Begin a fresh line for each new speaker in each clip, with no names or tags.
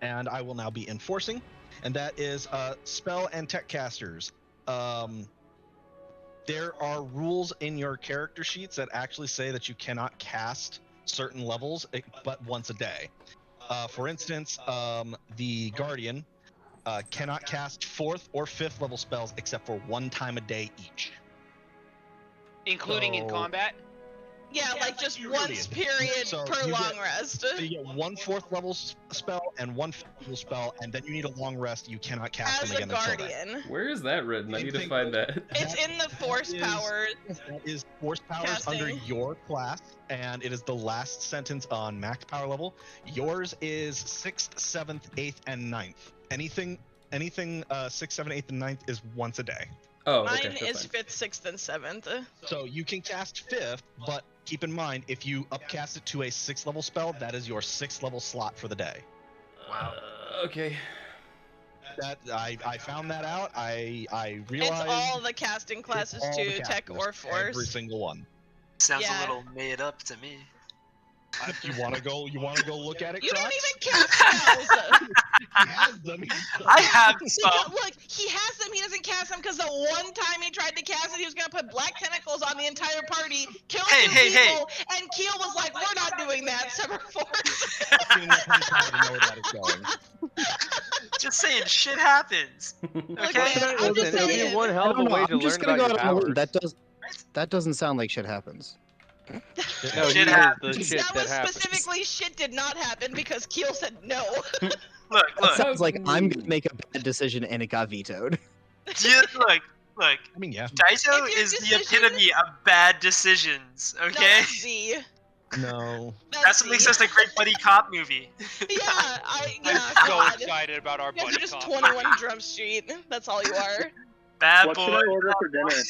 and I will now be enforcing, and that is spell and tech casters. There are rules in your character sheets that actually say that you cannot cast certain levels but once a day. For instance, the Guardian cannot cast 4th or 5th level spells except for 1 time a day each.
Including in combat?
Yeah, like just once period per long rest.
So you get 1 4th level spell and 1 5th level spell, and then you need a long rest. You cannot cast them again until then.
Where is that written? I need to find that.
It's in the force powers.
That is force powers under your class, and it is the last sentence on max power level. Yours is 6th, 7th, 8th, and 9th. Anything 6th, 7th, 8th, and 9th is once a day.
Oh,
okay. Mine is 5th, 6th, and 7th.
So you can cast 5th, but keep in mind, if you upcast it to a 6th level spell, that is your 6th level slot for the day.
Wow. Okay.
That I found that out. I realized
it's all the casting classes too, tech or force.
Every single one.
Sounds a little made up to me.
You want to go look at it?
You
Crocs?
don't even cast spells.
He has them.
I have some.
Look, he has them. He doesn't cast them because the one time he tried to cast it, he was gonna put black tentacles on the entire party, kill 2 people, and Keel was like, "We're not doing that." Sever force.
Just saying, shit happens. Okay.
It'll be one hell of a way to learn about your powers.
That doesn't sound like shit happens.
No,
shit happens.
That was specifically shit did not happen because Keel said no.
Look.
It sounds like I'm gonna make a bad decision and it got vetoed.
Look.
I mean, yeah.
Daiso is the epitome of bad decisions. Okay.
No.
That's what makes us a great buddy cop movie.
I'm so excited about our buddy
just
cop.
21 Drum Street. That's all you are.
Bad
what
boy.
should I order for dinner?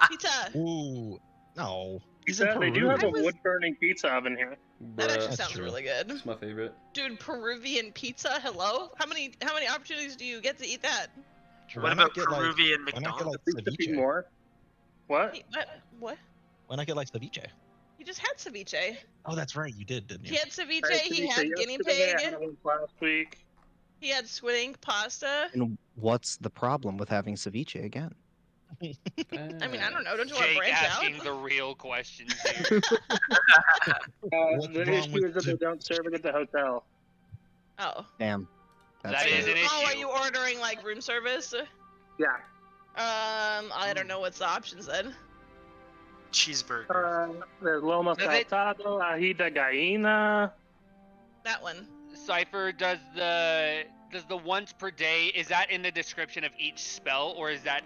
Pizza.
Ooh, no.
Pizza? They do have a wood-burning pizza oven here.
That actually sounds really good.
It's my favorite.
Dude, Peruvian pizza, hello? How many opportunities do you get to eat that?
What about Peruvian McDonald's?
More? What?
What?
Why not get like ceviche?
You just had ceviche.
Oh, that's right, you did, didn't you?
He had ceviche, he had guinea pig.
I had one last week.
He had squid ink pasta.
And what's the problem with having ceviche again?
I mean, I don't know. Don't you want to
Jake
branch
asking
out?
the real questions here.
The issue is that they don't serve it at the hotel.
Oh.
Damn.
That is an issue.
Oh, are you ordering like room service?
Yeah.
I don't know what's the options then.
Cheeseburger.
There's Loma Saltado, Ajita Gallina.
That one.
Cypher, does the once per day, is that in the description of each spell, or is that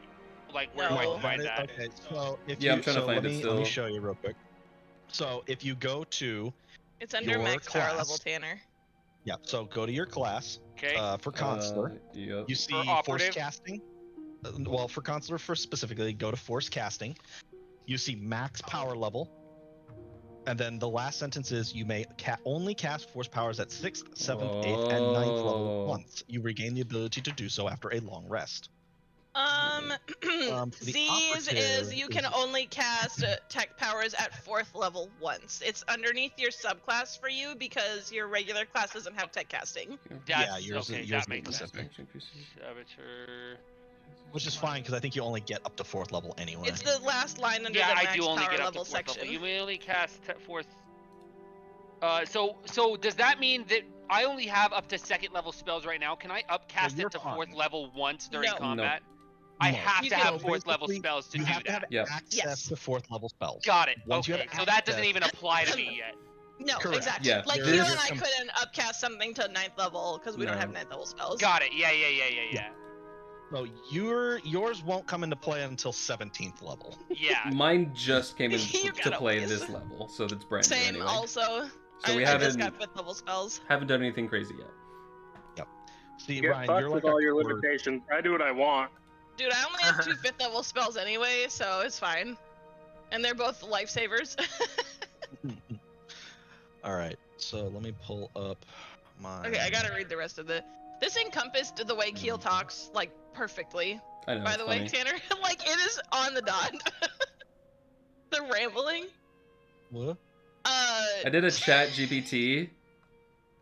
like where do I find that?
Okay, so if
I'm trying to find it still.
Let me show you real quick. So if you go to
it's under max power level, Tanner.
Yeah, so go to your class.
Okay.
For Consular,
yep.
you see force casting. Well, for Consular, specifically, go to force casting. You see max power level. And then the last sentence is you may only cast force powers at 6th, 7th, 8th, and 9th level once. You regain the ability to do so after a long rest.
Z's is you can only cast tech powers at 4th level once. It's underneath your subclass for you because your regular class doesn't have tech casting.
Yours
that makes sense.
Saboteur. Which is fine because I think you only get up to 4th level anyway.
It's the last line under the max power level section.
You may only cast 4th. So does that mean that I only have up to 2nd level spells right now? Can I upcast it to 4th level once during combat?
No.
I have to have 4th level spells to do that.
You have to have access to 4th level spells.
Got it. Okay, so that doesn't even apply to me yet.
No,
correct.
exactly.
Yeah,
like you and I couldn't upcast something to 9th level because we don't have 9th level spells.
Got it. Yeah.
So yours won't come into play until 17th level.
Yeah.
Mine just came into play this level, so that's brand new.
Same,
anyway.
Also.
So we
I just got 5th level spells.
Haven't done anything crazy yet.
Yep. See,
Get
Ryan,
fucked
you're
with
like
all your limitations. I do what I want.
Dude, I only have 2 5th level spells anyway, so it's fine. And they're both lifesavers.
Alright, so let me pull up my...
Okay, I gotta read the rest of it. This encompassed the way Keel talks, like, perfectly.
I know,
by the way, Tanner. Like, it is on the dot. The rambling.
What?
I did a chat GPT.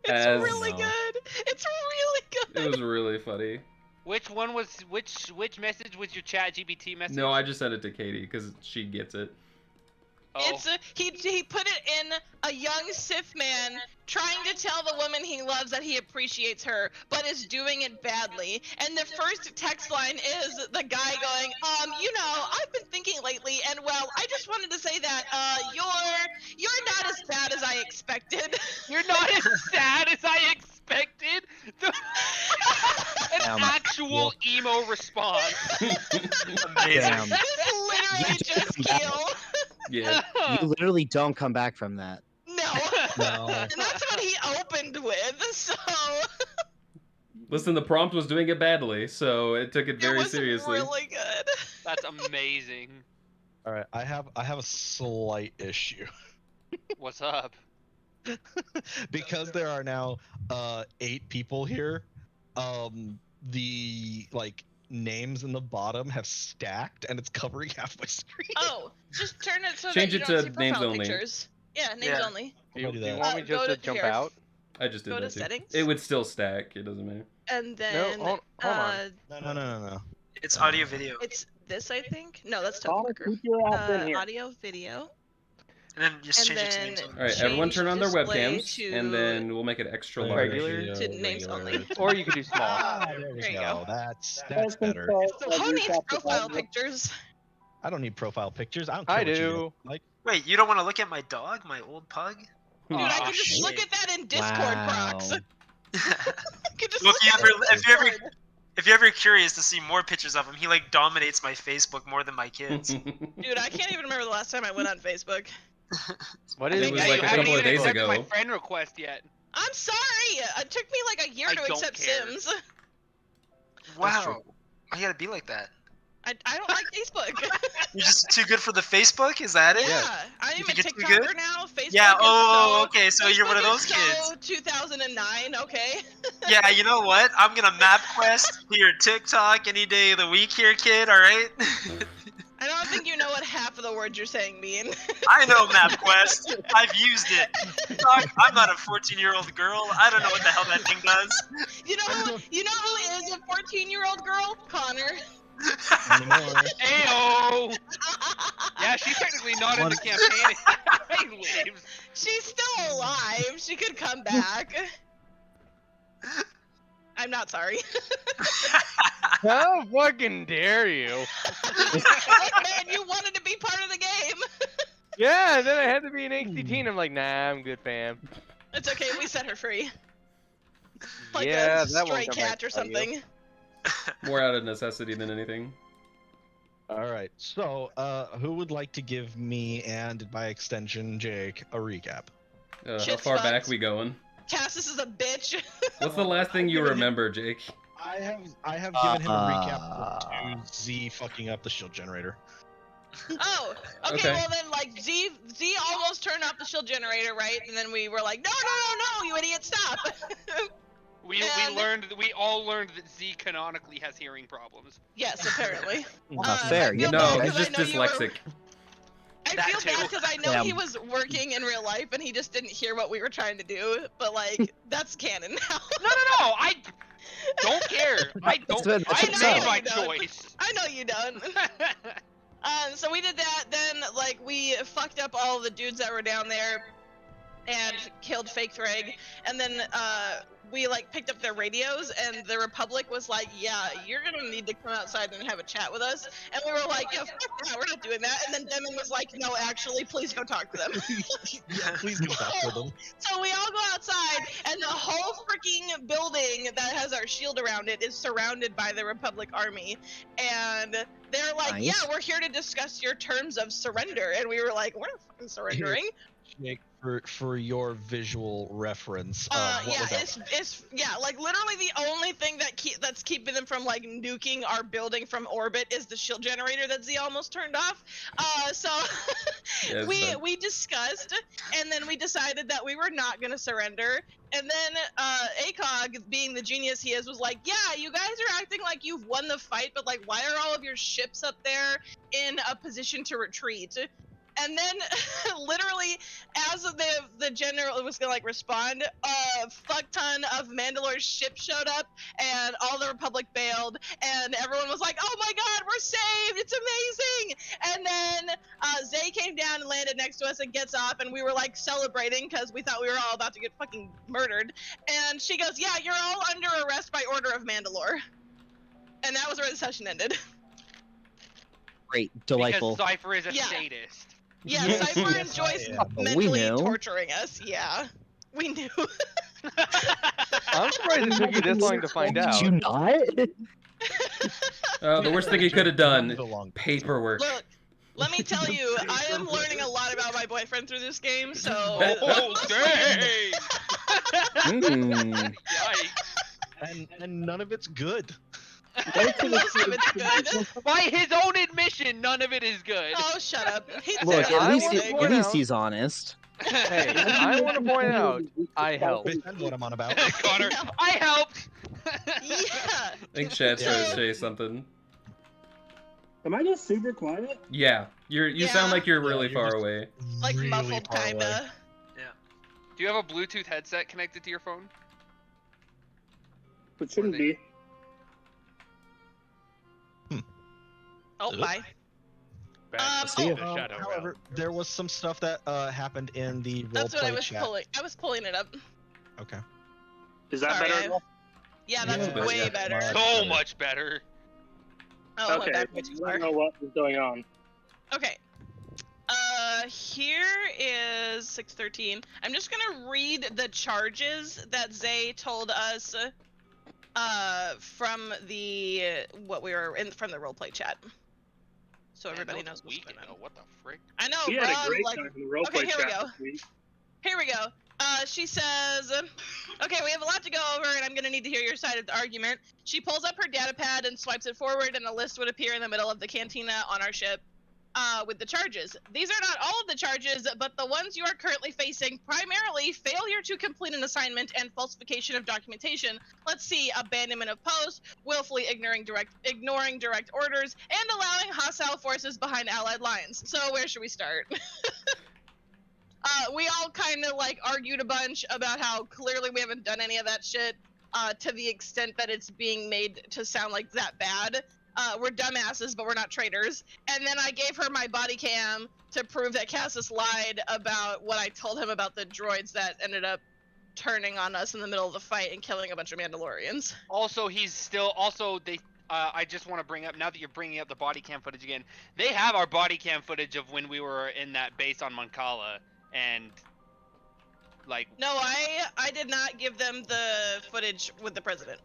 It's really good. It's really
It was really funny.
Which one was which message was your chat GPT message?
No, I just sent it to Katie because she gets it.
Oh.
It's he put it in a young Sith man trying to tell the woman he loves that he appreciates her, but is doing it badly. And the first text line is the guy going, I've been thinking lately, and well, I just wanted to say that you're not as bad as I expected.
You're not as sad as I expected. An actual emo response.
Amazing.
This literally just Keel.
Yeah.
You literally don't come back from that.
No. And that's what he opened with, so...
Listen, the prompt was doing it badly, so it took it very seriously.
It was really good.
That's amazing.
All right, I have a slight issue.
What's up?
Because there are now 8 people here. The names in the bottom have stacked, and it's covering half my screen.
Oh, just turn it so
Change
that you
it
don't
to
see
names
profile
only.
pictures. Yeah, names
Yeah.
only.
Do you
do that.
want me just
Go
to
to
jump
here.
out?
I just did
Go
that
to
too.
settings.
It would still stack. It doesn't matter.
And then
hold on.
No.
It's audio video.
it's this, I think. No, that's
Connor,
Teleworker.
keep your ass in here.
Audio, video,
And then just
and
change it to
then
names only.
All right, everyone turn on their
display
webcams,
to-
and then we'll make it extra large.
Regular?
To names only.
Or you could do small.
There we
There you
go.
go.
That's
That's
better.
So who needs profile pictures?
I don't need profile pictures. I don't care
I
what you
do.
Like,
Wait, you don't want to look at my dog, my old pug?
Dude, I
Aw,
can just look
shit.
at that in Discord, Crocs.
Wow.
I can just
Well,
look
if
at
you
it in
ever- if you ever-
Discord.
If you're ever curious to see more pictures of him, he dominates my Facebook more than my kids.
Dude, I can't even remember the last time I went on Facebook.
What
It
is
was
Yeah,
like
you
a
haven't
couple of
even
days
accepted
ago.
my friend request yet.
I'm sorry! It took me like a year
I
to
don't
accept
care.
Sims.
Wow. I gotta be like that.
I don't like Facebook.
You're just too good for the Facebook? Is that it?
Yeah, I am
You
a
think it's too
TikToker
good?
now. Facebook
Yeah,
is
oh,
so,
okay, so you're one of
Facebook
those
is
kids.
so 2009, okay?
Yeah, you know what? I'm gonna map quest to your TikTok any day of the week here, kid, alright?
I don't think you know what half of the words you're saying mean.
I know MapQuest. I've used it. Dog, I'm not a 14-year-old girl. I don't know what the hell that thing does.
You know who is a 14-year-old girl? Connor.
anymore.
Ayo! Yeah, she's technically not in the campaign. Anyways.
She's still alive. She could come back. I'm not sorry.
How fucking dare you?
Look, man, you wanted to be part of the game.
Yeah, and then I had to be an angsty teen. I'm like, nah, I'm good, fam.
It's okay. We set her free. Like
Yeah,
a
that won't
stray
come
cat
back
or
to bite you.
something.
More out of necessity than anything.
All right. So, who would like to give me and by extension Jake a recap?
How
Shit's
far back
fucked.
we going?
Cassis is a bitch.
What's the last thing you remember, Jake?
I have given him a recap to Z fucking up the shield generator.
Oh, okay,
Okay.
well then, like, Z almost turned off the shield generator, right? And then we were like, no, you idiot, stop!
We
And-
we all learned that Z canonically has hearing problems.
Yes, apparently.
Fair,
I
you
feel
know.
No,
bad
he's
'cause I
just
know you were-
dyslexic.
I
That
feel
too.
bad because I know
Yeah.
he was working in real life and he just didn't hear what we were trying to do, but like, that's canon now.
No, I don't care. I don't.
That's
I
what's
made
up.
my
No.
choice.
I know you don't. So we did that, then like we fucked up all the dudes that were down there and killed Fake Thrag, and then we like picked up their radios and the Republic was like, yeah, you're gonna need to come outside and have a chat with us, and we were like, yeah, fuck that, we're not doing that, and then Demon was like, no, actually, please go talk to them.
Yeah, please do that for them.
So we all go outside, and the whole freaking building that has our shield around it is surrounded by the Republic army. And they're like,
Nice.
yeah, we're here to discuss your terms of surrender. And we were like, we're not fucking surrendering.
Jake, for your visual reference, what
Yeah,
was that?
it's like literally the only thing that's keeping them from like nuking our building from orbit is the shield generator that Z almost turned off. So
Yeah, it's fine.
we discussed, and then we decided that we were not gonna surrender. And then ACOG, being the genius he is, was like, yeah, you guys are acting like you've won the fight, but like, why are all of your ships up there in a position to retreat? And then, literally, as the general was gonna like respond, a fuck ton of Mandalore's ships showed up, and all the Republic bailed, and everyone was like, "Oh my God, we're saved! It's amazing!" And then Zay came down and landed next to us and gets off, and we were like celebrating because we thought we were all about to get fucking murdered. And she goes, "Yeah, you're all under arrest by order of Mandalore." And that was where the session ended.
Great, delightful.
Because Cypher is a
Yeah.
sadist.
Yeah,
Yes,
Cypher
yes,
enjoys
I am.
We
mentally
knew.
torturing us. Yeah, we knew.
I'm surprised it took you this long to find out.
Did you not?
The worst thing he could have done,
Long.
paperwork.
Look, let me tell you, I am learning a lot about my boyfriend through this game. So.
Oh, dang!
Mm.
Yikes.
And none of it's good.
Most of it's good.
By his own admission, none of it is good.
Oh, want up.
Look,
I
at least,
wanna
at
point
least
out-
he's honest.
Hey, I want to point out, I helped.
That's what I'm on about.
Connor, I helped.
Yeah.
I think Chad's trying to say something.
Am I just super quiet?
Yeah, you sound
Yeah.
like you're really
you're
far
just-
away.
Like
Really
muffled,
far away.
kinda.
Do you have a Bluetooth headset connected to your phone?
It shouldn't
they-
be.
Oh, bye.
See ya.
However, there was some stuff that happened in the
That's what I
roleplay
was
chat.
pulling. I was pulling it up.
Okay.
Is that
Sorry,
better?
I-
at all?
Yeah, that's
Yeah,
way
yeah,
better.
much
So
better.
much better.
Oh, my
Okay,
bad.
I don't know what is going on.
Okay. Here is 613. I'm just gonna read the charges that Zay told us, from the from the roleplay chat. So everybody knows what's going on.
What the frick?
I know,
We had a
Rob,
great
like,
time in the roleplay
okay, here we
chat
go.
this week.
Here we go. She says, okay, we have a lot to go over, and I'm going to need to hear your side of the argument. She pulls up her data pad and swipes it forward, and a list would appear in the middle of the cantina on our ship with the charges. These are not all of the charges, but the ones you are currently facing, primarily failure to complete an assignment and falsification of documentation. Let's see, abandonment of post, willfully ignoring direct orders, and allowing hostile forces behind allied lines. So where should we start? We all kind of like argued a bunch about how clearly we haven't done any of that shit, to the extent that it's being made to sound like that bad. We're dumbasses, but we're not traitors. And then I gave her my body cam to prove that Cassius lied about what I told him about the droids that ended up turning on us in the middle of the fight and killing a bunch of Mandalorians.
Also, I just want to bring up, now that you're bringing up the body cam footage again, they have our body cam footage of when we were in that base on Moncala, and like.
No, I did not give them the footage with the president.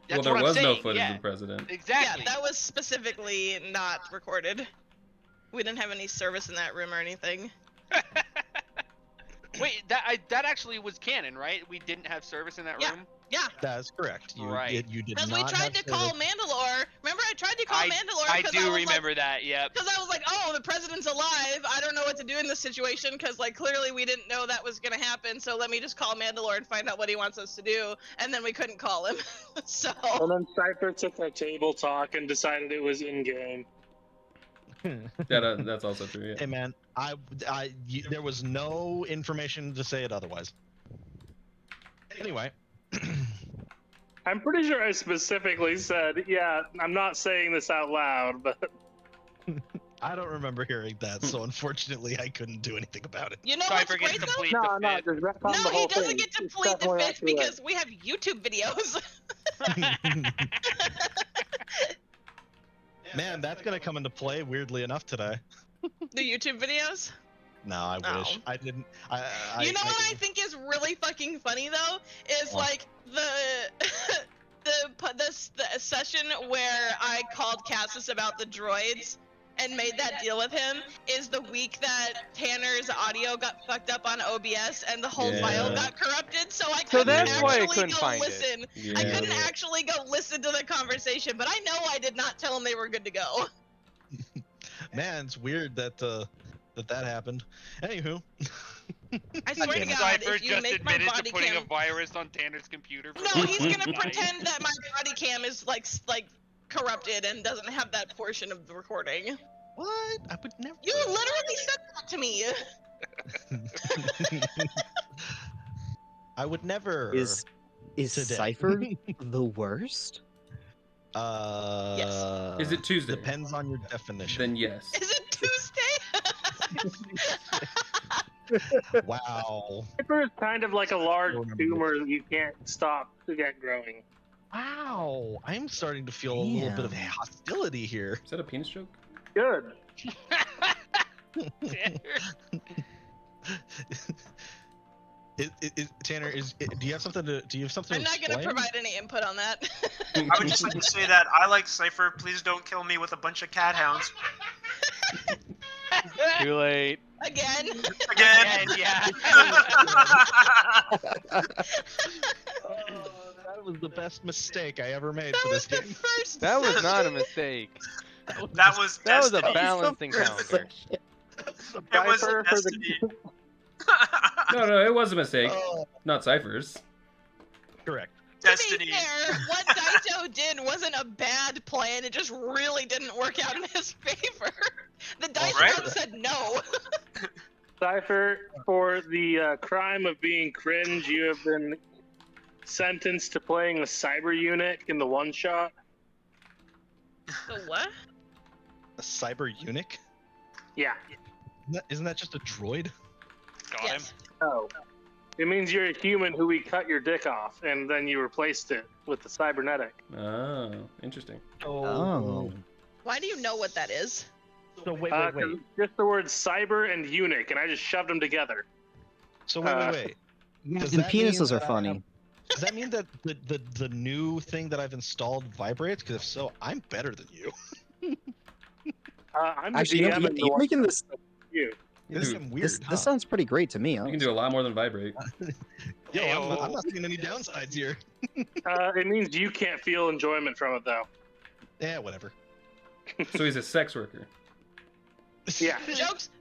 That's
Well,
what
there
I'm
was no
saying,
footage
yeah.
of the president.
Exactly.
Yeah, that was specifically not recorded. We didn't have any service in that room or anything.
Wait, that actually was canon, right? We didn't have service in that
Yeah.
room?
Yeah,
That is correct. You
Right.
you did
because
not
we tried
have
to call
service.
Mandalore. Remember, I tried to call Mandalore.
I
'cause
do
was
remember that, yep.
Because I was like, oh, the president's alive. I don't know what to do in this situation because, like, clearly we didn't know that was going to happen. So let me just call Mandalore and find out what he wants us to do. And then we couldn't call him. So.
And then Cypher took our table talk and decided it was in game.
Yeah, that's also true.
Hey
Yeah.
man, there was no information to say it otherwise. Anyway.
I'm pretty sure I specifically said, yeah, I'm not saying this out loud, but
I don't remember hearing that, so unfortunately I couldn't do anything about it.
You know
Cypher
what's
gets
great,
to
though?
plead
no,
the
no,
fifth.
just retcon the
No,
whole
he doesn't
thing.
get to
It's
plead the
definitely
fifth
accurate.
because we have YouTube videos.
Man, that's gonna come into play weirdly enough today.
The YouTube videos?
No, I
Oh.
wish I didn't.
You know what I think is really fucking funny though is
What?
like the session where I called Cassius about the droids and made that deal with him is the week that Tanner's audio got fucked up on OBS and the whole file
Yeah.
got corrupted. So I
So
couldn't
that's why I
actually
couldn't
go
find it.
listen.
Yeah.
I couldn't actually go listen to the conversation, but I know I did not tell them they were good to go.
Man, it's weird that that happened. Anywho.
I swear to
Damn it.
God,
Cypher
if you
just
make my
admitted
body
to putting
cam
a virus on Tanner's computer. For
No, he's gonna
tonight.
pretend that my body cam is like corrupted and doesn't have that portion of the recording.
What? I would never.
You literally said that talk to me.
I would never.
Is
Today.
Cypher the worst?
Is it Tuesday?
Depends on your definition.
Then yes.
Is it Tuesday?
Wow.
Cypher is kind of like a large
I remember
tumor that you can't stop to get growing.
Wow. I'm starting to feel a little bit of
Damn.
hostility here.
Is that a penis joke?
Good.
Tanner, do you have something to? Do you have something?
I'm not gonna
explain?
provide any input on that.
I would just like to say that I like Cypher. Please don't kill me with a bunch of cat hounds.
Too late.
Again.
Again.
Yeah.
That was the best mistake I ever made
That
for
was
this
the
game.
first.
That was not a
session.
mistake.
That was
That was a
destiny.
balanced encounter.
It was
Cypher for the-
destiny.
No, it was a mistake.
Oh,
Not Cypher's.
correct.
To be
Destiny.
fair, what Daito did wasn't a bad plan. It just really didn't work out in his favor. The dice
Alright.
god said no.
Cypher, for the crime of being cringe, you have been sentenced to playing the cyber eunuch in the one shot.
The what?
A cyber eunuch?
Yeah.
Isn't that just a droid?
Got him.
Yes.
Oh. It means you're a human who we cut your dick off, and then you replaced it with the cybernetic.
Oh, interesting.
Oh.
Why do you know what that is?
So wait.
'Cause just the words cyber and eunuch, and I just shoved them together.
So wait. Does
And
that mean
penises are
that I
funny.
have- Does that mean that the new thing that I've installed vibrates? Because if so, I'm better than you.
I'm the
Actually, you know,
DM and the
you're
one
making this.
you.
This is
Dude,
weird.
This sounds pretty great to me.
You can do a lot more than vibrate.
Yo, I'm not seeing any downsides here.
It means you can't feel enjoyment from it, though.
Yeah, whatever.
So he's a sex worker.
Yeah.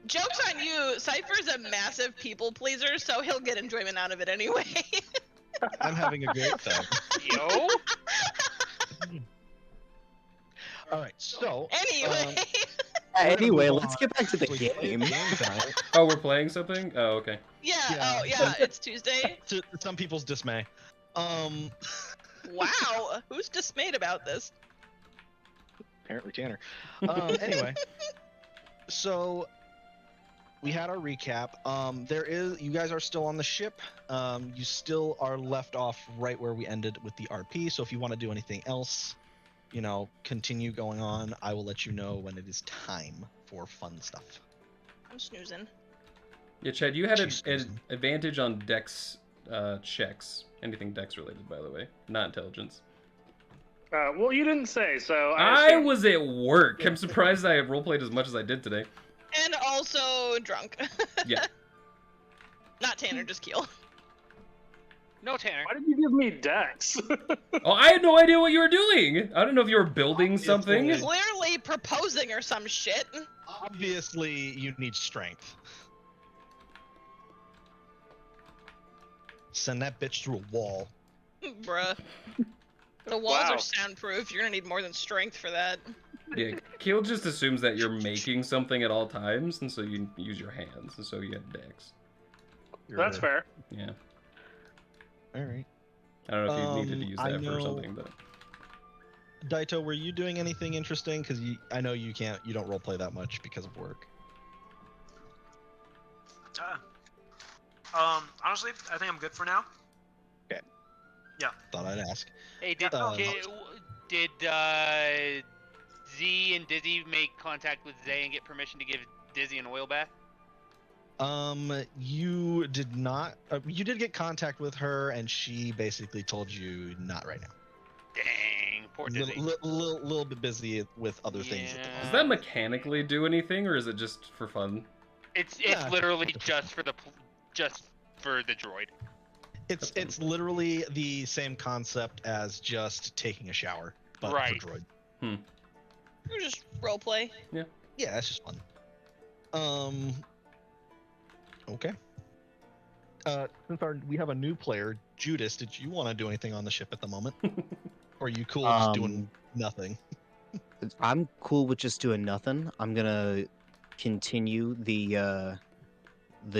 Jokes on you. Cypher's a massive people pleaser, so he'll get enjoyment out of it anyway.
I'm having a great time.
Yo.
All right, so
Anyway.
Anyway,
move
let's
on.
get back to the
we're playing
game.
a game tonight,
Oh, we're playing something? Oh, okay.
Yeah.
Yeah.
Oh yeah. It's Tuesday.
to some people's dismay.
Wow. Who's dismayed about this?
Apparently Tanner. Anyway, so we had our recap. You guys are still on the ship. You still are left off right where we ended with the RP. So if you want to do anything else, continue going on. I will let you know when it is time for fun stuff.
I'm snoozing.
Yeah, Chad, you had
She's
an
snoozing.
advantage on dex checks. Anything dex related, by the way, not intelligence.
Well, you didn't say, so
I
assume.
was at work. I'm surprised I roleplayed as much as I did today.
And also drunk.
Yeah.
Not Tanner, just Keel.
No, Tanner.
Why did you give me Dex?
Oh, I had no idea what you were doing. I don't know if you were building something.
Clearly proposing or some shit.
Obviously, you need strength. Send that bitch through a wall.
Bruh. The walls
Wow.
are soundproof. You're gonna need more than strength for that.
Yeah, Keel just assumes that you're making something at all times, and so you use your hands, and so you have dex.
That's fair.
Yeah.
All right.
I don't know if you needed to use
I
that for
know-
something, but
Daito, were you doing anything interesting? Because I know you don't roleplay that much because of work.
Honestly, I think I'm good for now.
Thought I'd ask.
Hey, did Z and Dizzy make contact with Zay and get permission to give Dizzy an oil bath?
You did not. You did get contact with her, and she basically told you not right now.
Dang, poor Dizzy.
Little bit busy with other things at the
Yeah.
moment.
does that mechanically do anything, or is it just for fun?
It's
Yeah.
literally just for the droid.
It's literally the same concept as just taking a shower, but
Right.
for droid.
Or just roleplay.
Yeah, that's just fun. Okay. Since we have a new player, Judas, did you want to do anything on the ship at the moment? Or are you cool just doing nothing?
I'm cool with just doing nothing. I'm gonna continue the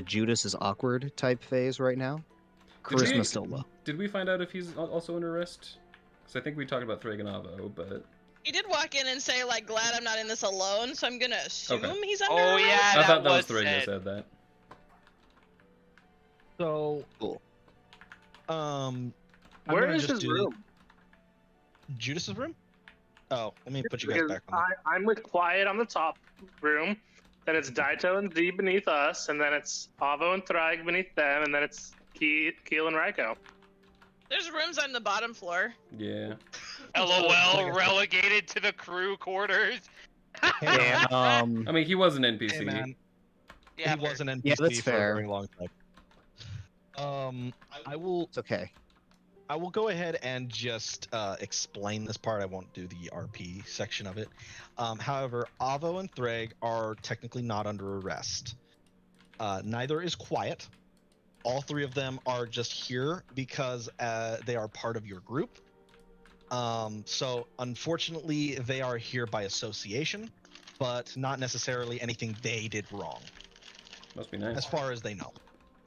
Judas is awkward type phase right now. Charisma still low.
Did we find out if he's also under arrest? Because I think we talked about Thrag and Avo, but...
He did walk in and say, like, glad I'm not in this alone, so I'm gonna assume he's under
Oh,
arrest.
yeah,
I thought that was
was
Thrag that
said.
said that.
So,
Cool.
I'm
Where
gonna
is
just
his
do
room?
Judas's room? Oh, let me put you guys
Because
back on.
I'm with Quiet on the top room, then it's Daito and Z beneath us, and then it's Avo and Thrag beneath them, and then it's Keel and Raiko.
There's rooms on the bottom floor.
Yeah.
LOL, relegated to the crew quarters.
Yeah.
I mean, he was an NPC.
Hey, man,
Yeah,
he was an NPC
Yeah, that's
for
fair.
a very long time. I will
It's okay.
go ahead and just explain this part. I won't do the RP section of it. However, Avo and Thrag are technically not under arrest. Neither is Quiet. All three of them are just here because they are part of your group. So unfortunately, they are here by association, but not necessarily anything they did wrong,
Must be nice.
as far as they know.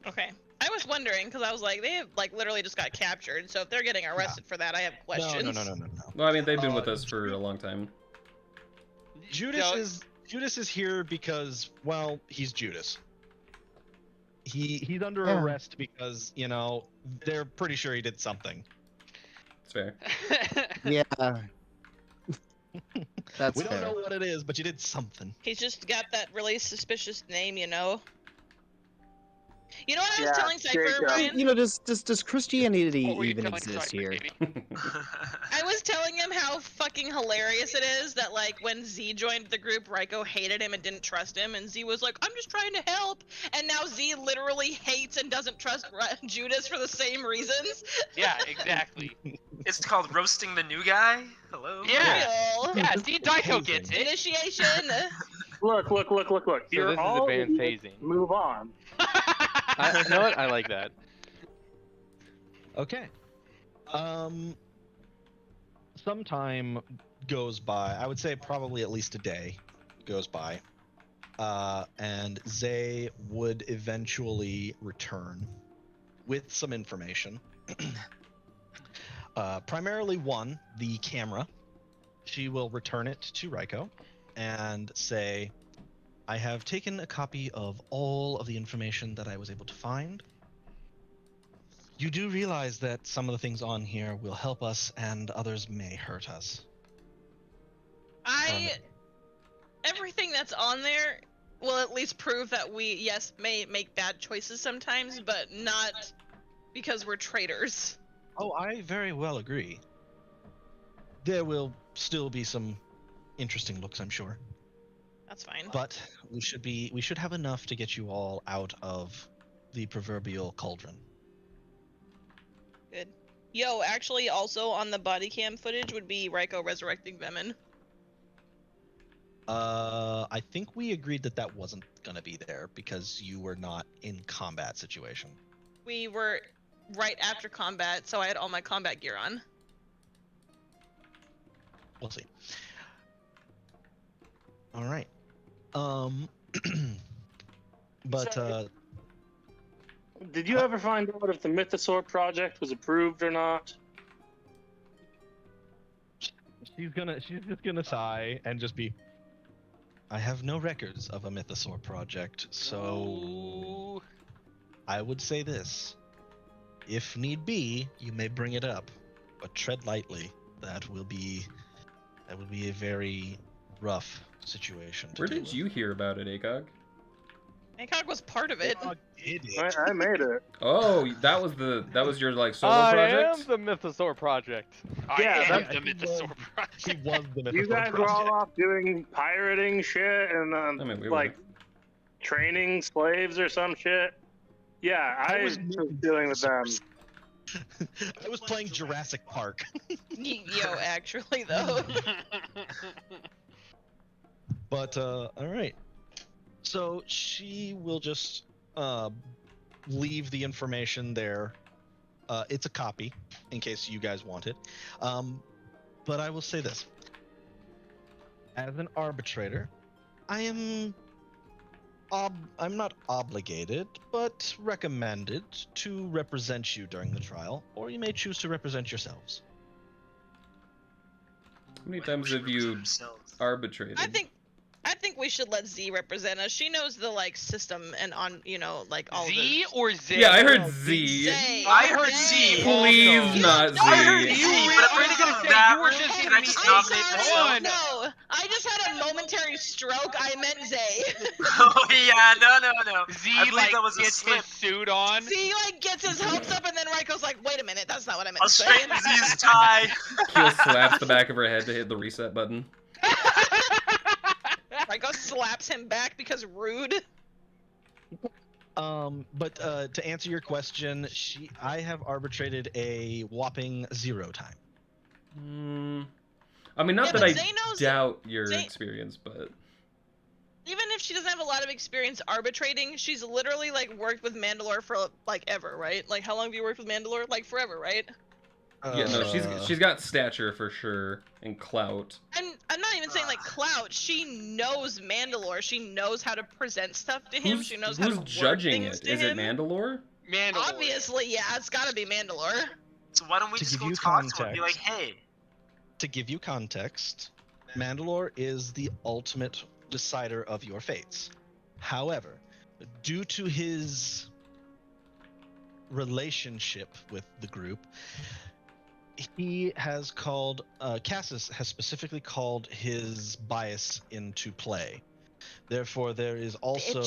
Okay. I was wondering, because I was like, they like literally just got captured, so if they're getting arrested for that, I have questions.
No.
Well, I mean, they've been with us for a long time.
Judas is here because, well, he's Judas. He's under
Yeah.
arrest because, you know, they're pretty sure he did something.
It's fair.
Yeah. That's
We don't
fair.
know what it is, but you did something.
He's just got that really suspicious name, you know? You know what I was
Yeah,
telling Cypher,
Jacob.
Brian?
You know, does Christianity
What were you
even
telling
exist
Cypher,
here?
Katie?
I was telling him how fucking hilarious it is that, like, when Z joined the group, Raiko hated him and didn't trust him, and Z was like, I'm just trying to help. And now Z literally hates and doesn't trust Judas for the same reasons.
Yeah, exactly.
It's called roasting the new guy. Hello.
Yeah.
Real.
Yeah, see, Daito gets it.
Initiation.
Look.
So
You're
this is
all
advanced
idiots.
phasing.
Move on.
You know what? I like that.
Okay. Some time goes by. I would say probably at least a day goes by. And Zay would eventually return with some information. Primarily one, the camera. She will return it to Raiko and say, I have taken a copy of all of the information that I was able to find. You do realize that some of the things on here will help us and others may hurt us.
Everything that's on there will at least prove that we, yes, may make bad choices sometimes, but not because we're traitors.
Oh, I very well agree. There will still be some interesting looks, I'm sure.
That's fine.
But we should have enough to get you all out of the proverbial cauldron.
Good. Yo, actually, also on the body cam footage would be Raiko resurrecting Vemin.
I think we agreed that that wasn't gonna be there because you were not in combat situation.
We were right after combat, so I had all my combat gear on.
We'll see. All right. But
Did you ever find out if the Mythosaur project was approved or not?
she's just gonna sigh and just be. I have no records of a Mythosaur project, so
Ooh.
I would say this: if need be, you may bring it up, but tread lightly. That would be a very rough situation.
Where did you hear about it, Agog?
Hancock was part of it.
I made it.
Oh, that was your like solo
I
project?
am the Mythosaur project.
Yeah,
I am
that-
the Mythosaur
He
project.
was the Mythosaur
You guys were all
project.
off doing pirating shit and
I mean, we
like training slaves or some shit. Yeah, I was dealing with them.
I was playing Jurassic Park.
Yo, actually, though.
But all right. So she will just leave the information there. It's a copy in case you guys want it. But I will say this: as an arbitrator, I am I'm not obligated, but recommended to represent you during the trial, or you may choose to represent yourselves.
How many times have you arbitrated?
I think we should let Z represent us. She knows the like system and on like all
Z
the...
or Zay?
Yeah, I heard Z.
Zay.
I heard Z.
Please not Z.
I heard Z, but if we're gonna go that
you were
route,
just
can
giving
I
me
just
A.
nominate
Hold
myself?
on.
No, I just had a momentary stroke. I meant Zay.
Oh yeah, no.
Z
I believe
like
that was a
gets
slip.
his suit on.
Z like gets his hopes up, and then Raiko's like, "Wait a minute, that's not what I meant
I'll
to say."
straighten Z's tie.
Keel slaps the back of her head to hit the reset button.
Raiko slaps him back because rude.
But to answer your question, I have arbitrated a whopping 0 time.
I mean, not
Yeah,
that
but
I
Zay knows-
doubt your
Zay-
experience, but
Even if she doesn't have a lot of experience arbitrating, she's literally like worked with Mandalore for like ever, right? Like how long have you worked with Mandalore? Like forever, right?
yeah, no, she's got stature for sure and clout.
And I'm not even saying like clout. She knows Mandalore. She knows how to present stuff to him. She knows how to
Who's
word
judging
things
it?
to
Is it
him.
Mandalore?
Mandalore.
Obviously, yeah, it's gotta be Mandalore.
So why don't we
To
just
give
go
you
talk to him and be like,
context.
hey,
To give you context, Mandalore is the ultimate decider of your fates. However, due to his relationship with the group, he has called Cassis has specifically called his bias into play. Therefore, there is also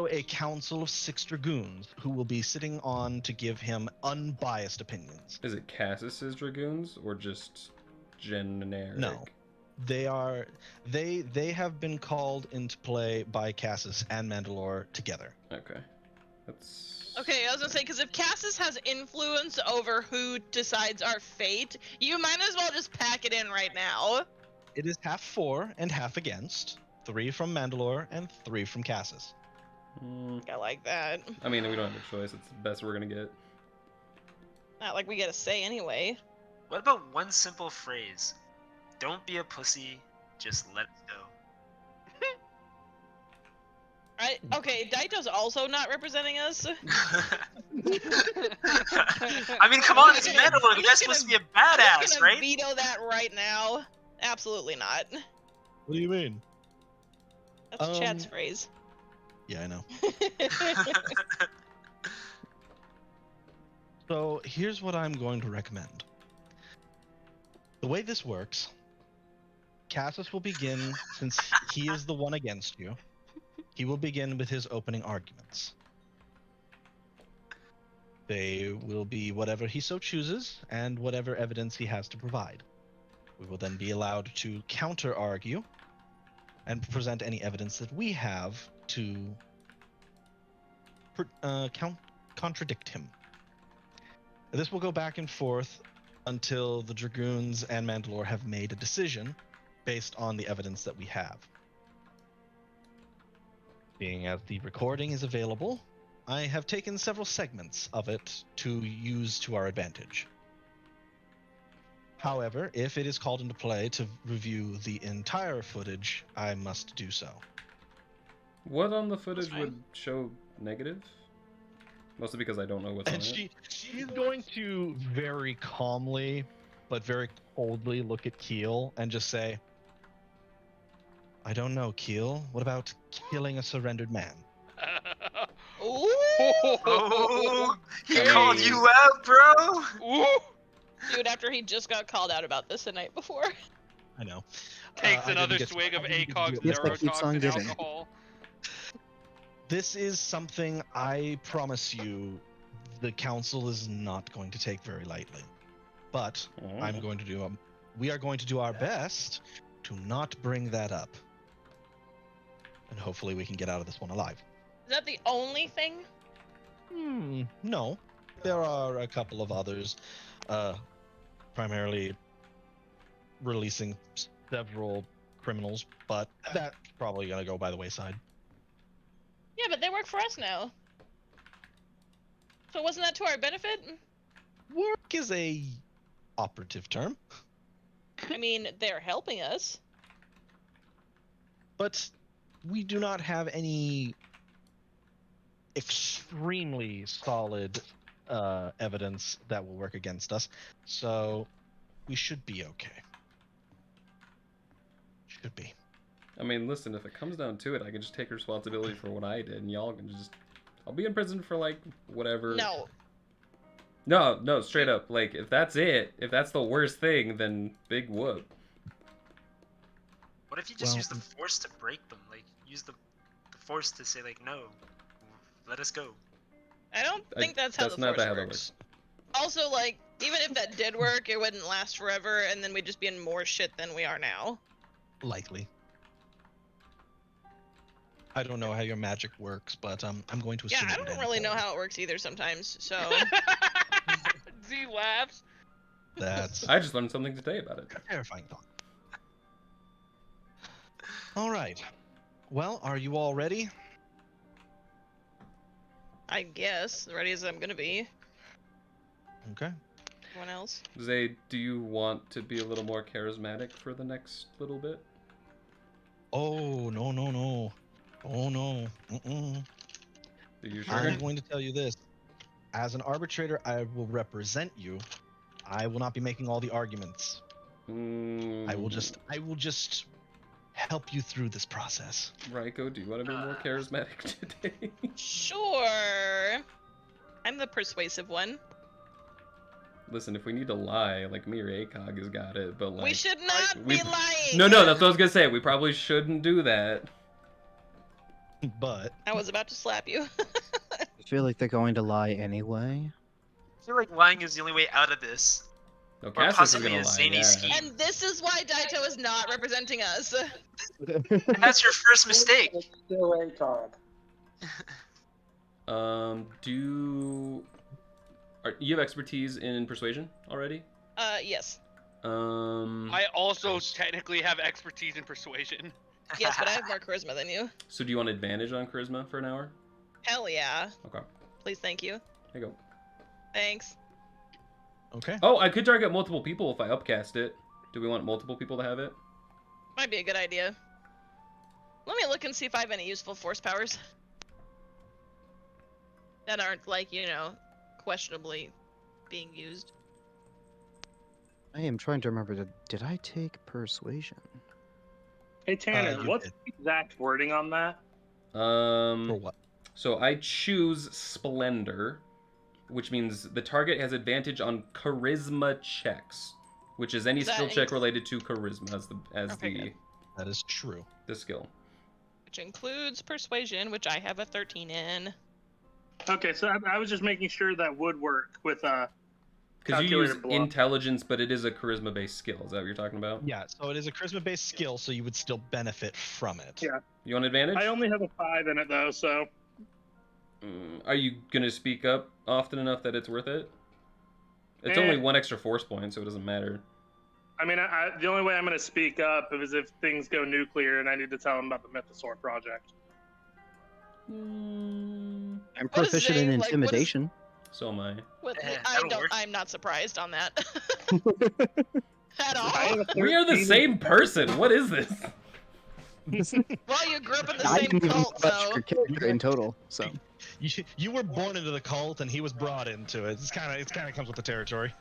a council of 6 dragoons who will be sitting on to give him unbiased opinions.
Is it Cassis's dragoons or just generic?
No. They have been called into play by Cassis and Mandalore together.
Okay. That's
Okay, I was gonna say, because if Cassis has influence over who decides our fate, you might as well just pack it in right now.
It is half for and half against. 3 from Mandalore and 3 from Cassis.
I like that.
I mean, we don't have a choice. It's the best we're gonna get.
Not like we get a say anyway.
what about one simple phrase? Don't be a pussy, just let it go.
Okay, Daito's also not representing us.
I mean, come on, it's Mandalore. The guy's supposed to be a
I'm
badass,
just gonna
right?
veto that right now. Absolutely not.
What do you mean?
That's Chad's phrase.
Yeah, I know. So here's what I'm going to recommend. The way this works, Cassis will begin, since he is the one against you, he will begin with his opening arguments. They will be whatever he so chooses and whatever evidence he has to provide. We will then be allowed to counter-argue and present any evidence that we have to contradict him. This will go back and forth until the Dragoons and Mandalore have made a decision based on the evidence that we have. Being as the recording is available, I have taken several segments of it to use to our advantage. However, if it is called into play to review the entire footage, I must do so.
What on the footage would show negative? Mostly because I don't know what's on
And
it.
she's going to very calmly, but very coldly look at Keel and just say, I don't know, Keel. What about killing a surrendered man?
Ooh!
Oh, he
I
called
mean-
you out, bro.
Ooh,
Dude, after he just got called out about this the night before.
I know.
takes
I didn't
another
get-
swig of
I didn't get
ACOG
to do it.
Yes, that keeps on
neurotoxin
giving.
alcohol.
This is something I promise you the council is not going to take very lightly. But
Oh.
I'm going to do we are going to do our best to not bring that up. And hopefully we can get out of this one alive.
Is that the only thing?
No. There are a couple of others. Primarily releasing several criminals, but that's probably gonna go by the wayside.
Yeah, but they work for us now. So wasn't that to our benefit?
Work is a operative term,
I mean, they're helping us.
but we do not have any extremely solid evidence that will work against us, so we should be okay. Should be.
I mean, listen, if it comes down to it, I can just take responsibility for what I did, and y'all can just... I'll be in prison for, like, whatever.
No.
No, straight up. Like, if that's it, if that's the worst thing, then big whoop.
What if you just
Well-
use the force to break them? Like, use the force to say, like, no, let us go.
I don't think that's how
that's
the
not
force
how that
works. Also, like, even if that did work, it wouldn't last forever, and then we'd just be in more shit than we are now.
Likely. I don't know how your magic works, but I'm going to assume.
Yeah, I
it
don't
would
really
end
know
poorly.
how it works either sometimes, so...
Z laughs.
That's
I just learned something today about it.
a terrifying thought. All right. Well, are you all ready?
I guess, ready as I'm gonna be.
Okay.
Anyone else?
Zay, do you want to be a little more charismatic for the next little bit?
Oh no. Oh no. Mm-mm.
Are you sure?
I'm going to tell you this. As an arbitrator, I will represent you. I will not be making all the arguments. I will just help you through this process.
Raiko, do you want to be more charismatic today?
Sure. I'm the persuasive one.
Listen, if we need to lie, like me or ACOG has got it, but like...
We should not be lying!
No, that's what I was gonna say. We probably shouldn't do that.
But
I was about to slap you.
I feel like they're going to lie anyway.
I feel like lying is the only way out of this.
No,
Or
Cassius is
possibly
gonna
a
lie,
zany
yeah.
scheme.
And this is why Daito is not representing us.
And that's your first mistake.
Still ACOG.
You have expertise in persuasion already?
Yes.
I also technically have expertise in persuasion.
Yes, but I have more charisma than you.
So do you want advantage on charisma for an hour?
Hell yeah.
Okay.
Please, thank you.
There you go.
Thanks.
okay.
Oh, I could target multiple people if I upcast it. Do we want multiple people to have it?
Might be a good idea. Let me look and see if I have any useful force powers. That aren't, like, you know, questionably being used.
I am trying to remember, did I take persuasion?
Hey Tanner,
You
what's
did.
the exact wording on that?
For what?
So I choose Splendor, which means the target has advantage on charisma checks, which is any
Does that
skill check
include-
related to charisma as
Okay, good.
That is true.
the skill.
Which includes persuasion, which I have a 13 in.
Okay, so I was just making sure that would work with
Because you use
calculator block.
intelligence, but it is a charisma-based skill. Is that what you're talking about?
Yeah, so it is a charisma-based skill, so you would still benefit from it.
Yeah.
You want advantage?
I only have a 5 in it though, so
Are you gonna speak up often enough that it's worth it? It's
Eh.
only one extra force point, so it doesn't matter.
I mean, the only way I'm going to speak up is if things go nuclear and I need to tell them about the Mythosaur project.
I'm
What is
proficient
Zay,
in
like, what is-
intimidation.
So am I.
That'll work.
I'm not surprised on that. At
I
all.
have a
We are the
13.
same person. What is this?
Well, you grew up in the
I
same
didn't even
cult,
touch
so.
your character in total, so.
You were born into the cult, and he was brought into it. It kind of comes with the territory.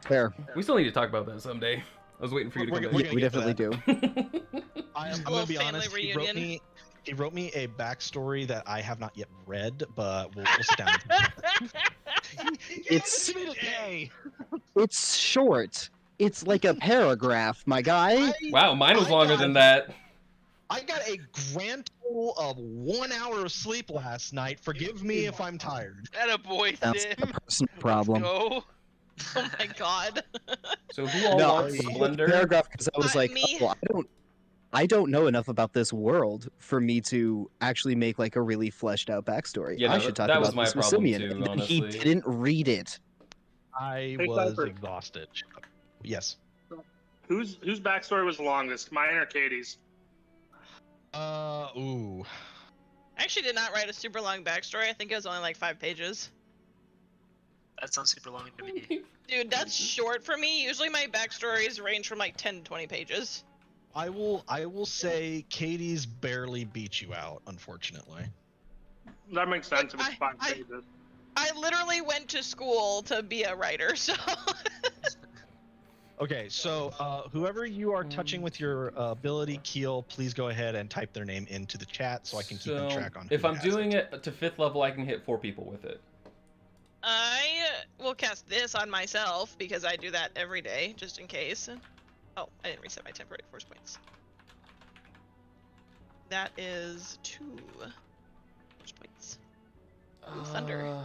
Fair.
We still need to talk about that someday. I was waiting for you to
We're
come
gonna
back.
get
We
to
definitely do.
I'm
A
gonna
little
be
family
honest.
reunion.
He wrote me a backstory that I have not yet read, but we'll sit down.
It's-
Give it a day.
It's short. It's like a paragraph, my guy.
Wow, mine was
I
longer
got-
than that.
I got a grand total of 1 hour of sleep last night. Forgive me if I'm tired.
That a boy,
Sounds
Sim.
like a personal problem.
Go.
Oh my god.
So who all
No,
wants
I wrote the
Splendor?
paragraph because I was like,
Me.
oh, I don't know enough about this world for me to actually make like a really fleshed out backstory.
Yeah,
I
no,
should talk
that was
about
my
this with
problem
Simeon.
too,
And then
honestly.
he didn't read it.
I
Hey,
was
Cypher.
exhausted. Yes.
Whose backstory was the longest, mine or Katie's?
Ooh.
I actually did not write a super long backstory. I think it was only like 5 pages.
That sounds super long to me.
Dude, that's short for me. Usually my backstories range from like 10 to 20 pages.
I will say Katie's barely beat you out, unfortunately.
That makes sense if it's
I-
5
I-
pages.
I literally went to school to be a writer, so.
Okay, so whoever you are touching with your ability, Keel, please go ahead and type their name into the chat so I can keep in track on.
If
who
I'm
has
doing it to 5th level, I can hit 4 people with it.
I will cast this on myself because I do that every day, just in case. Oh, I didn't reset my temporary force points. That is 2 force points. Ooh, thunder.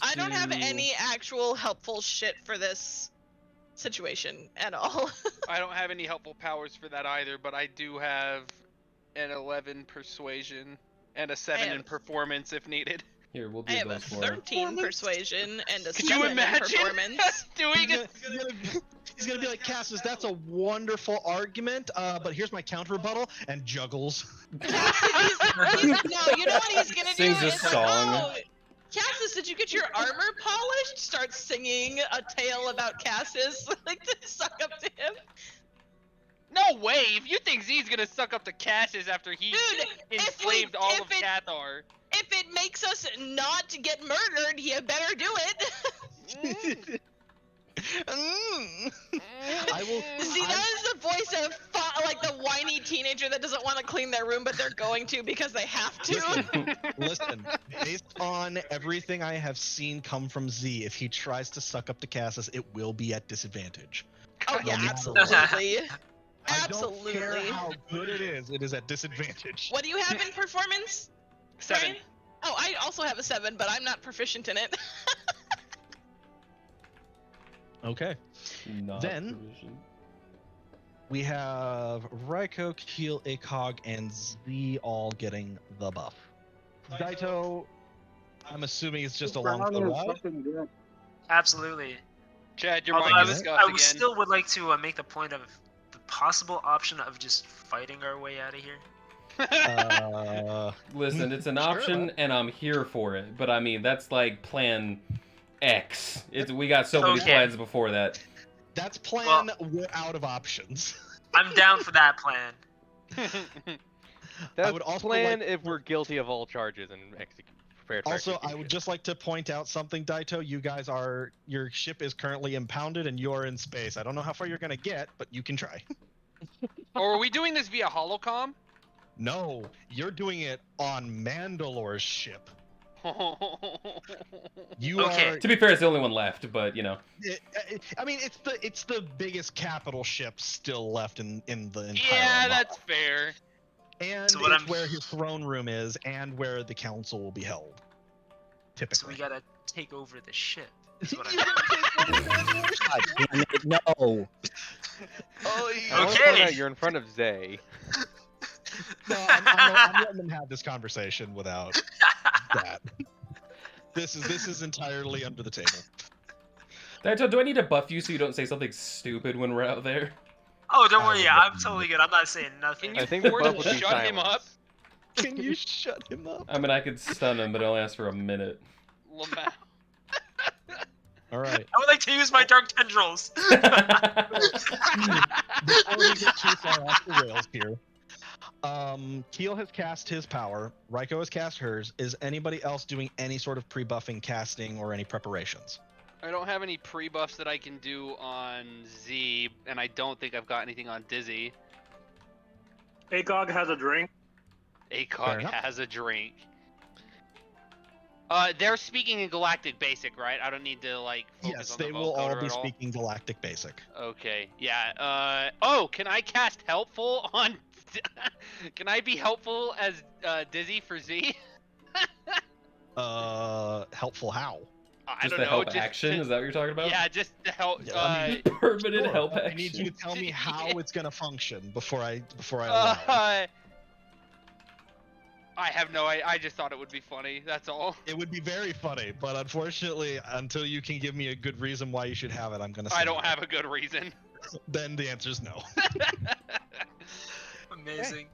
I don't have any actual helpful shit for this situation at all.
I don't have any helpful powers for that either, but I do have an 11 persuasion and a 7 in performance if needed.
Here, we'll
I
do
have a
those for
13 persuasion and a
Could
7
you
in
imagine
performance.
doing it?
He's gonna be like, Cassis, that's a wonderful argument, but here's my counter rebuttal, and juggles.
No, you know what he's gonna
Sings
do?
a
It's like,
song.
oh, Cassis, did you get your armor polished? Start singing a tale about Cassis, like to suck up to him.
No way! If you think Z's gonna suck up to Cassius after he
Dude,
enslaved all of Cathar.
If it makes us not get murdered, you better do it.
I will.
See, that is the voice of like the whiny teenager that doesn't want to clean their room, but they're going to because they have to.
Listen, based on everything I have seen come from Z, if he tries to suck up to Cassis, it will be at disadvantage.
Oh yeah,
No,
absolutely.
I don't care how good it is at disadvantage.
What do you have in performance?
7.
Brian? Oh, I also have a 7, but I'm not proficient in it.
Okay.
Not
Then-
provision.
We have Raiko, Keel, Akog, and Z all getting the buff. Daito, I'm assuming it's just along for the ride.
Absolutely.
Chad, your
Although
mind
I,
is
was,
disgusting
I would
again.
still would like to make the point of the possible option of just fighting our way out of here.
Listen, it's an
Sure.
option, and I'm here for it. But I mean, that's like plan X. We got so many
Okay.
plans before that.
That's plan. We're out of options.
I'm down for that plan.
That's
would also
plan
like-
if we're guilty of all charges and prepared for
Also, I
execution.
would just like to point out something, Daito. Your ship is currently impounded and you're in space. I don't know how far you're gonna get, but you can try.
Or are we doing this via holocom?
No, you're doing it on Mandalore's ship. You
Okay.
are.
To be fair, it's the only one left, but you know.
I mean, it's the biggest capital ship still left in the entire.
Yeah,
model.
that's fair.
And
So what
it's
I'm-
where his throne room is, and where the council will be held.
So
Typically.
we gotta take over the ship. Is what
You
I'm
gotta take over
God damn it, no.
Oh,
I wanna
Okay.
point out you're in front of Zay.
No, I'm letting them have this conversation without that. This is entirely under the table.
Daito, do I need to buff you so you don't say something stupid when we're out there?
Oh, don't worry. Yeah, I'm totally good. I'm not saying nothing.
Can you
I think the
force
buff would be
shut him up?
Can you shut him up?
I mean, I could stun him, but it only lasts for a minute.
Lamau.
All right.
I would like to use my dark tendrils.
Before we get too far off the rails here, Keel has cast his power. Raiko has cast hers. Is anybody else doing any sort of pre-buffing, casting, or any preparations?
I don't have any pre-buffs that I can do on Z, and I don't think I've got anything on Dizzy.
Akog has a drink.
Fair
ACOG
enough.
has a drink. They're speaking in Galactic Basic, right? I don't need to like focus
Yes,
on
they
the
will all
vocoder
be
at
speaking Galactic Basic.
Okay, yeah. Oh, can I cast helpful on? Can I be helpful as Dizzy for Z?
Helpful how?
I
Just
don't
the
know.
help
just
action?
to-
Is that what you're talking about?
Yeah, just to help.
Yeah, I mean,
Permanent
Sure,
help
but
action.
I need you to tell me how it's gonna function before I allow it.
I have no. I just thought it would be funny. That's all.
It would be very funny, but unfortunately, until you can give me a good reason why you should have it, I'm gonna say
I don't
no.
have a good reason.
Then the answer is no.
Amazing.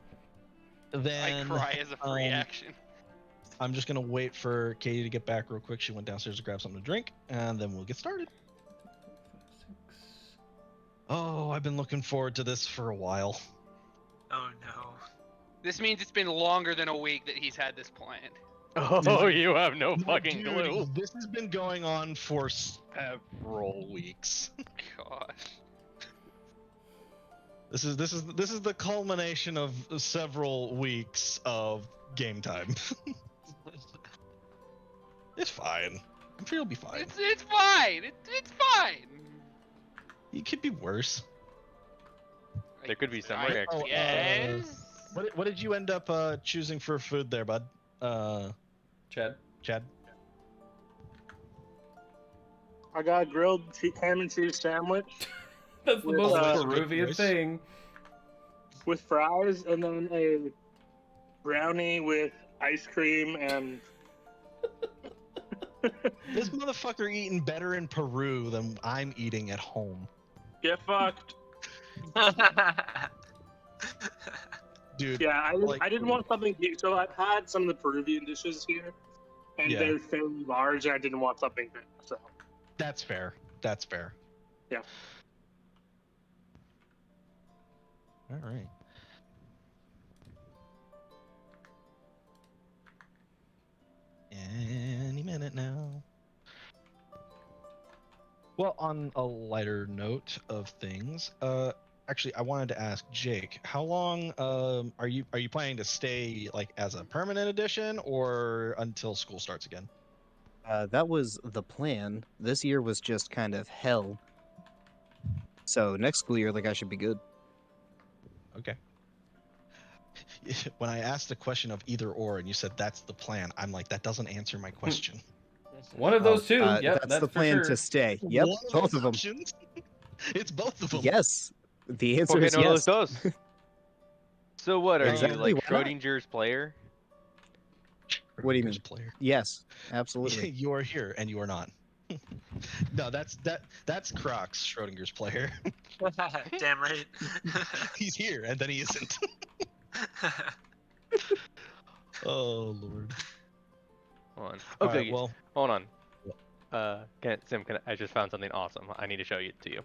Then
I cry as a free
um,
action.
I'm just gonna wait for Katie to get back real quick. She went downstairs to grab something to drink, and then we'll get started. Oh, I've been looking forward to this for a while.
This means it's been longer than a week that he's had this planned.
Oh, you have no
No,
fucking
dude,
clue.
This has been going on for several weeks.
Gosh.
This is the culmination of several weeks of game time. It's fine. I'm sure you'll be fine.
It's fine. It's fine.
It could be worse.
There could be some
I
reaction.
guess.
What did you end up choosing for food there, bud?
Chad.
I got a grilled ham and cheese sandwich
That's the
With,
most
uh,
Peruvian
voice.
thing.
with fries, and then a brownie with ice cream and.
This motherfucker eating better in Peru than I'm eating at home.
Get fucked.
Dude,
Yeah,
like-
I didn't want something big, so I've had some of the Peruvian dishes here, and
Yeah.
they're fairly large, and I didn't want something big, so.
that's fair. That's fair.
Yeah.
All right. Any minute now. Well, on a lighter note of things, actually, I wanted to ask Jake, how long are you planning to stay like as a permanent addition or until school starts again?
That was the plan. This year was just kind of hell. So next school year, like I should be good.
Okay. When I asked the question of either or and you said that's the plan, I'm like, that doesn't answer my question.
One of those two. Yep,
that's the
for
plan
sure.
to stay. Yep,
One
both
those
of them.
options? It's both of them.
Yes, the answer
Okay,
is
no,
yes.
those. So what, are
Exactly,
you like
why not?
Schrodinger's player?
What do you
Schrodinger's
mean?
Player.
Yes, absolutely.
You are here and you are not. No, that's Crocs, Schrodinger's player.
Damn right.
He's here and then he isn't. Oh lord.
Hold on.
All
Okay,
right, well,
hold on. Sim, I just found something awesome. I need to show it to you.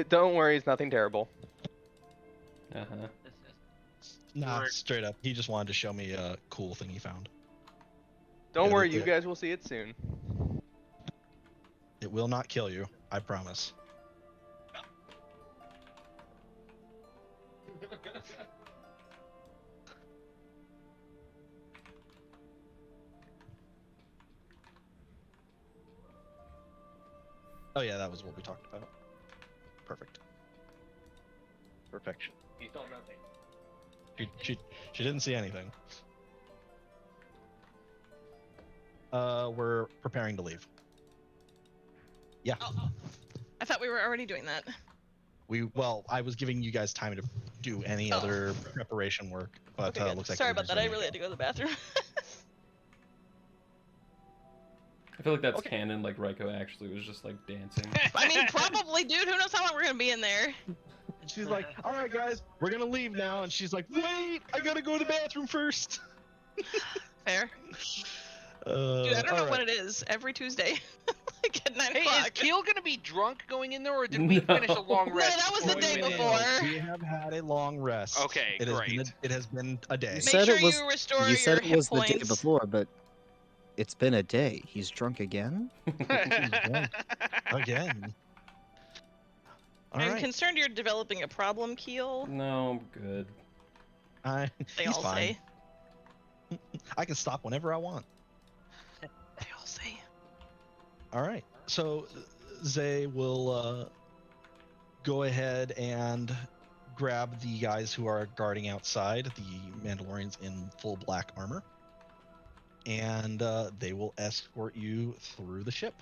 Don't worry, it's nothing terrible.
Uh-huh.
nah,
Lord.
straight up. He just wanted to show me a cool thing he found.
Don't
Yeah,
worry,
yeah.
you guys will see it soon.
It will not kill you, I promise. Oh yeah, that was what we talked about. Perfect. Perfection.
You saw nothing.
She didn't see anything. We're preparing to leave. Yeah.
Oh, I thought we were already doing that.
Well, I was giving you guys time to do any
Oh.
other preparation work, but
Okay, good.
looks like
Sorry
we're
about that. I
resuming.
really had to go to the bathroom.
I feel like that's
Okay.
canon. Like Raiko actually was just like dancing.
I mean, probably, dude. Who knows how long we're gonna be in there?
She's like, "All right, guys, we're gonna leave now," and she's like, "Wait, I gotta go to the bathroom first."
Fair. Dude, I don't know what it is. Every Tuesday, like at 9
Hey, is
o'clock.
Keel gonna be drunk going in there, or did we finish a long
No,
rest?
that was the
before we
day
went in?
before.
We have had a long rest.
Okay,
it has
great.
been a day.
You
Make
said
sure
it was-
you restore
You
your
said it
hit
was the day
points.
before, but it's been a day. He's drunk again?
Again. All
I'm
right.
concerned you're developing a problem, Keel.
No, I'm good.
They
he's
all
fine.
say.
I can stop whenever I want.
say.
All right. So Zay will go ahead and grab the guys who are guarding outside, the Mandalorians in full black armor, and they will escort you through the ship.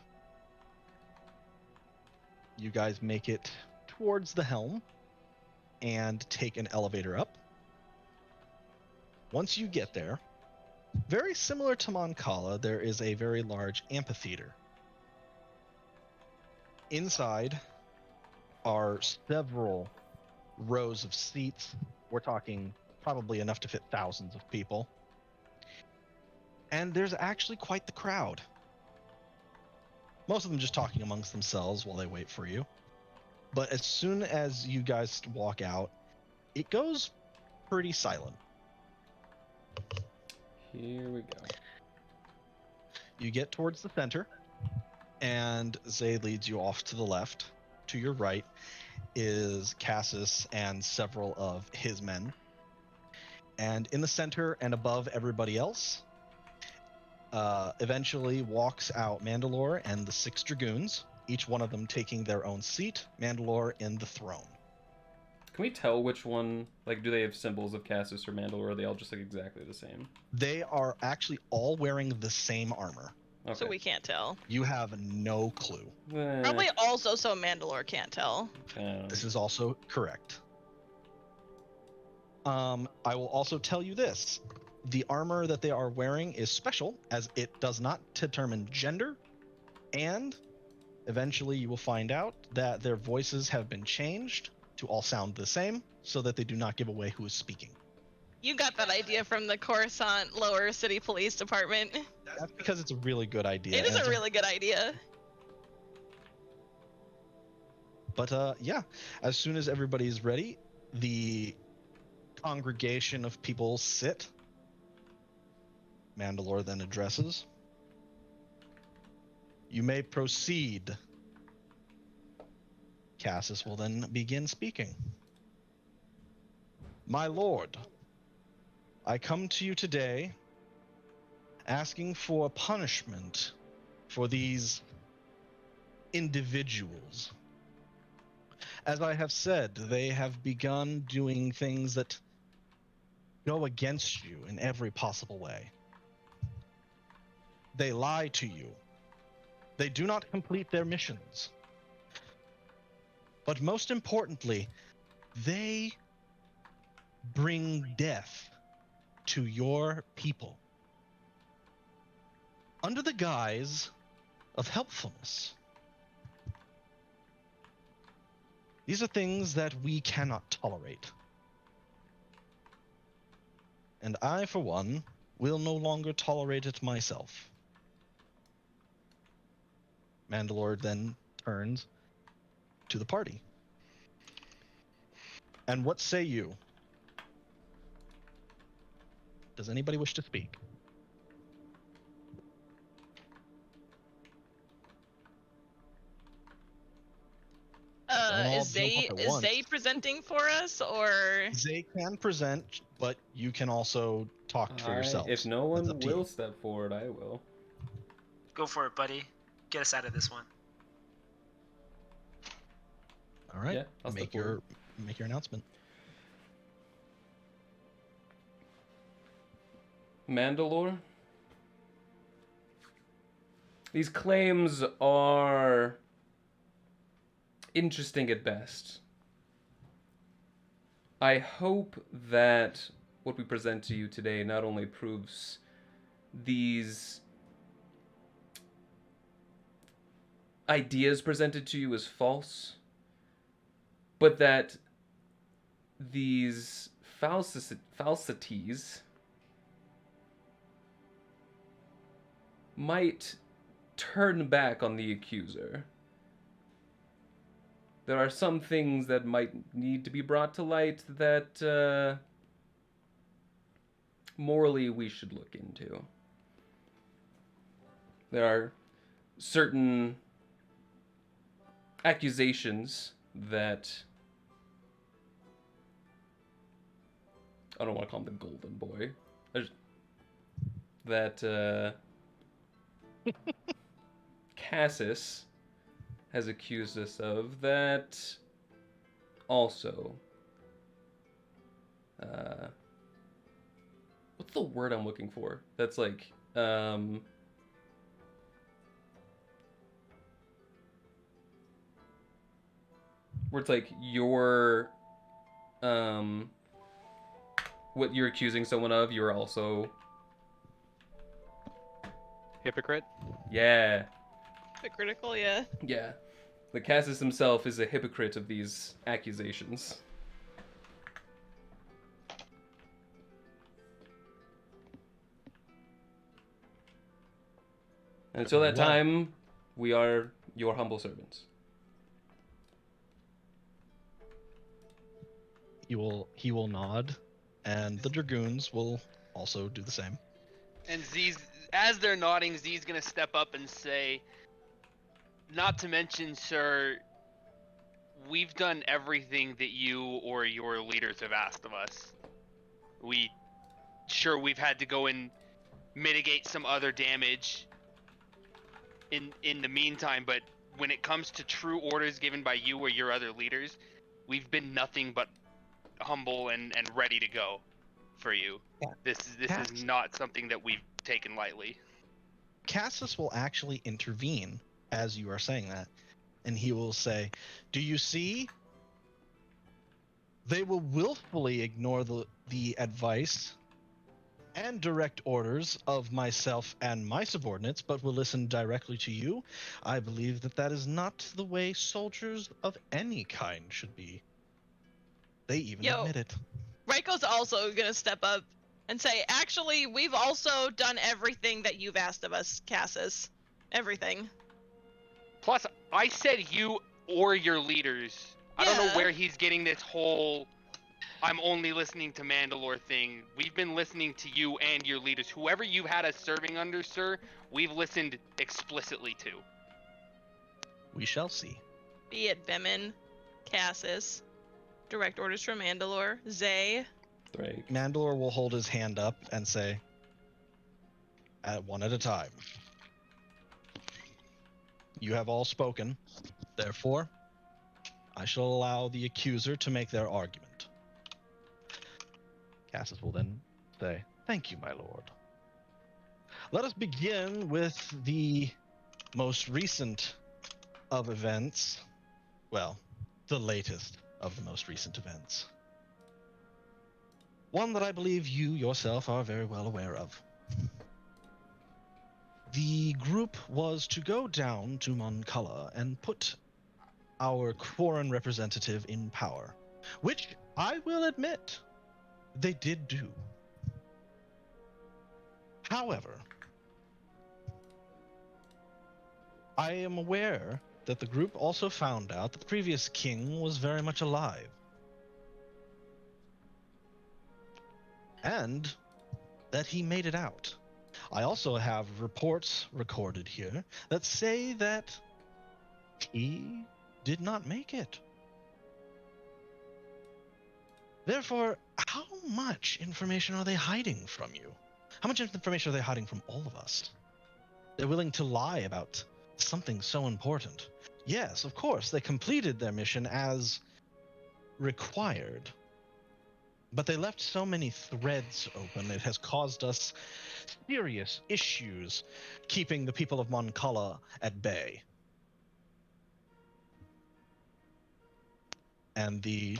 You guys make it towards the helm and take an elevator up. Once you get there, very similar to Mon Cala, there is a very large amphitheater. Inside are several rows of seats. We're talking probably enough to fit thousands of people. And there's actually quite the crowd. Most of them just talking amongst themselves while they wait for you. But as soon as you guys walk out, it goes pretty silent.
Here we go.
You get towards the center, and Zay leads you off to the left. To your right is Cassius and several of his men. And in the center and above everybody else, eventually walks out Mandalore and the 6 Dragoons, each one of them taking their own seat, Mandalore in the throne.
Can we tell which one, like, do they have symbols of Cassius or Mandalore, or are they all just, like, exactly the same?
They are actually all wearing the same armor.
Okay.
So we can't tell.
You have no clue.
Probably also so Mandalore can't tell.
This is also correct. I will also tell you this. The armor that they are wearing is special, as it does not determine gender, and eventually you will find out that their voices have been changed to all sound the same, so that they do not give away who is speaking.
You got that idea from the Coruscant Lower City Police Department.
That's because it's a really good idea.
It is a really good idea.
But yeah, as soon as everybody's ready, the congregation of people sit. Mandalore then addresses. You may proceed. Cassius will then begin speaking. My lord, I come to you today asking for punishment for these individuals. As I have said, they have begun doing things that go against you in every possible way. They lie to you. They do not complete their missions. But most importantly, they bring death to your people under the guise of helpfulness. These are things that we cannot tolerate. And I, for one, will no longer tolerate it myself. Mandalore then turns to the party. And what say you? Does anybody wish to speak?
Is Zay presenting for us, or?
Zay can present, but you can also talk for yourself.
If no one will step forward, I will.
Go for it, buddy. Get us out of this one.
All right.
Yeah, I'll
make your announcement.
Mandalore? These claims are interesting at best. I hope that what we present to you today not only proves these ideas presented to you as false, but that these falsities might turn back on the accuser. There are some things that might need to be brought to light that morally we should look into. There are certain accusations that I don't want to call him the Golden Boy. That Cassis has accused us of that also. What's the word I'm looking for? That's like, where it's like your, what you're accusing someone of, you're also...
Hypocrite?
Yeah.
Hypocritical, yeah.
Yeah. The Cassis himself is a hypocrite of these accusations. And until that time, we are your humble servants.
He will nod, and the dragoons will also do the same.
And Z's, as they're nodding, Z's gonna step up and say, "Not to mention, sir, we've done everything that you or your leaders have asked of us. We've had to go and mitigate some other damage in the meantime, but when it comes to true orders given by you or your other leaders, we've been nothing but humble and ready to go for you.
Yeah.
This is not something that we've taken lightly."
Cassis will actually intervene as you are saying that, and he will say, "Do you see? They will willfully ignore the advice and direct orders of myself and my subordinates, but will listen directly to you. I believe that is not the way soldiers of any kind should be." They even admit it.
Reiko's also gonna step up and say, "Actually, we've also done everything that you've asked of us, Cassis. Everything."
Plus, I said you or your leaders. I don't know
Yeah.
where he's getting this whole "I'm only listening to Mandalore" thing. We've been listening to you and your leaders. Whoever you've had us serving under, sir, we've listened explicitly to.
We shall see.
Be it Bemin, Cassis, direct orders from Mandalore, Zay.
Drake.
Mandalore will hold his hand up and say, one at a time. You have all spoken. Therefore, I shall allow the accuser to make their argument. Cassis will then say, "Thank you, my lord. Let us begin with the most recent of events. Well, the latest of the most recent events. One that I believe you yourself are very well aware of. The group was to go down to Mon Cala and put our foreign representative in power, which I will admit they did do. However, I am aware that the group also found out that the previous king was very much alive. And that he made it out. I also have reports recorded here that say that he did not make it. Therefore, how much information are they hiding from you? How much information are they hiding from all of us? They're willing to lie about something so important. Yes, of course, they completed their mission as required. But they left so many threads open, it has caused us serious issues keeping the people of Mon Cala at bay. And the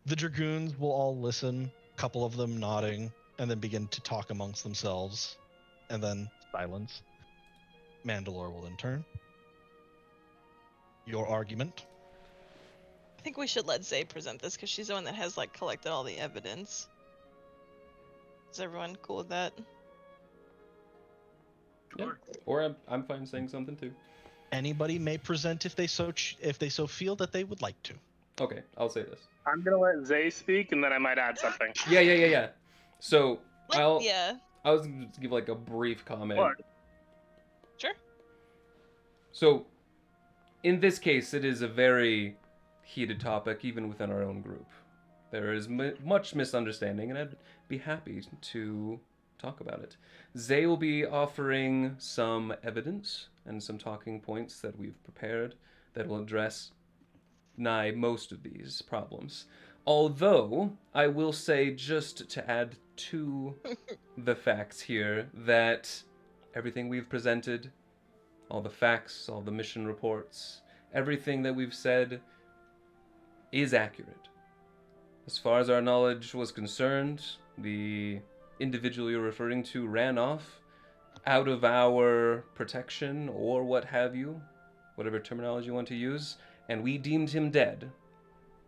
dragoons will all listen, a couple of them nodding, and then begin to talk amongst themselves, and then silence. Mandalore will in turn. Your argument?
I think we should let Zay present this because she's the one that has like collected all the evidence. Is everyone cool with that?
Yeah. Or I'm fine saying something too.
Anybody may present if they so feel that they would like to.
Okay, I'll say this.
I'm gonna let Zay speak, and then I might add something.
Yeah. So I'll
Yeah.
I was going to give like a brief comment.
What?
Sure.
So, in this case, it is a very heated topic, even within our own group. There is much misunderstanding, and I'd be happy to talk about it. Zay will be offering some evidence and some talking points that we've prepared that will address nigh most of these problems. Although, I will say, just to add to the facts here, that everything we've presented, all the facts, all the mission reports, everything that we've said is accurate. As far as our knowledge was concerned, the individual you're referring to ran off out of our protection or what have you, whatever terminology you want to use, and we deemed him dead.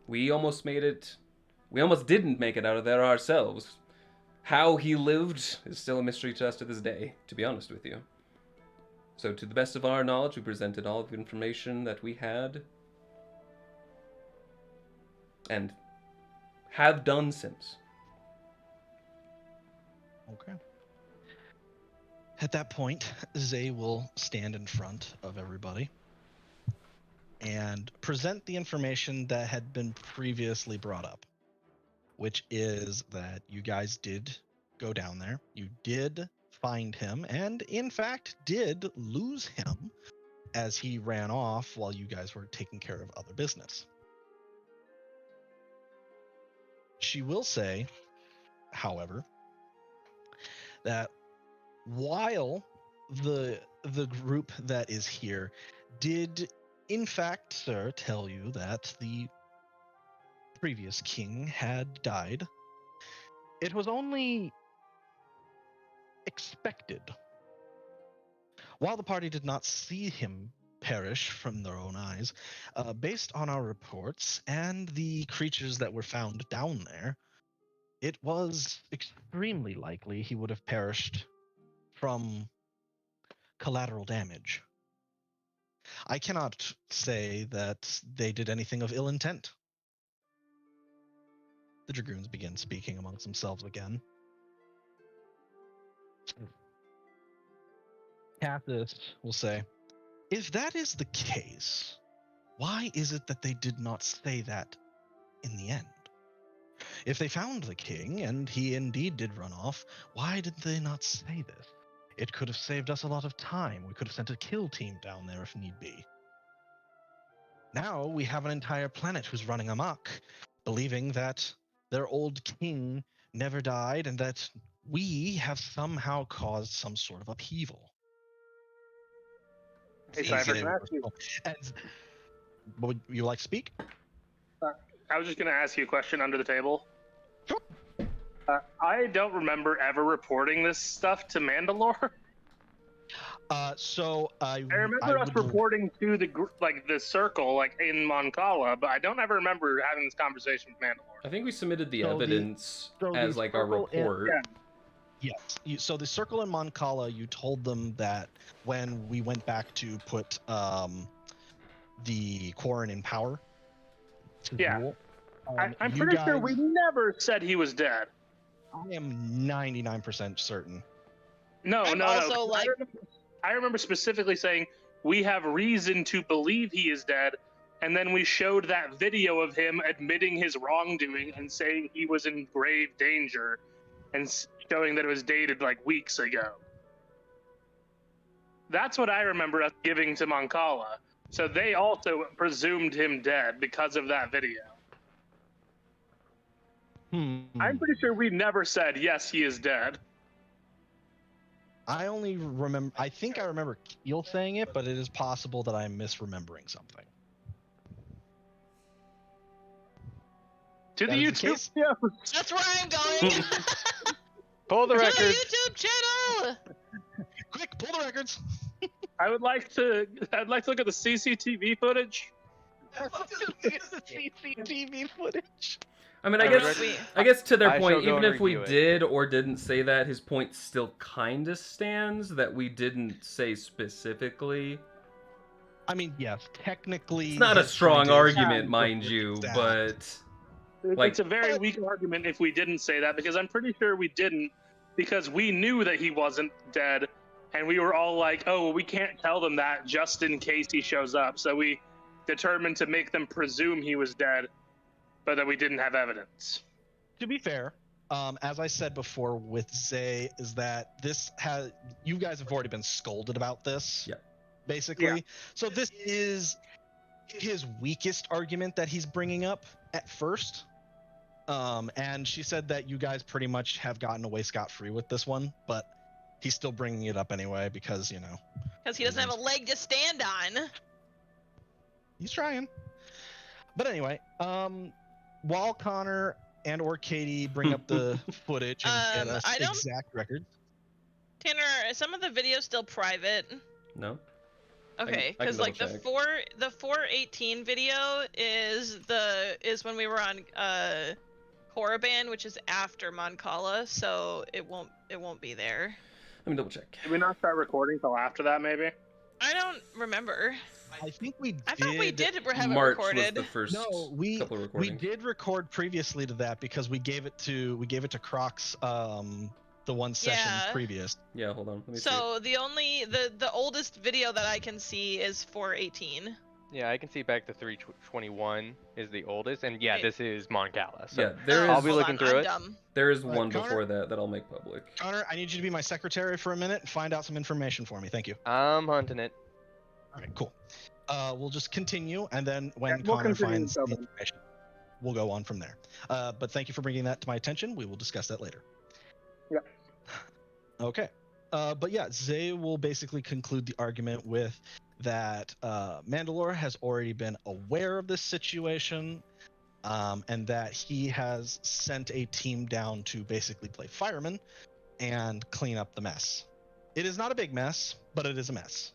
We almost didn't make it out of there ourselves. How he lived is still a mystery to us to this day, to be honest with you. So to the best of our knowledge, we presented all of the information that we had and have done since.
Okay. At that point, Zay will stand in front of everybody and present the information that had been previously brought up, which is that you guys did go down there, you did find him, and in fact did lose him as he ran off while you guys were taking care of other business. She will say, however, that while the group that is here did in fact, sir, tell you that the previous king had died, it was only expected. While the party did not see him perish from their own eyes, based on our reports and the creatures that were found down there, it was extremely likely he would have perished from collateral damage. I cannot say that they did anything of ill intent. The Dragoons begin speaking amongst themselves again. Cathis will say, if that is the case, why is it that they did not say that in the end? If they found the king, and he indeed did run off, why did they not say this? It could have saved us a lot of time. We could have sent a kill team down there if need be. Now we have an entire planet who's running amok, believing that their old king never died and that we have somehow caused some sort of upheaval.
Hey, Cypher, can I ask you?
And, would you like to speak?
I was just going to ask you a question under the table.
Sure.
I don't remember ever reporting this stuff to Mandalore.
I
remember us reporting to the circle, in Moncala, but I don't ever remember having this conversation with Mandalore.
I think we submitted the evidence as our report.
Yes. So the circle in Moncala, you told them that when we went back to put the Quarren in power.
Yeah. I'm pretty sure we never said he was dead.
I am 99% certain.
No. I remember specifically saying we have reason to believe he is dead, and then we showed that video of him admitting his wrongdoing and saying he was in grave danger, and showing that it was dated weeks ago. That's what I remember us giving to Moncala. So they also presumed him dead because of that video. I'm pretty sure we never said, yes, he is dead.
I only remember, I think I remember Keel saying it, but it is possible that I'm misremembering something.
To the YouTube video.
That's where I'm going.
Pull the records.
To the YouTube channel.
Quick, pull the records.
I'd like to look at the CCTV footage.
CCTV footage.
I mean, I guess to their point, even if we did or didn't say that, his point still kind of stands that we didn't say specifically.
I mean, yes, technically.
It's not a strong argument, mind you, but
it's a very weak argument if we didn't say that, because I'm pretty sure we didn't, because we knew that he wasn't dead, and we were all like, oh, well, we can't tell them that just in case he shows up. So we determined to make them presume he was dead, but that we didn't have evidence.
To be fair, as I said before with Zay, is that you guys have already been scolded about this.
Yeah.
Basically.
Yeah.
So this is his weakest argument that he's bringing up at first. And she said that you guys pretty much have gotten away scot-free with this one, but he's still bringing it up anyway because, you know.
Because he doesn't have a leg to stand on.
He's trying. But anyway, while Connor and or Katie bring up the footage and get us exact records.
Tanner, are some of the videos still private?
No.
Okay,
I can
because like the
double-check.
418 video is when we were on Korriban, which is after Moncala, so it won't be there.
Let me double check.
Did we not start recording till after that, maybe?
I don't remember.
I think we did.
I thought we did have it
March
recorded.
was the first
No,
couple of
we
recordings.
did record previously to that because we gave it to Crocs the one session previous.
Yeah, hold on. Let me see.
So the oldest video that I can see is 418.
Yeah, I can see back to 321 is the oldest, and yeah, this is Moncala. So
Yeah, there is.
I'll be looking through it.
Dumb.
There is
All right,
one
Connor?
before that I'll make public.
Connor, I need you to be my secretary for a minute and find out some information for me. Thank you.
I'm hunting it.
All right, cool. We'll just continue, and then when
we'll
Connor
continue
finds the
until then.
information, we'll go on from there. But thank you for bringing that to my attention. We will discuss that later.
Yeah.
Okay. But yeah, Zay will basically conclude the argument with that Mandalore has already been aware of this situation, and that he has sent a team down to basically play fireman and clean up the mess. It is not a big mess, but it is a mess.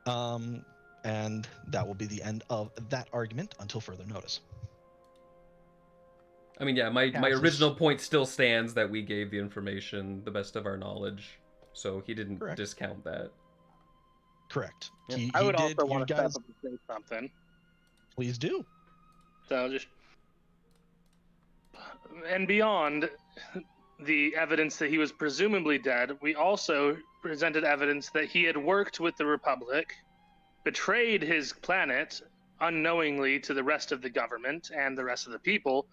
And that will be the end of that argument until further notice.
I mean, yeah, my
Cassius.
original point still stands that we gave the information the best of our knowledge, so he didn't
Correct.
discount that.
Correct.
Yeah.
He
I would
did,
also
you
want to
guys,
step up and say something.
please do.
So just and beyond the evidence that he was presumably dead, we also presented evidence that he had worked with the Republic, betrayed his planet unknowingly to the rest of the government and the rest of the people,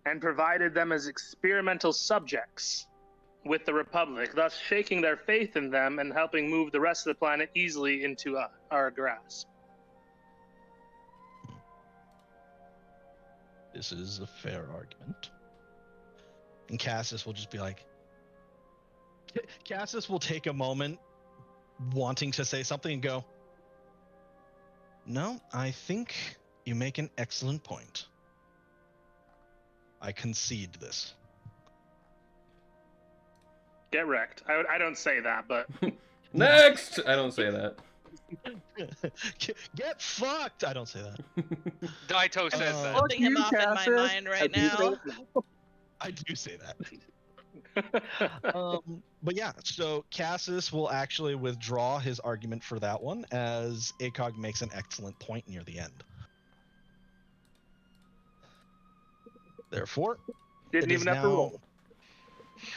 and provided them as experimental subjects with the Republic, thus shaking their faith in them and helping move the rest of the planet easily into our grasp.
This is a fair argument. And Cassius will just be like, Cassius will take a moment wanting to say something and go, no, I think you make an excellent point. I concede this.
Get wrecked. I don't say that, but
Next! I don't say that.
Get fucked! I don't say that.
Daito says that.
Flipping him off in my mind right now.
I do say that. But yeah, so Cassius will actually withdraw his argument for that one, as ACOG makes an excellent point near the end. Therefore,
didn't
it
even
is
have to
now-
roll.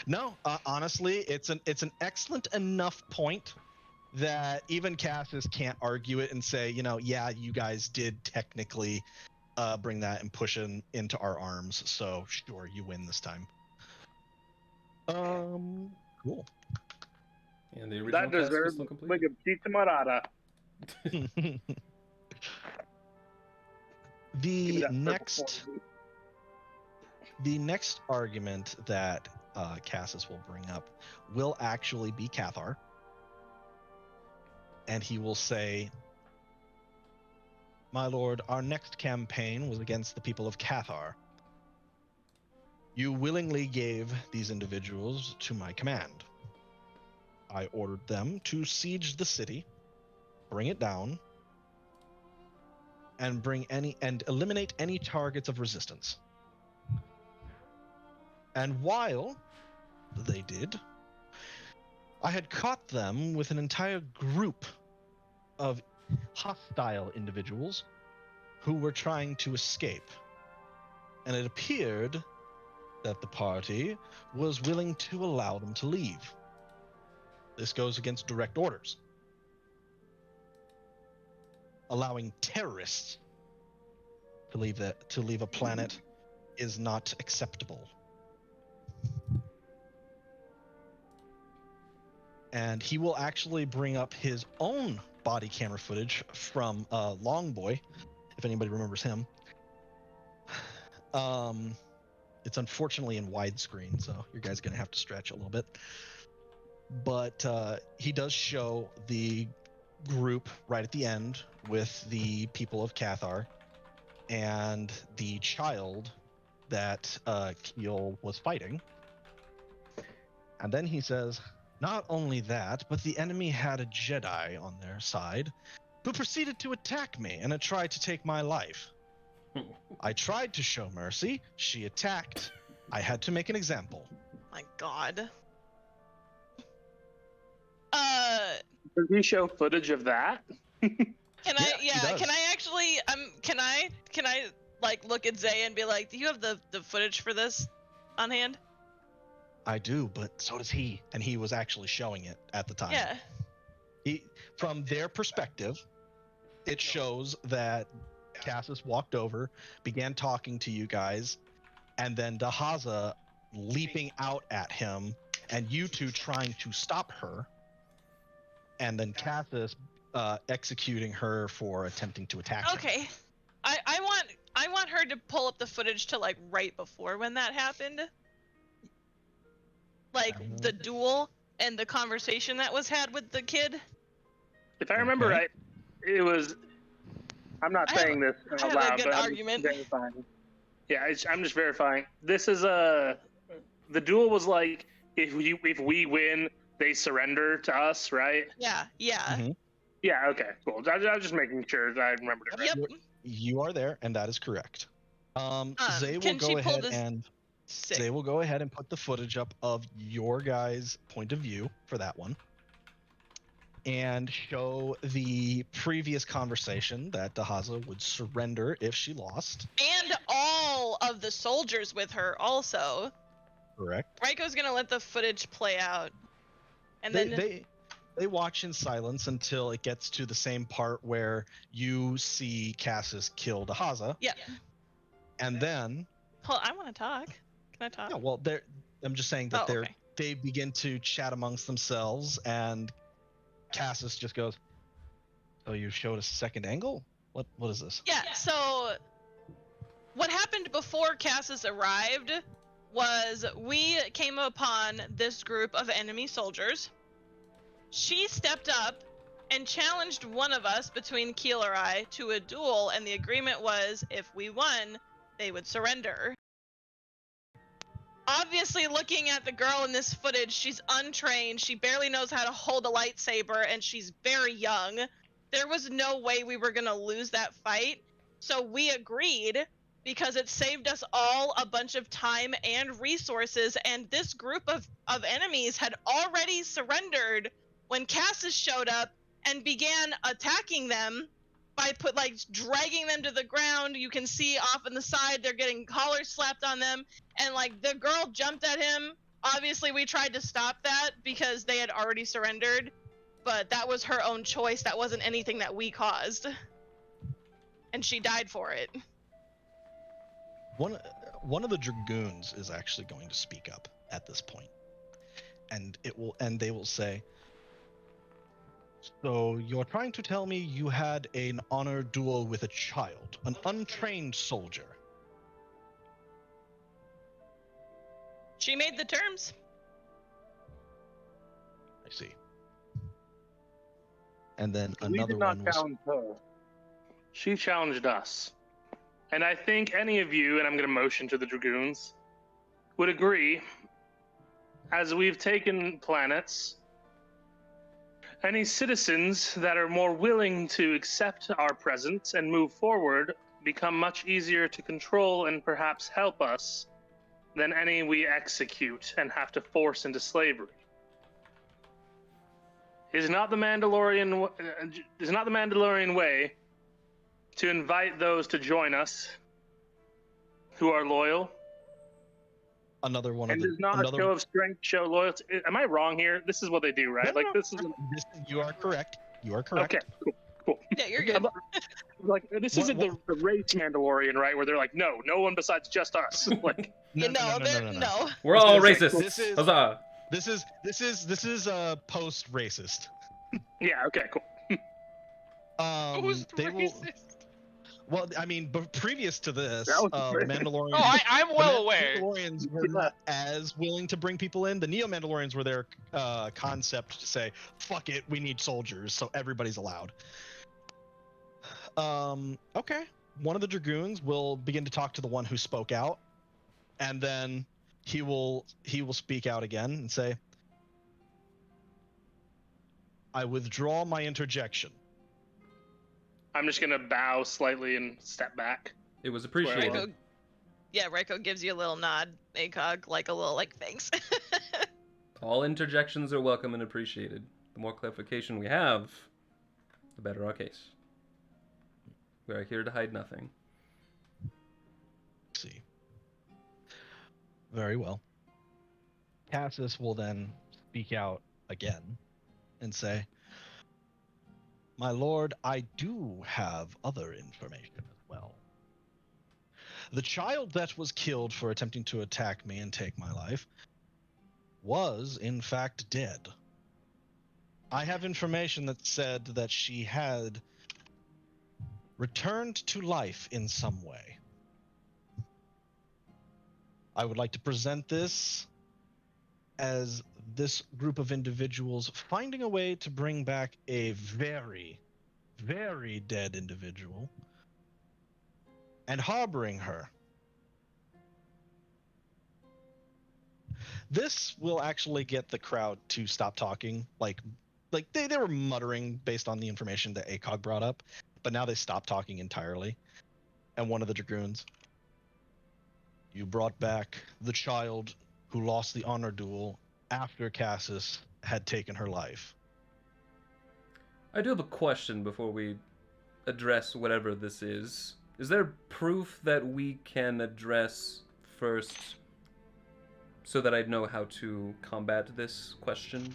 No, honestly, it's an excellent enough point that even Cassius can't argue it and say, you know, yeah, you guys did technically bring that and push it into our arms, so sure, you win this time. Cool.
And the original
That
cast was
deserves
still complete.
like a pizza marata.
The next argument that Cassius will bring up will actually be Cathar. And he will say, my lord, our next campaign was against the people of Cathar. You willingly gave these individuals to my command. I ordered them to siege the city, bring it down, and eliminate any targets of resistance. And while they did, I had caught them with an entire group of hostile individuals who were trying to escape. And it appeared that the party was willing to allow them to leave. This goes against direct orders. Allowing terrorists to leave a planet is not acceptable. And he will actually bring up his own body camera footage from Longboy, if anybody remembers him. It's unfortunately in widescreen, so you guys are gonna have to stretch a little bit. But he does show the group right at the end with the people of Cathar and the child that Keel was fighting. And then he says, not only that, but the enemy had a Jedi on their side who proceeded to attack me and tried to take my life. I tried to show mercy. She attacked. I had to make an example.
My God.
Does he show footage of that?
Can I?
he
Yeah.
does.
Can I actually? Can I like look at Zay and be like, do you have the footage for this on hand?
I do, but so does he, and he was actually showing it at the time.
Yeah.
From their perspective, it shows that Cassis walked over, began talking to you guys, and then Dahaza leaping out at him, and you two trying to stop her, and then Cassis executing her for attempting to attack him.
Okay. I want her to pull up the footage to like right before when that happened. Like the duel and the conversation that was had with the kid.
If I remember right, it was. I'm not saying this out loud,
good
but
argument.
I'm just verifying. Yeah, I'm just verifying. This is the duel was like if we win, they surrender to us, right?
Yeah. Yeah.
Mhm.
Yeah. Okay. Cool. I was just making sure that I remembered it right.
Yep.
You are there, and that is correct. Zay will
can she
go
pull
ahead
this-
and
Sick.
Zay will go ahead and put the footage up of your guys' point of view for that one, and show the previous conversation that Dahaza would surrender if she lost.
And all of the soldiers with her also.
Correct.
Raiko's gonna let the footage play out. And
They,
then
they watch in silence until it gets to the same part where you see Cassis kill Dahaza,
yeah.
and then
Hold, I want to talk. Can I talk?
yeah, well, I'm just saying that
Oh, okay.
they begin to chat amongst themselves, and Cassis just goes, "So you showed a second angle? What is this?"
Yeah, so what happened before Cassis arrived was we came upon this group of enemy soldiers. She stepped up and challenged one of us between Keel or I to a duel, and the agreement was if we won, they would surrender. Obviously, looking at the girl in this footage, she's untrained, she barely knows how to hold a lightsaber, and she's very young. There was no way we were gonna lose that fight, so we agreed because it saved us all a bunch of time and resources, and this group of enemies had already surrendered when Cassis showed up and began attacking them by dragging them to the ground. You can see off on the side they're getting collars slapped on them, and like the girl jumped at him. Obviously we tried to stop that because they had already surrendered, but that was her own choice. That wasn't anything that we caused, and she died for it.
One of the dragoons is actually going to speak up at this point, and they will say, "So you're trying to tell me you had an honor duel with a child, an untrained soldier?"
She made the terms.
I see. And then
We
another
did not
one was,
challenge her. She challenged us. And I think any of you, and I'm going to motion to the Dragoons, would agree, as we've taken planets, any citizens that are more willing to accept our presence and move forward become much easier to control and perhaps help us than any we execute and have to force into slavery. Is not the Mandalorian way to invite those to join us who are loyal?
another one
And
of
does
the
not a
another.
show of strength show loyalty? Am I wrong here? This is what they do, right?
No,
Like
no.
this is
You are correct. You are correct.
okay. Cool. Cool.
Yeah, you're good.
Like, this isn't the race Mandalorian, right? Where they're like, no one besides just us. Like,
no.
We're all
This is-
racist.
This is
Huzzah.
this is post racist.
yeah. Okay. Cool.
Who's
They will.
racist?
Well, I mean, but previous to this,
That was
the
great.
Mandalorians.
Oh, I'm well aware.
Mandalorians were not as willing to bring people in. The Neo Mandalorians were their concept to say, "Fuck it, we need soldiers, so everybody's allowed." Okay. One of the Dragoons will begin to talk to the one who spoke out, and then he will speak out again and say, "I withdraw my interjection."
I'm just gonna bow slightly and step back.
It was appreciated.
Reiko gives you a little nod, ACOG, like a little thanks.
All interjections are welcome and appreciated. The more clarification we have, the better our case. We are here to hide nothing.
See. Very well. Cassius will then speak out again and say, "My lord, I do have other information as well. The child that was killed for attempting to attack me and take my life was, in fact, dead. I have information that said that she had returned to life in some way. I would like to present this as this group of individuals finding a way to bring back a very, very dead individual and harboring her. This will actually get the crowd to stop talking. Like they were muttering based on the information that ACOG brought up, but now they stopped talking entirely. And one of the Dragoons, "You brought back the child who lost the honor duel after Cassius had taken her life."
I do have a question before we address whatever this is. Is there proof that we can address first so that I'd know how to combat this question?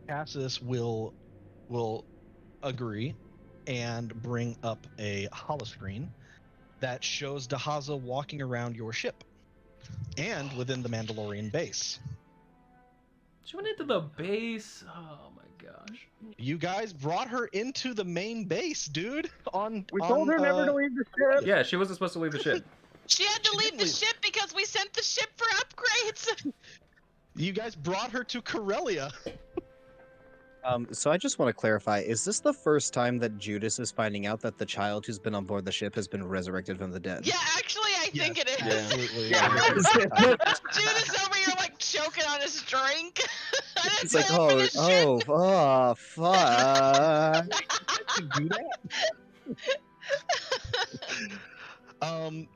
Cassius will agree and bring up a holoscreen that shows Dahaza walking around your ship and within the Mandalorian base.
She went into the base? Oh my gosh.
You guys brought her into the main base, dude.
We told her never to leave the ship.
Yeah, she wasn't supposed to leave the ship.
She had to leave the ship because we sent the ship for upgrades.
You guys brought her to Corellia.
So I just want to clarify, is this the first time that Judas is finding out that the child who's been on board the ship has been resurrected from the dead?
Yeah, actually, I think it is.
Absolutely.
Judas over here, choking on his drink.
It's like, fuck.
Do that.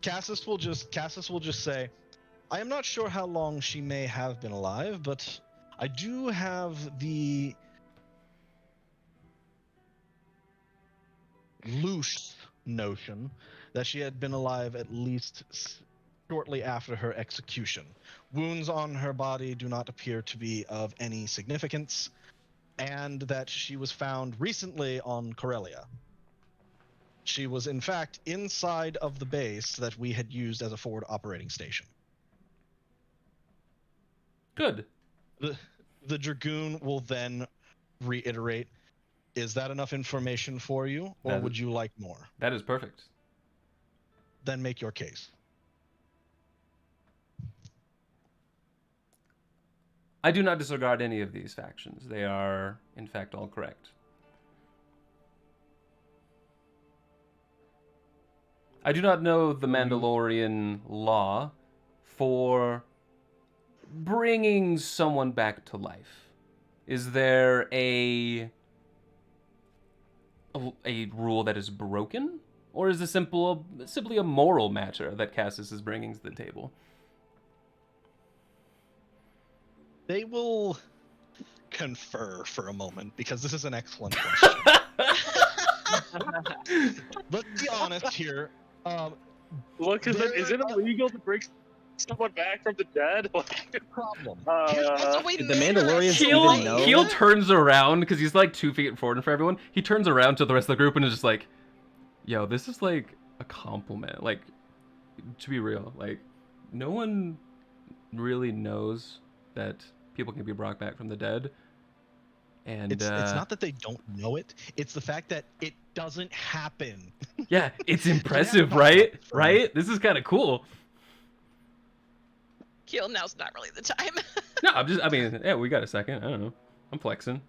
Cassius will just say, "I am not sure how long she may have been alive, but I do have the loose notion that she had been alive at least shortly after her execution. Wounds on her body do not appear to be of any significance, and that she was found recently on Corellia. She was, in fact, inside of the base that we had used as a forward operating station."
Good.
The Dragoon will then reiterate, "Is that enough information for you, or would you like more?"
That is perfect.
Then make your case.
I do not disregard any of these factions. They are, in fact, all correct. I do not know the Mandalorian law for bringing someone back to life. Is there a rule that is broken? Or is this simply a moral matter that Cassius is bringing to the table?
They will confer for a moment, because this is an excellent question. Let's be honest here.
Look, is it illegal to bring someone back from the dead?
Problem.
Also, we
Did the
made her
Mandalorians
Keel-
even know?
Keel turns around because he's like 2 feet forward for everyone. He turns around to the rest of the group and is just like, "Yo, this is like a compliment. Like, to be real, like, no one really knows that people can be brought back from the dead." And
It's not that they don't know it. It's the fact that it doesn't happen.
yeah, it's impressive, right? Right? This is kind of cool.
Keel, now's not really the time.
No, I mean, yeah, we got a second. I don't know. I'm flexing.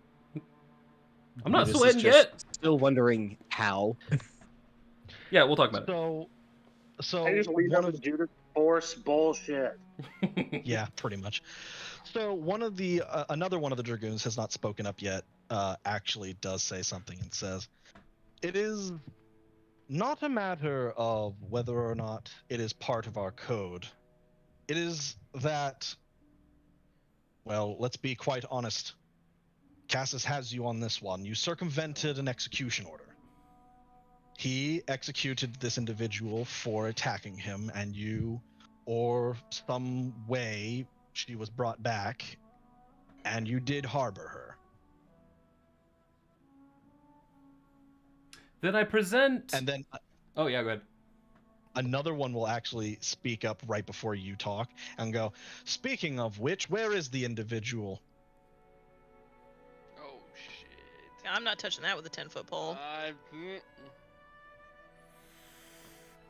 I'm not
Judas is
sweating
just
yet.
Still wondering how.
Yeah, we'll talk about
So
I just leave
one
out
of
the Judas Force bullshit.
it.
yeah, pretty much. So one of the another one of the dragoons has not spoken up yet. Actually, does say something and says, "It is not a matter of whether or not it is part of our code. It is that, well, let's be quite honest. Cassis has you on this one. You circumvented an execution order. He executed this individual for attacking him, and you, or some way, she was brought back, and you did harbor her."
Then I present.
And then
Oh yeah, go ahead.
another one will actually speak up right before you talk and go, "Speaking of which, where is the individual?"
Oh shit.
I'm not touching that with a 10-foot pole.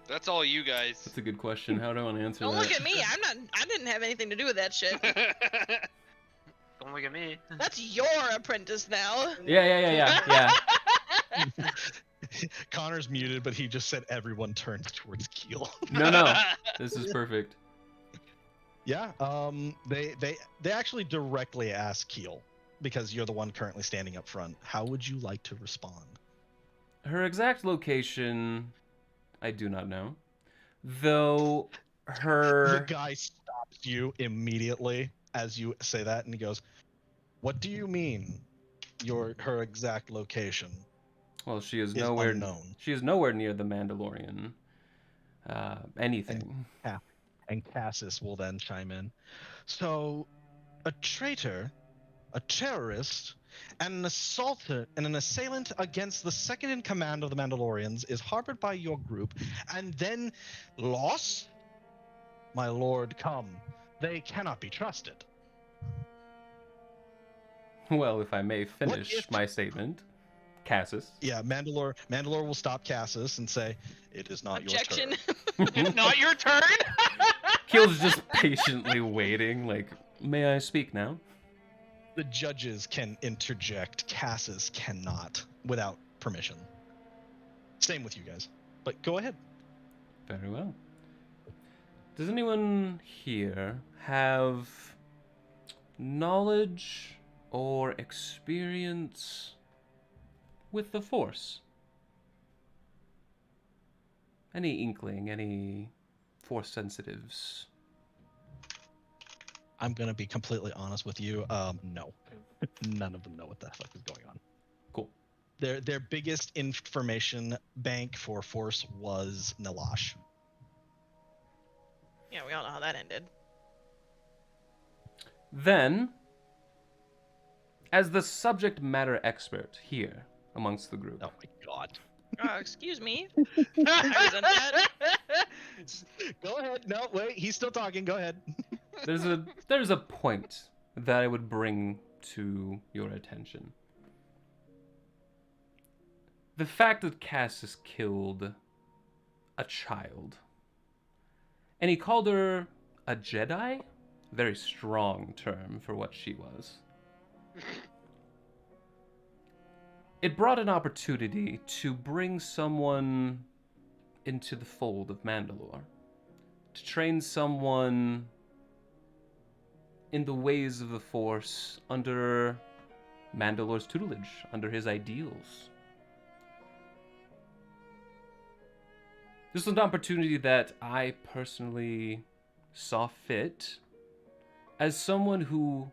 That's all you guys.
That's a good question. How do I want to answer
Don't
that?
look at me. I didn't have anything to do with that shit.
Don't look at me.
That's your apprentice now.
Yeah.
Connor's muted, but he just said everyone turns towards Keel.
No. This is perfect.
Yeah, they actually directly ask Keel, because you're the one currently standing up front. How would you like to respond?
Her exact location, I do not know. Though
The
her
guy stops you immediately as you say that, and he goes, "What do you mean? Her exact location
well, she is
is
nowhere.
unknown."
She is nowhere near the Mandalorian. Anything.
And Cassis will then chime in. "So, a traitor, a terrorist, and an assailant against the second in command of the Mandalorians is harbored by your group and then lost? My lord, come. They cannot be trusted."
Well, if I may finish
if-
my statement, Cassis.
Yeah, Mandalore will stop Cassis and say, "It is not
Objection.
your turn."
It's not your turn.
Keel's just patiently waiting, like, may I speak now?
The judges can interject. Cassis cannot without permission. Same with you guys. But go ahead.
Very well. Does anyone here have knowledge or experience with the Force? Any inkling, any Force sensitives?
I'm gonna be completely honest with you. No, none of them know what the fuck is going on.
Cool.
Their biggest information bank for Force was Nilash.
Yeah, we all know how that ended.
Then, as the subject matter expert here amongst the group,
Oh my god.
Excuse me. I resent that.
Go ahead. No, wait. He's still talking. Go ahead.
there's a point that I would bring to your attention. The fact that Cassis killed a child, and he called her a Jedi, very strong term for what she was. It brought an opportunity to bring someone into the fold of Mandalore, to train someone in the ways of the Force under Mandalore's tutelage, under his ideals. This was an opportunity that I personally saw fit as someone who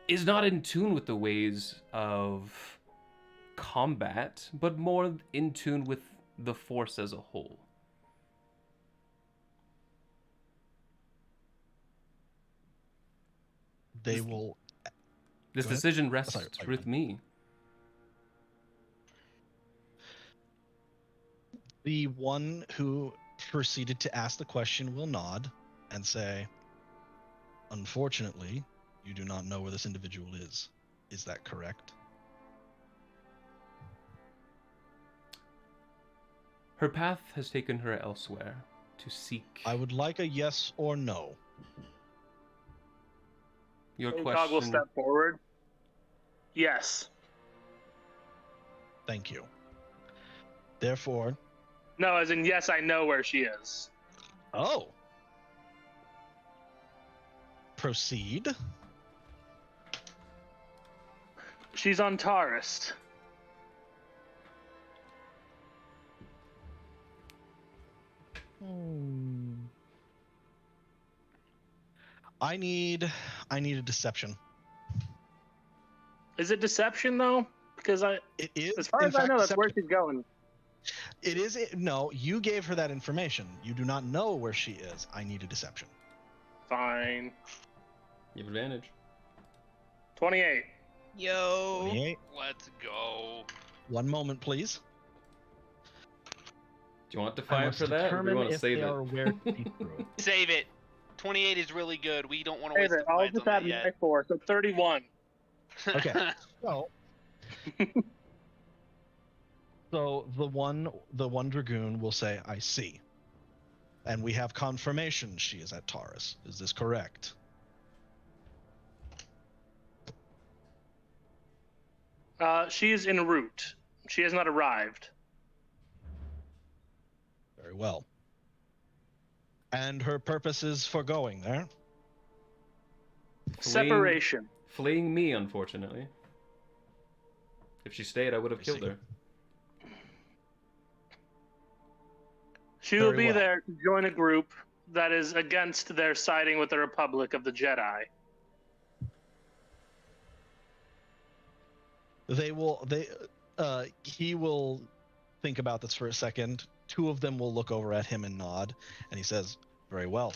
is not in tune with the ways of combat, but more in tune with the Force as a whole.
they will.
This
Go ahead.
decision rests
Sorry,
with me.
The one who proceeded to ask the question will nod and say, "Unfortunately, you do not know where this individual is. Is that correct?"
Her path has taken her elsewhere to seek.
I would like a yes or no.
Your
ACOG
question.
will step forward. Yes.
Thank you. Therefore,
No, as in yes, I know where she is.
oh. Proceed.
She's on Taurus.
I need a deception.
Is it deception though? Because
It is.
as far
in
as I
fact,
know, that's where
deception.
she's going.
It is. No, you gave her that information. You do not know where she is. I need a deception.
Fine.
You have advantage.
28.
Yo.
28.
Let's go.
One moment, please.
Do you want
I
Defiant
must
for that, or do you
determine
want to
if
save
they
it?
are aware to see through.
Save it. 28 is really good. We don't want to
Hey
waste
there, I'll
defiance
just
on
add
that yet.
my 4, so 31.
Okay. So the one dragoon will say, "I see," and we have confirmation she is at Taurus. Is this correct?
She is en route. She has not arrived.
Very well. And her purposes for going there?
Separation.
Fleeing me, unfortunately. If she stayed, I would have
I
killed
see.
her.
She will
Very
be
well.
there to join a group that is against their siding with the Republic of the Jedi.
He will think about this for a second. Two of them will look over at him and nod, and he says, "Very well.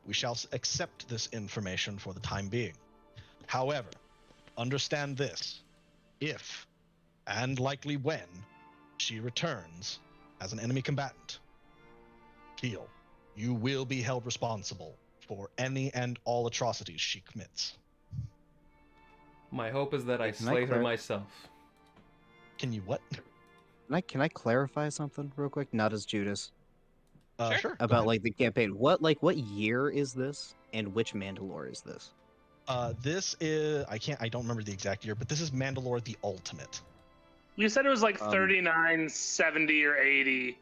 We shall accept this information for the time being. However, understand this. If, and likely when, she returns as an enemy combatant, Keel, you will be held responsible for any and all atrocities she commits."
My hope is that I
Can I
slay her
clar-
myself.
Can you what?
Can I clarify something real quick? Not as Judas.
Sure. go
About
ahead.
like the campaign. What year is this, and which Mandalore is this?
This is I don't remember the exact year, but this is Mandalore the Ultimate.
You said it was like
Um,
39, 70, or 80.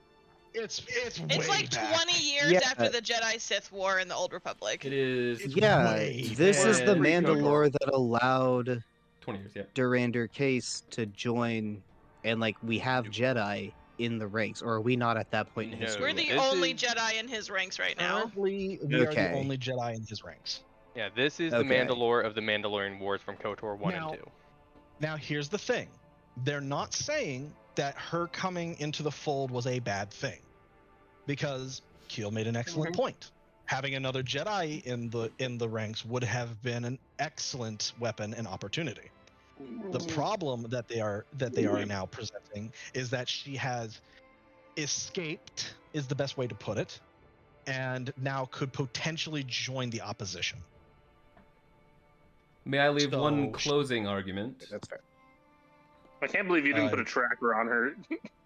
It's
It's
way
like
back.
20 years
Yeah.
after the Jedi Sith War in the Old Republic.
It is
It's
Yeah,
way
this is the
back.
Mandalore that allowed
20 years, yeah.
Durander Case to join, and like we have Jedi in the ranks, or are we not at that point in
No.
history?
We're
yet?
the
This
only
is-
Jedi in his ranks right now.
Currently, we are the
Okay.
only Jedi in his ranks.
Yeah, this is the
Okay.
Mandalore of the Mandalorian Wars from KOTOR 1
Now-
and 2.
Now, here's the thing: they're not saying that her coming into the fold was a bad thing, because Keel made an excellent point. Having another Jedi in the ranks would have been an excellent weapon and opportunity. The problem that they are now presenting is that she has escaped, is the best way to put it, and now could potentially join the opposition.
May I leave one
So-
closing argument?
That's fair.
I can't believe you didn't
Uh,
put a tracker on her.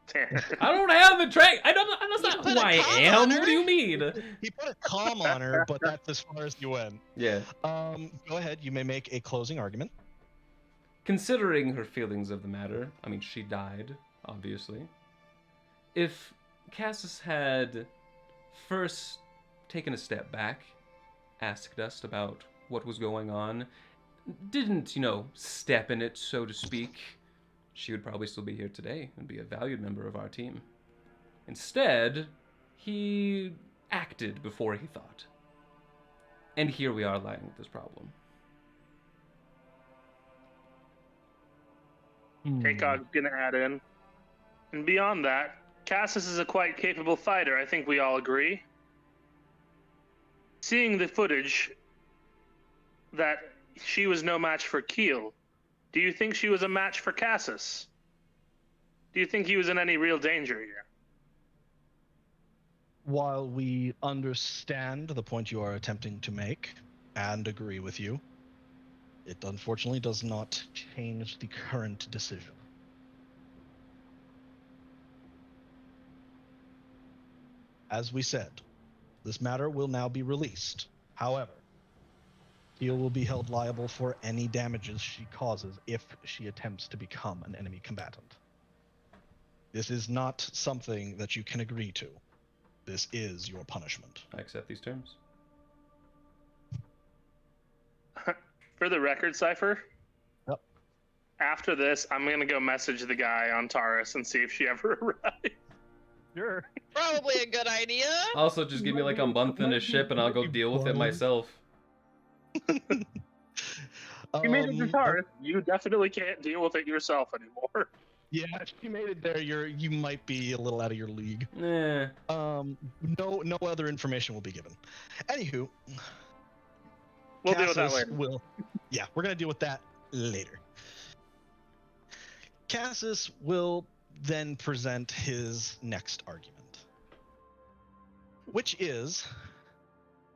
Tanner.
I don't have a track. That's not
put
who
a
I
com
am.
on
What
her?
do you mean?
He put a calm on her, but that's as far as you went.
Yeah.
Go ahead. You may make a closing argument.
Considering her feelings of the matter, I mean, she died, obviously. If Cassus had first taken a step back, asked us about what was going on, didn't, step in it, so to speak, she would probably still be here today and be a valued member of our team. Instead, he acted before he thought. And here we are lying with this problem.
ACOG's gonna add in. And beyond that, Cassus is a quite capable fighter, I think we all agree. Seeing the footage that she was no match for Keel. Do you think she was a match for Cassus? Do you think he was in any real danger here?
While we understand the point you are attempting to make and agree with you, it unfortunately does not change the current decision. As we said, this matter will now be released. However, Keel will be held liable for any damages she causes if she attempts to become an enemy combatant. This is not something that you can agree to. This is your punishment.
I accept these terms.
For the record, Cypher?
Yep.
After this, I'm going to go message the guy on Taurus and see if she ever arrived.
Sure.
Probably a good idea.
Also, just give me like a month in a ship and I'll go deal with it myself.
You made it to Taurus. You definitely can't deal with it yourself anymore.
Yeah, if you made it there, you might be a little out of your league.
Yeah.
No other information will be given. Anywho,
we'll deal with that later.
Yeah, we're gonna deal with that later. Cassus will then present his next argument, which is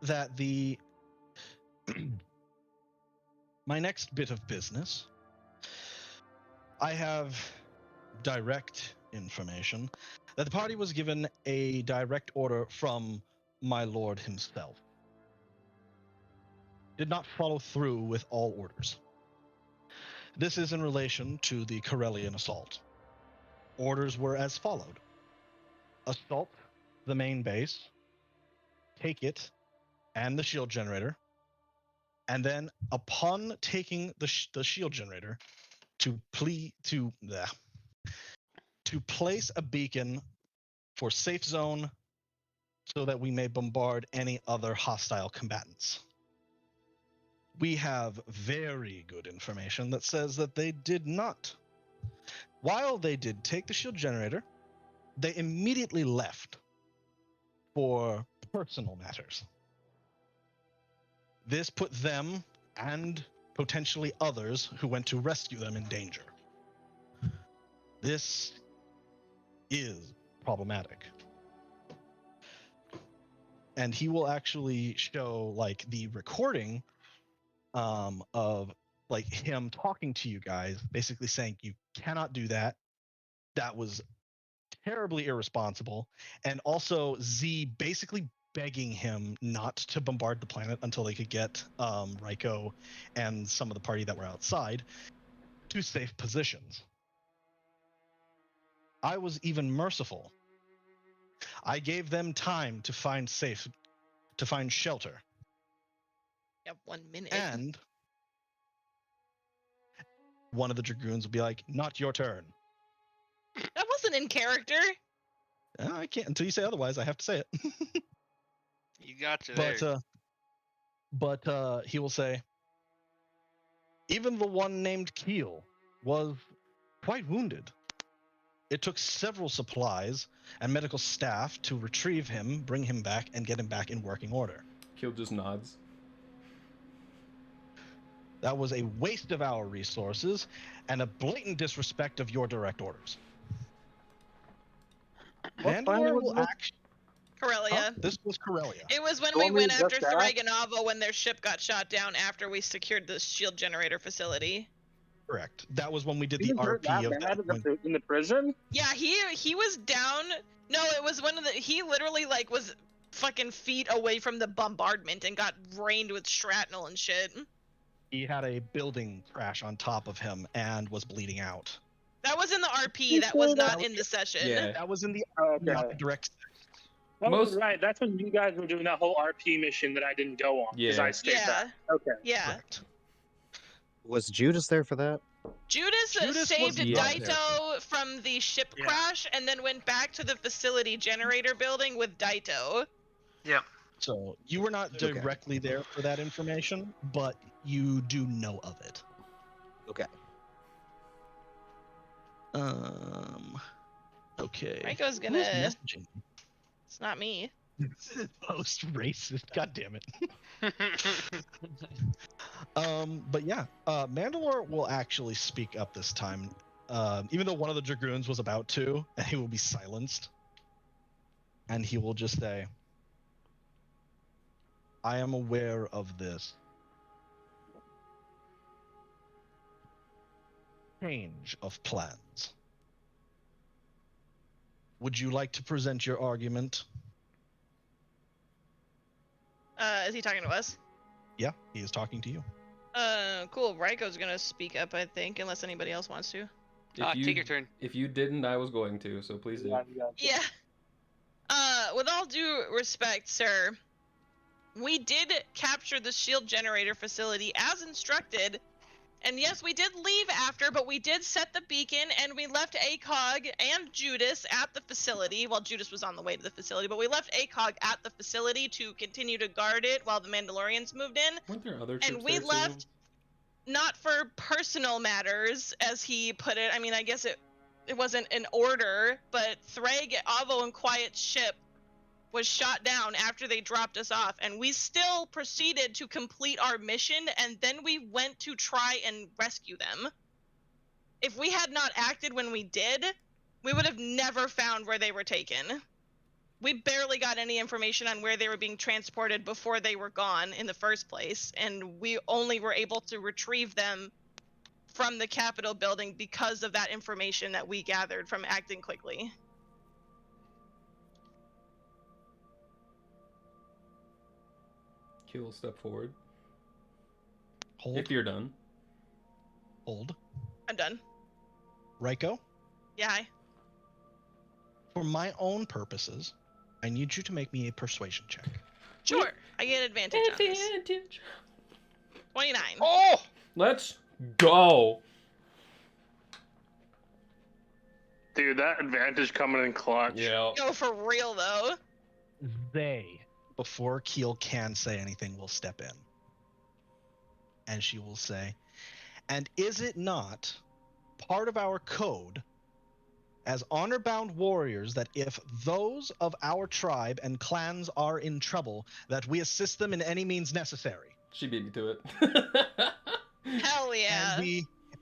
that my next bit of business, I have direct information that the party was given a direct order from my lord himself. Did not follow through with all orders. This is in relation to the Corellian assault. Orders were as followed. Assault the main base, take it and the shield generator, and then upon taking the shield generator, to place a beacon for safe zone so that we may bombard any other hostile combatants. We have very good information that says that they did not. While they did take the shield generator, they immediately left for personal matters. This put them and potentially others who went to rescue them in danger. This is problematic. And he will actually show like the recording of like him talking to you guys, basically saying you cannot do that. That was terribly irresponsible. And also Z basically begging him not to bombard the planet until they could get Ryko and some of the party that were outside to safe positions. I was even merciful. I gave them time to find shelter.
You have 1 minute.
And one of the Dragoons will be like, not your turn.
That wasn't in character.
I can't until you say otherwise. I have to say it.
You got you there.
But he will say, even the one named Keel was quite wounded. It took several supplies and medical staff to retrieve him, bring him back, and get him back in working order.
Keel just nods.
That was a waste of our resources and a blatant disrespect of your direct orders. Vandalor will actually...
Corellia.
Huh? This was Corellia.
It was when we went after Thraganava when their ship got shot down after we secured the shield generator facility.
Correct. That was when we did the RP of that.
In the prison?
Yeah, he was down. No, it was one of the. He literally like was fucking feet away from the bombardment and got rained with shrapnel and shit.
He had a building crash on top of him and was bleeding out.
That was in the RP. That was not in the session.
Yeah, that was in the not the direct.
Right. That's when you guys were doing that whole RP mission that I didn't go on because I stayed back. Okay.
Yeah.
Correct.
Was Judas there for that?
Judas saved Daito from the ship crash and then went back to the facility generator building with Daito.
Yeah.
So you were not directly there for that information, but you do know of it.
Okay.
Okay.
Ryko's gonna.
Who's messaging?
It's not me.
This is post racist. God damn it. But yeah, Mandalore will actually speak up this time, even though one of the Dragoons was about to, and he will be silenced. And he will just say, I am aware of this change of plans. Would you like to present your argument?
Is he talking to us?
Yeah, he is talking to you.
Cool. Raiko's gonna speak up, I think, unless anybody else wants to.
Take your turn.
If you didn't, I was going to, so please do.
Yeah. With all due respect, sir, we did capture the shield generator facility as instructed. And yes, we did leave after, but we did set the beacon, and we left ACOG and Judas at the facility. Well, Judas was on the way to the facility, but we left ACOG at the facility to continue to guard it while the Mandalorians moved in.
Weren't there other ships
And we
there
left
too?
not for personal matters, as he put it. I mean, I guess it wasn't an order, but Threg, Avo, and Quiet's ship was shot down after they dropped us off, and we still proceeded to complete our mission, and then we went to try and rescue them. If we had not acted when we did, we would have never found where they were taken. We barely got any information on where they were being transported before they were gone in the first place, and we only were able to retrieve them from the Capitol building because of that information that we gathered from acting quickly.
Kill, step forward.
Hold.
If you're done.
Hold.
I'm done.
Raiko,
Yeah, hi.
for my own purposes, I need you to make me a persuasion check.
Sure, I get advantage on this. 29.
Oh!
Let's go.
Dude, that advantage coming in clutch.
Yeah.
Go for real, though.
They, before Keel can say anything, will step in. And she will say, and is it not part of our code as honor-bound warriors that if those of our tribe and clans are in trouble, that we assist them in any means necessary?
She beat me to it.
Hell yeah.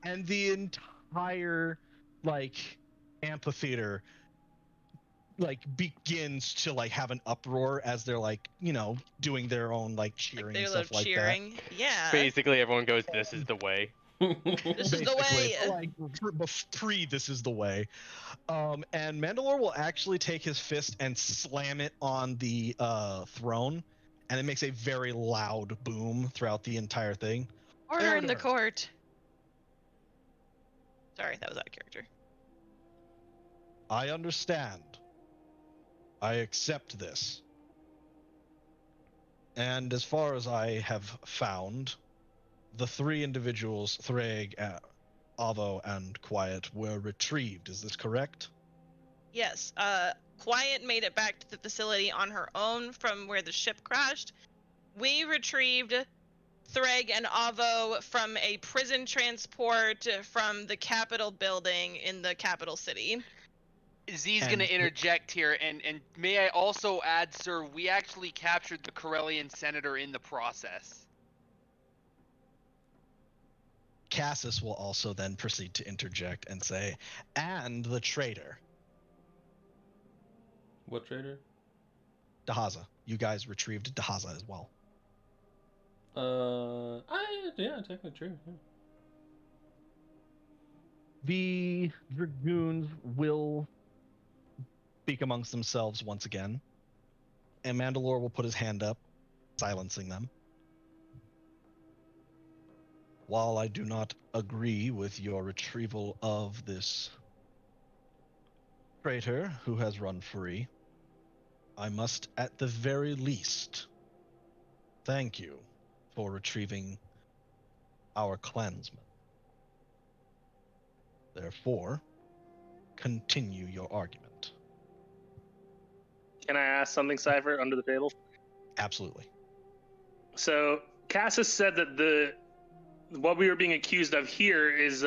And the entire, like, amphitheater begins to have an uproar as they're doing their own cheering and stuff like
cheering. Yeah.
Basically, everyone goes, "This is the way."
This is the way.
This is the way. And Mandalore will actually take his fist and slam it on the throne, and it makes a very loud boom throughout the entire thing.
Order in the court. Sorry, that was out of character.
I understand. I accept this. And as far as I have found, the three individuals, Threg, Avo, and Quiet, were retrieved. Is this correct?
Yes. Quiet made it back to the facility on her own from where the ship crashed. We retrieved Threg and Avo from a prison transport from the Capitol building in the capital city.
Z's gonna interject here, and may I also add, sir, we actually captured the Corellian senator in the process.
Cassis will also then proceed to interject and say, and the traitor.
What traitor?
Dahaza. You guys retrieved Dahaza as well.
Yeah, technically true. Yeah.
The Dragoons will speak amongst themselves once again, and Mandalore will put his hand up, silencing them. While I do not agree with your retrieval of this traitor who has run free, I must at the very least thank you for retrieving our clansman. Therefore, continue your argument.
Can I ask something, Cypher, under the table?
Absolutely.
So, Cassis said that what we were being accused of here is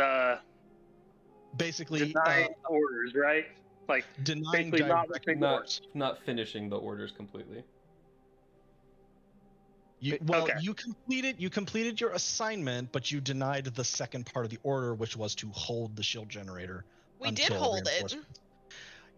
basically
denying orders, right?
Denying
basically
direct orders.
Not finishing the orders completely.
You completed your assignment, but you denied the second part of the order, which was to hold the shield generator.
We did hold it.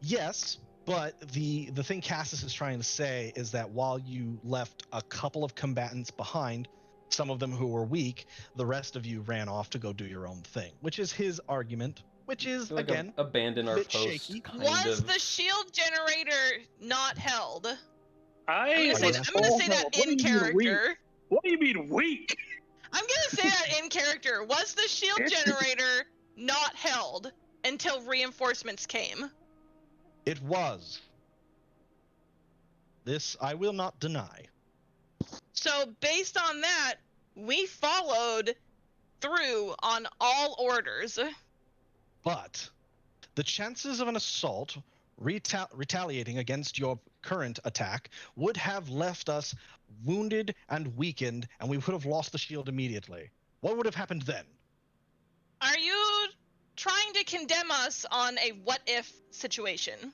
Yes, but the thing Cassis is trying to say is that while you left a couple of combatants behind, some of them who were weak, the rest of you ran off to go do your own thing, which is his argument. Which is
Like
again
abandon our
bit
post.
shaky.
Was the shield generator not held?
I'm
gonna say that in character.
What do you mean weak?
I'm gonna say that in character. Was the shield generator not held until reinforcements came?
It was. This I will not deny.
So based on that, we followed through on all orders.
But the chances of an assault retaliating against your current attack would have left us wounded and weakened, and we would have lost the shield immediately. What would have happened then?
Are you trying to condemn us on a what-if situation?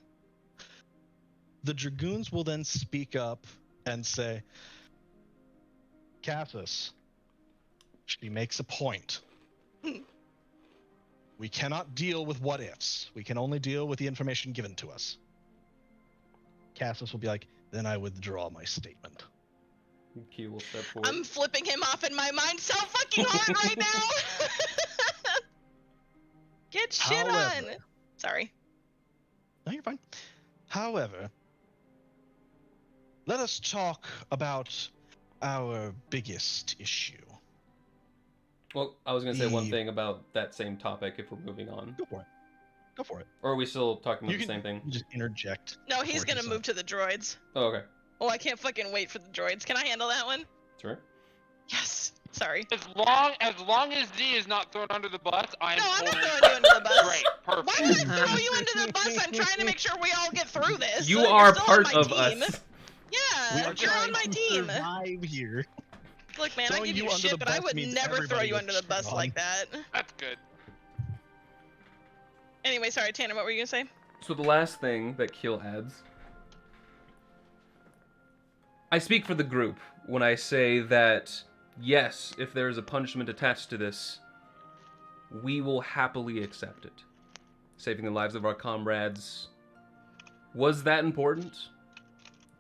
The Dragoons will then speak up and say, Cassis, she makes a point. We cannot deal with what-ifs. We can only deal with the information given to us. Cassis will be like, then I withdraw my statement.
Key will step forward.
I'm flipping him off in my mind so fucking hard right now! Get shit on! Sorry.
No, you're fine. However, let us talk about our biggest issue.
Well, I was going to say one thing about that same topic if we're moving on.
Go for it. Go for it.
Or are we still talking about the same thing?
You just interject.
No, he's going to move to the droids.
Oh, okay.
Oh, I can't fucking wait for the droids. Can I handle that one?
Sure.
Yes. Sorry.
As long as Z is not thrown under the bus, I'm
not throwing you under the bus.
Great, perfect.
Why would I throw you under the bus? I'm trying to make sure we all get through this.
You
You're
are
still
part
on my
of
team.
us.
Yeah, you're on my team.
Survive here.
Look, man, I
Throwing
give
you
you
under
shit,
the
but I
bus
would
means
never throw
everybody
you under the
gets
bus
shit
like that.
That's good.
Anyway, sorry, Tanner, what were you gonna say?
So the last thing that Keel adds, I speak for the group when I say that, yes, if there is a punishment attached to this, we will happily accept it. Saving the lives of our comrades, was that important?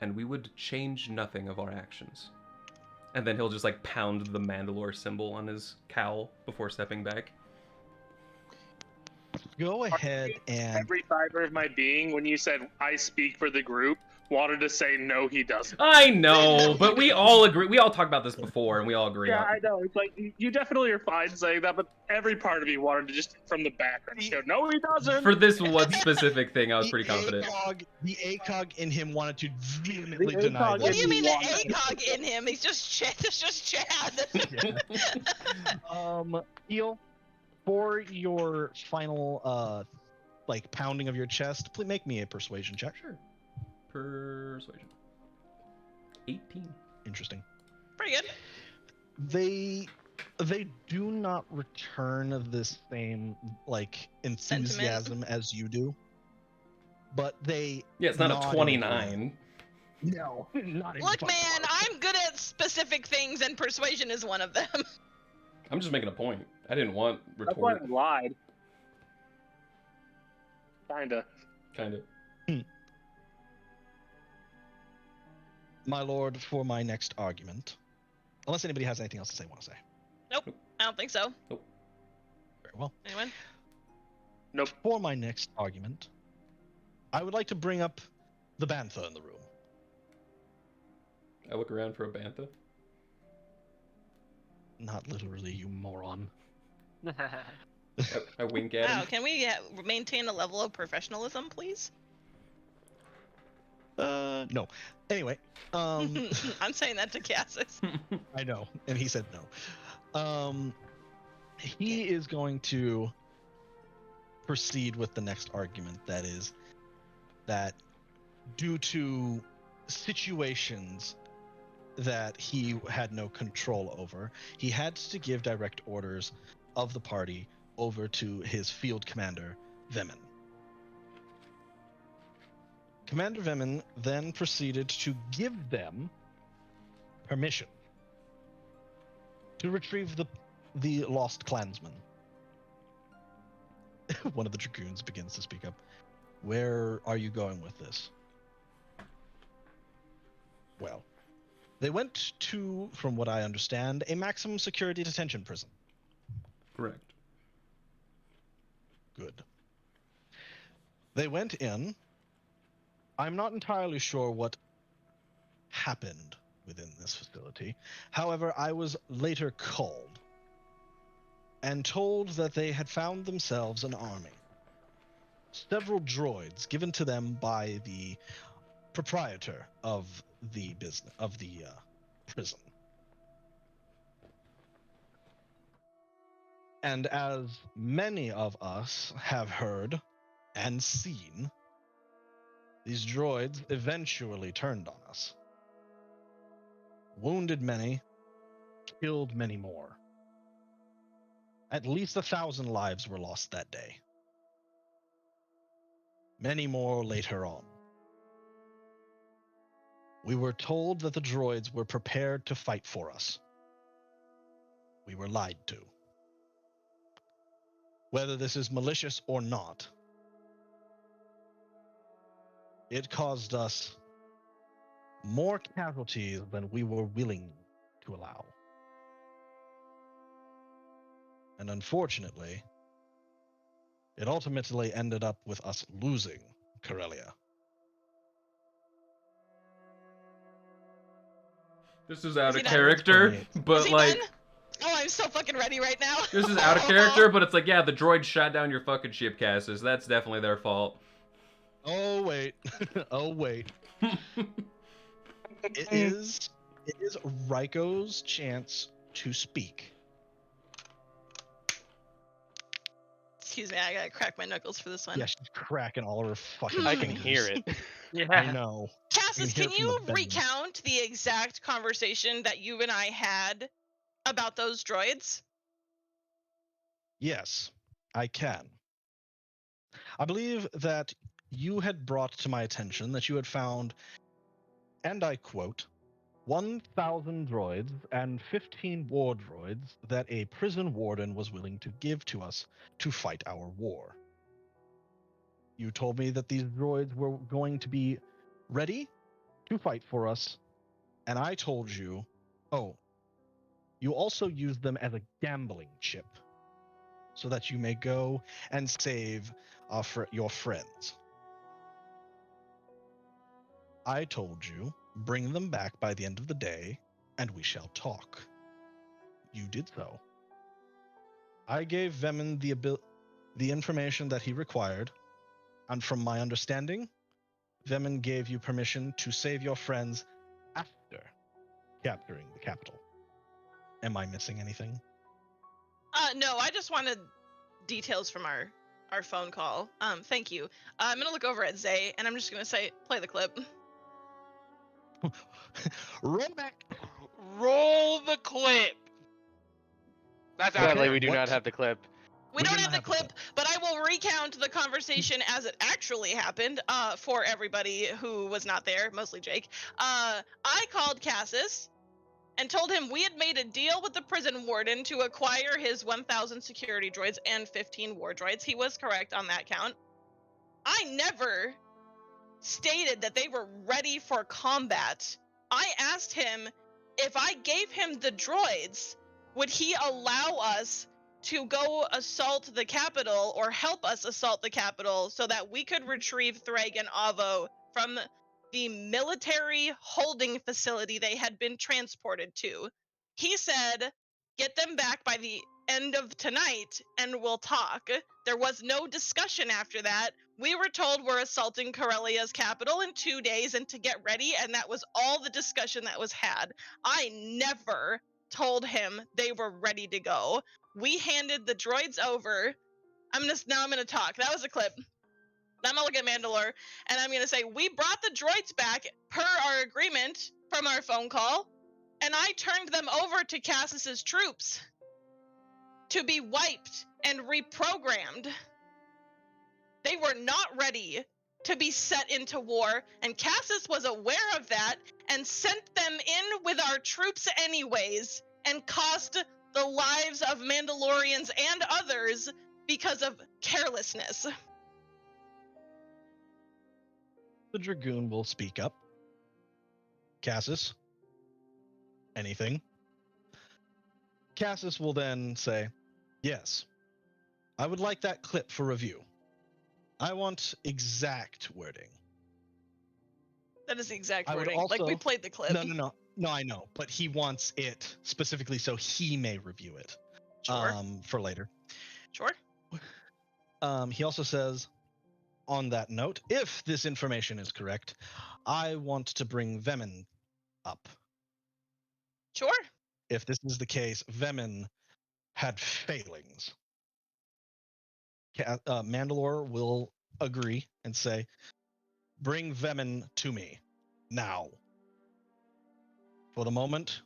And we would change nothing of our actions. And then he'll just like pound the Mandalore symbol on his cowl before stepping back.
Go ahead and...
Every fiber of my being, when you said, I speak for the group, wanted to say, no, he doesn't.
I know, but we all agree. We all talked about this before, and we all agree.
Yeah, I know. It's like, you definitely are fine saying that, but every part of me wanted to just, from the background, just go, no, he doesn't.
For this one specific thing, I was pretty confident.
The ACOG in him wanted to vehemently deny that.
What do you mean the ACOG in him? He's just Chad. It's just Chad.
Eel, for your final, like, pounding of your chest, please make me a persuasion check.
Sure. Persuasion. 18.
Interesting.
Pretty good.
They do not return the same like enthusiasm as you do, but they
it's not a 29.
No, not.
Look, man, I'm good at specific things, and persuasion is one of them.
I'm just making a point. I didn't want retort.
That's why I lied. Kinda.
My lord, for my next argument, unless anybody has anything else to say, want to say.
Nope, I don't think so.
Nope.
Very well.
Anyone?
Nope.
For my next argument, I would like to bring up the bantha in the room.
I look around for a bantha.
Not literally, you moron.
I wink at him.
Wow, can we maintain a level of professionalism, please?
No. Anyway,
I'm saying that to Cassis.
I know, and he said no. He is going to proceed with the next argument, that is that due to situations that he had no control over, he had to give direct orders of the party over to his field commander, Vemin. Commander Vemin then proceeded to give them permission to retrieve the lost clansman. One of the dragoons begins to speak up. Where are you going with this? Well, they went to, from what I understand, a maximum security detention prison.
Correct.
Good. They went in. I'm not entirely sure what happened within this facility. However, I was later called and told that they had found themselves an army. Several droids given to them by the proprietor of the prison. And as many of us have heard and seen, these droids eventually turned on us. Wounded many, killed many more. At least 1,000 lives were lost that day. Many more later on. We were told that the droids were prepared to fight for us. We were lied to. Whether this is malicious or not, it caused us more casualties than we were willing to allow. And unfortunately, it ultimately ended up with us losing Corellia.
This is out of character, but like...
Done? Oh, I'm so fucking ready right now.
This is out of character, but it's like, yeah, the droid shot down your fucking ship, Cassis. That's definitely their fault.
Oh, wait. Oh, wait. It is Raiko's chance to speak.
Excuse me, I gotta crack my knuckles for this one.
Yeah, she's cracking all of her fucking
I can
fingers.
hear it.
Yeah.
I know.
Cassis,
hear
can
it from
you
the bedroom.
recount the exact conversation that you and I had about those droids?
Yes, I can. I believe that you had brought to my attention that you had found, and I quote, 1,000 droids and 15 war droids that a prison warden was willing to give to us to fight our war. You told me that these droids were going to be ready to fight for us, and I told you, oh, you also use them as a gambling chip so that you may go and save your friends. I told you, bring them back by the end of the day, and we shall talk. You did so. I gave Vemin the information that he required, and from my understanding, Vemin gave you permission to save your friends after capturing the capital. Am I missing anything?
No, I just wanted details from our phone call. Thank you. I'm gonna look over at Zay, and I'm just gonna say, play the clip.
Roll back.
Roll the clip. That's out.
Sadly, we do
What?
not have the clip.
We don't have the clip, but I will recount the conversation as it actually happened for everybody who was not there, mostly Jake. I called Cassis and told him we had made a deal with the prison warden to acquire his 1,000 security droids and 15 war droids. He was correct on that count. I never stated that they were ready for combat. I asked him if I gave him the droids, would he allow us to go assault the capital or help us assault the capital so that we could retrieve Threg and Avo from the military holding facility they had been transported to. He said, get them back by the end of tonight and we'll talk. There was no discussion after that. We were told we're assaulting Corellia's capital in 2 days and to get ready, and that was all the discussion that was had. I never told him they were ready to go. We handed the droids over. I'm gonna talk. That was a clip. I'm gonna look at Mandalore, and I'm gonna say, we brought the droids back per our agreement from our phone call, and I turned them over to Cassis's troops to be wiped and reprogrammed. They were not ready to be set into war, and Cassis was aware of that and sent them in with our troops anyways, and cost the lives of Mandalorians and others because of carelessness.
The Dragoon will speak up. Cassis, anything? Cassis will then say, yes, I would like that clip for review. I want exact wording.
That is the exact
I would
wording.
also-
Like, we played the clip.
No, I know, but he wants it specifically so he may review it.
Sure.
For later.
Sure.
He also says, on that note, if this information is correct, I want to bring Vemin up.
Sure.
If this is the case, Vemin had failings. Mandalore will agree and say, bring Vemin to me now. For the moment.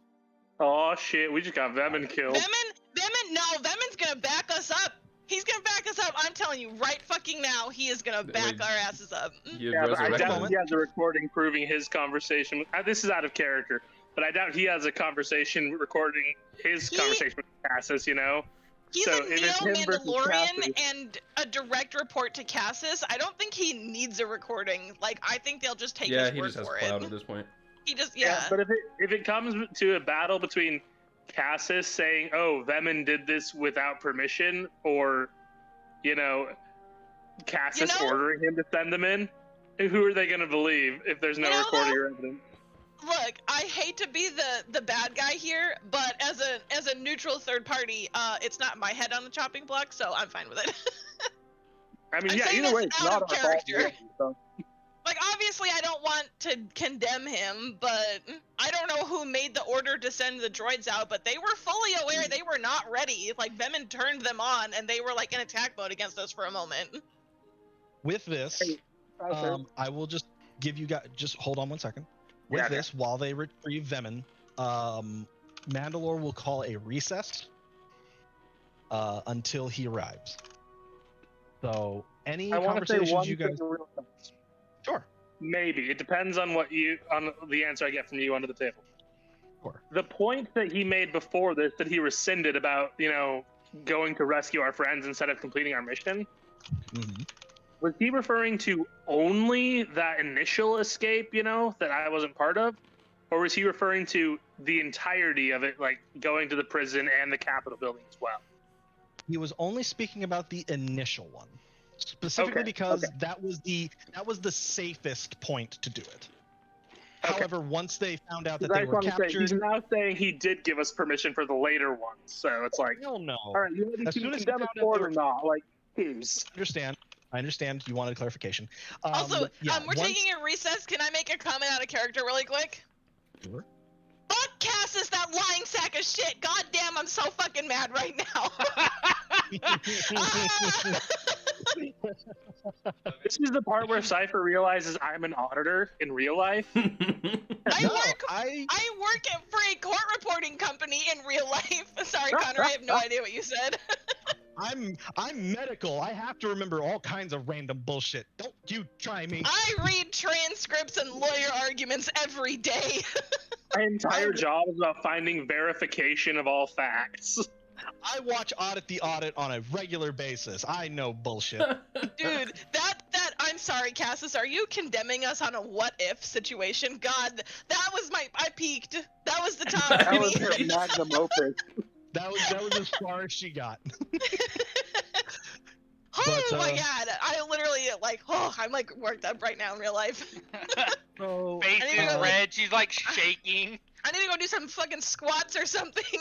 Oh shit, we just got Vemin killed.
Vemin's gonna back us up. He's gonna back us up. I'm telling you, right fucking now, he is gonna back our asses up.
Yeah, but I doubt he has a recording proving his conversation. This is out of character, but I doubt he has a conversation recording his conversation with Cassis, you know?
He's
So
a
if it's him versus
Neo-Mandalorian
Cassis-
and a direct report to Cassis. I don't think he needs a recording. Like, I think they'll just take
Yeah,
his
he
word
just has
for
clout
it.
at this point.
He just,
But if it comes to a battle between Cassis saying, "Oh, Vemin did this without permission," or, you know, Cassis ordering him to send them in, who are they going to believe if there's no recording or evidence?
Look, I hate to be the bad guy here, but as a neutral third party, it's not my head on the chopping block, so I'm fine with it.
I mean,
I'm
yeah,
saying
either way,
this
it's
out
not
of
our fault.
character.
So.
Like, obviously, I don't want to condemn him, but I don't know who made the order to send the droids out, but they were fully aware they were not ready. Like, Vemin turned them on, and they were, like, in attack mode against us for a moment.
With this, I will just give you guys, just hold on one second. With this, while they retrieve Vemin, Mandalore will call a recess until he arrives. So, any conversations you guys... Sure.
Maybe. It depends on on the answer I get from you under the table.
Sure.
The point that he made before this, that he rescinded about, you know, going to rescue our friends instead of completing our mission, was he referring to only that initial escape, you know, that I wasn't part of? Or was he referring to the entirety of it, like going to the prison and the Capitol building as well?
He was only speaking about the initial one. Specifically because that was the safest point to do it. However, once they found out that they were captured,
he's now saying he did give us permission for the later ones. So it's like,
hell no.
All right, you
As soon as he
condemn
found
it
out
for
they
or not? Like, who's?
I understand. You wanted clarification.
Also, we're taking a recess. Can I make a comment out of character really quick?
Sure.
Fuck Cassis, that lying sack of shit. God damn, I'm so fucking mad right now.
This is the part where Cypher realizes I'm an auditor in real life.
I work for a court reporting company in real life. Sorry, Connor, I have no idea what you said.
I'm medical. I have to remember all kinds of random bullshit. Don't you try me.
I read transcripts and lawyer arguments every day.
My entire job is about finding verification of all facts.
I watch Audit the Audit on a regular basis. I know bullshit.
Dude, that I'm sorry, Cassis, are you condemning us on a what if situation? God, that was I peaked. That was the top.
That was her magnum opus.
That was as far as she got.
Oh my god, I literally I'm like worked up right now in real life.
Face is red, she's like shaking.
I need to go do some fucking squats or something.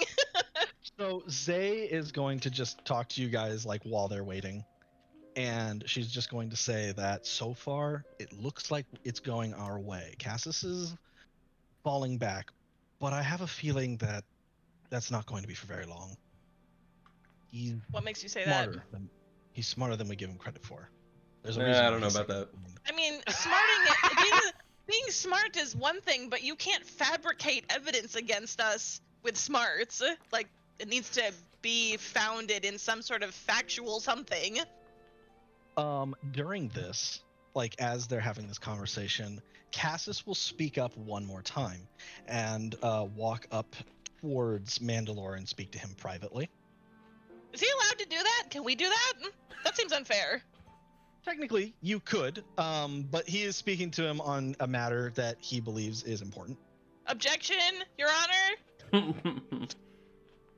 So Zay is going to just talk to you guys like while they're waiting. And she's just going to say that so far it looks like it's going our way. Cassis is falling back, but I have a feeling that that's not going to be for very long.
What makes you say that?
He's smarter than we give him credit for. There's a
reason I don't know about that.
I mean, being smart is one thing, but you can't fabricate evidence against us with smarts. Like, it needs to be founded in some sort of factual something.
During this, like as they're having this conversation, Cassis will speak up one more time and walk up towards Mandalore and speak to him privately.
Is he allowed to do that? Can we do that? That seems unfair.
Technically, you could, but he is speaking to him on a matter that he believes is important.
Objection, Your Honor.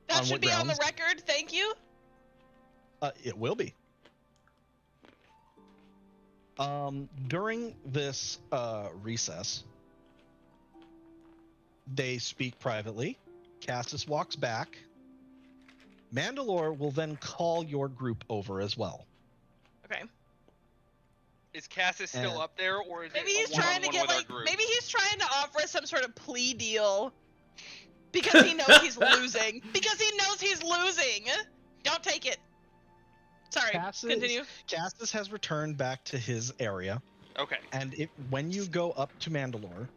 That should be on the record. Thank you.
It will be. During this recess, they speak privately. Cassis walks back. Mandalore will then call your group over as well.
Okay.
Is Cassis still up there, or is
maybe
it
he's
a
trying to
one-on-one
get
with our
like
group?
maybe he's trying to offer us some sort of plea deal because he knows he's losing. Because he knows he's losing. Don't take it. Sorry. Continue.
Cassis has returned back to his area.
Okay.
And when you go up to Mandalore,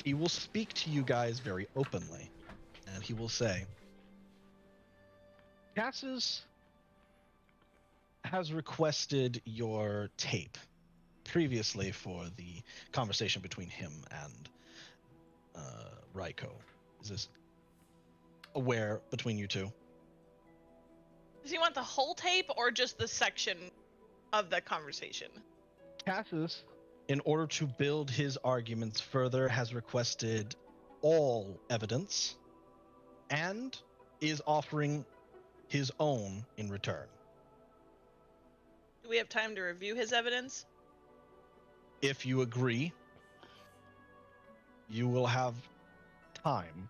he will speak to you guys very openly, and he will say, Cassis has requested your tape previously for the conversation between him and Raiko. Is this aware between you two?
Does he want the whole tape or just the section of the conversation?
Cassis, in order to build his arguments further, has requested all evidence and is offering his own in return.
Do we have time to review his evidence?
If you agree, you will have time.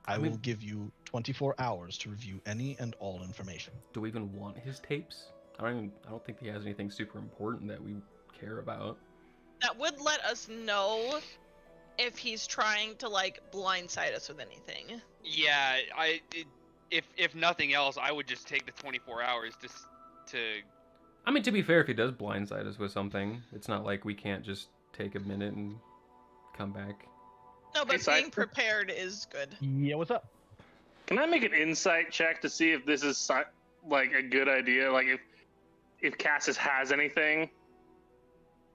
I will give you 24 hours to review any and all information.
Do we even want his tapes? I don't think he has anything super important that we care about.
That would let us know if he's trying to like blindside us with anything.
Yeah, if nothing else, I would just take the 24 hours to.
I mean, to be fair, if he does blindside us with something, it's not like we can't just take a minute and come back.
No, but being prepared is good.
Yeah, what's up?
Can I make an insight check to see if this is like a good idea? Like if Cassis has anything?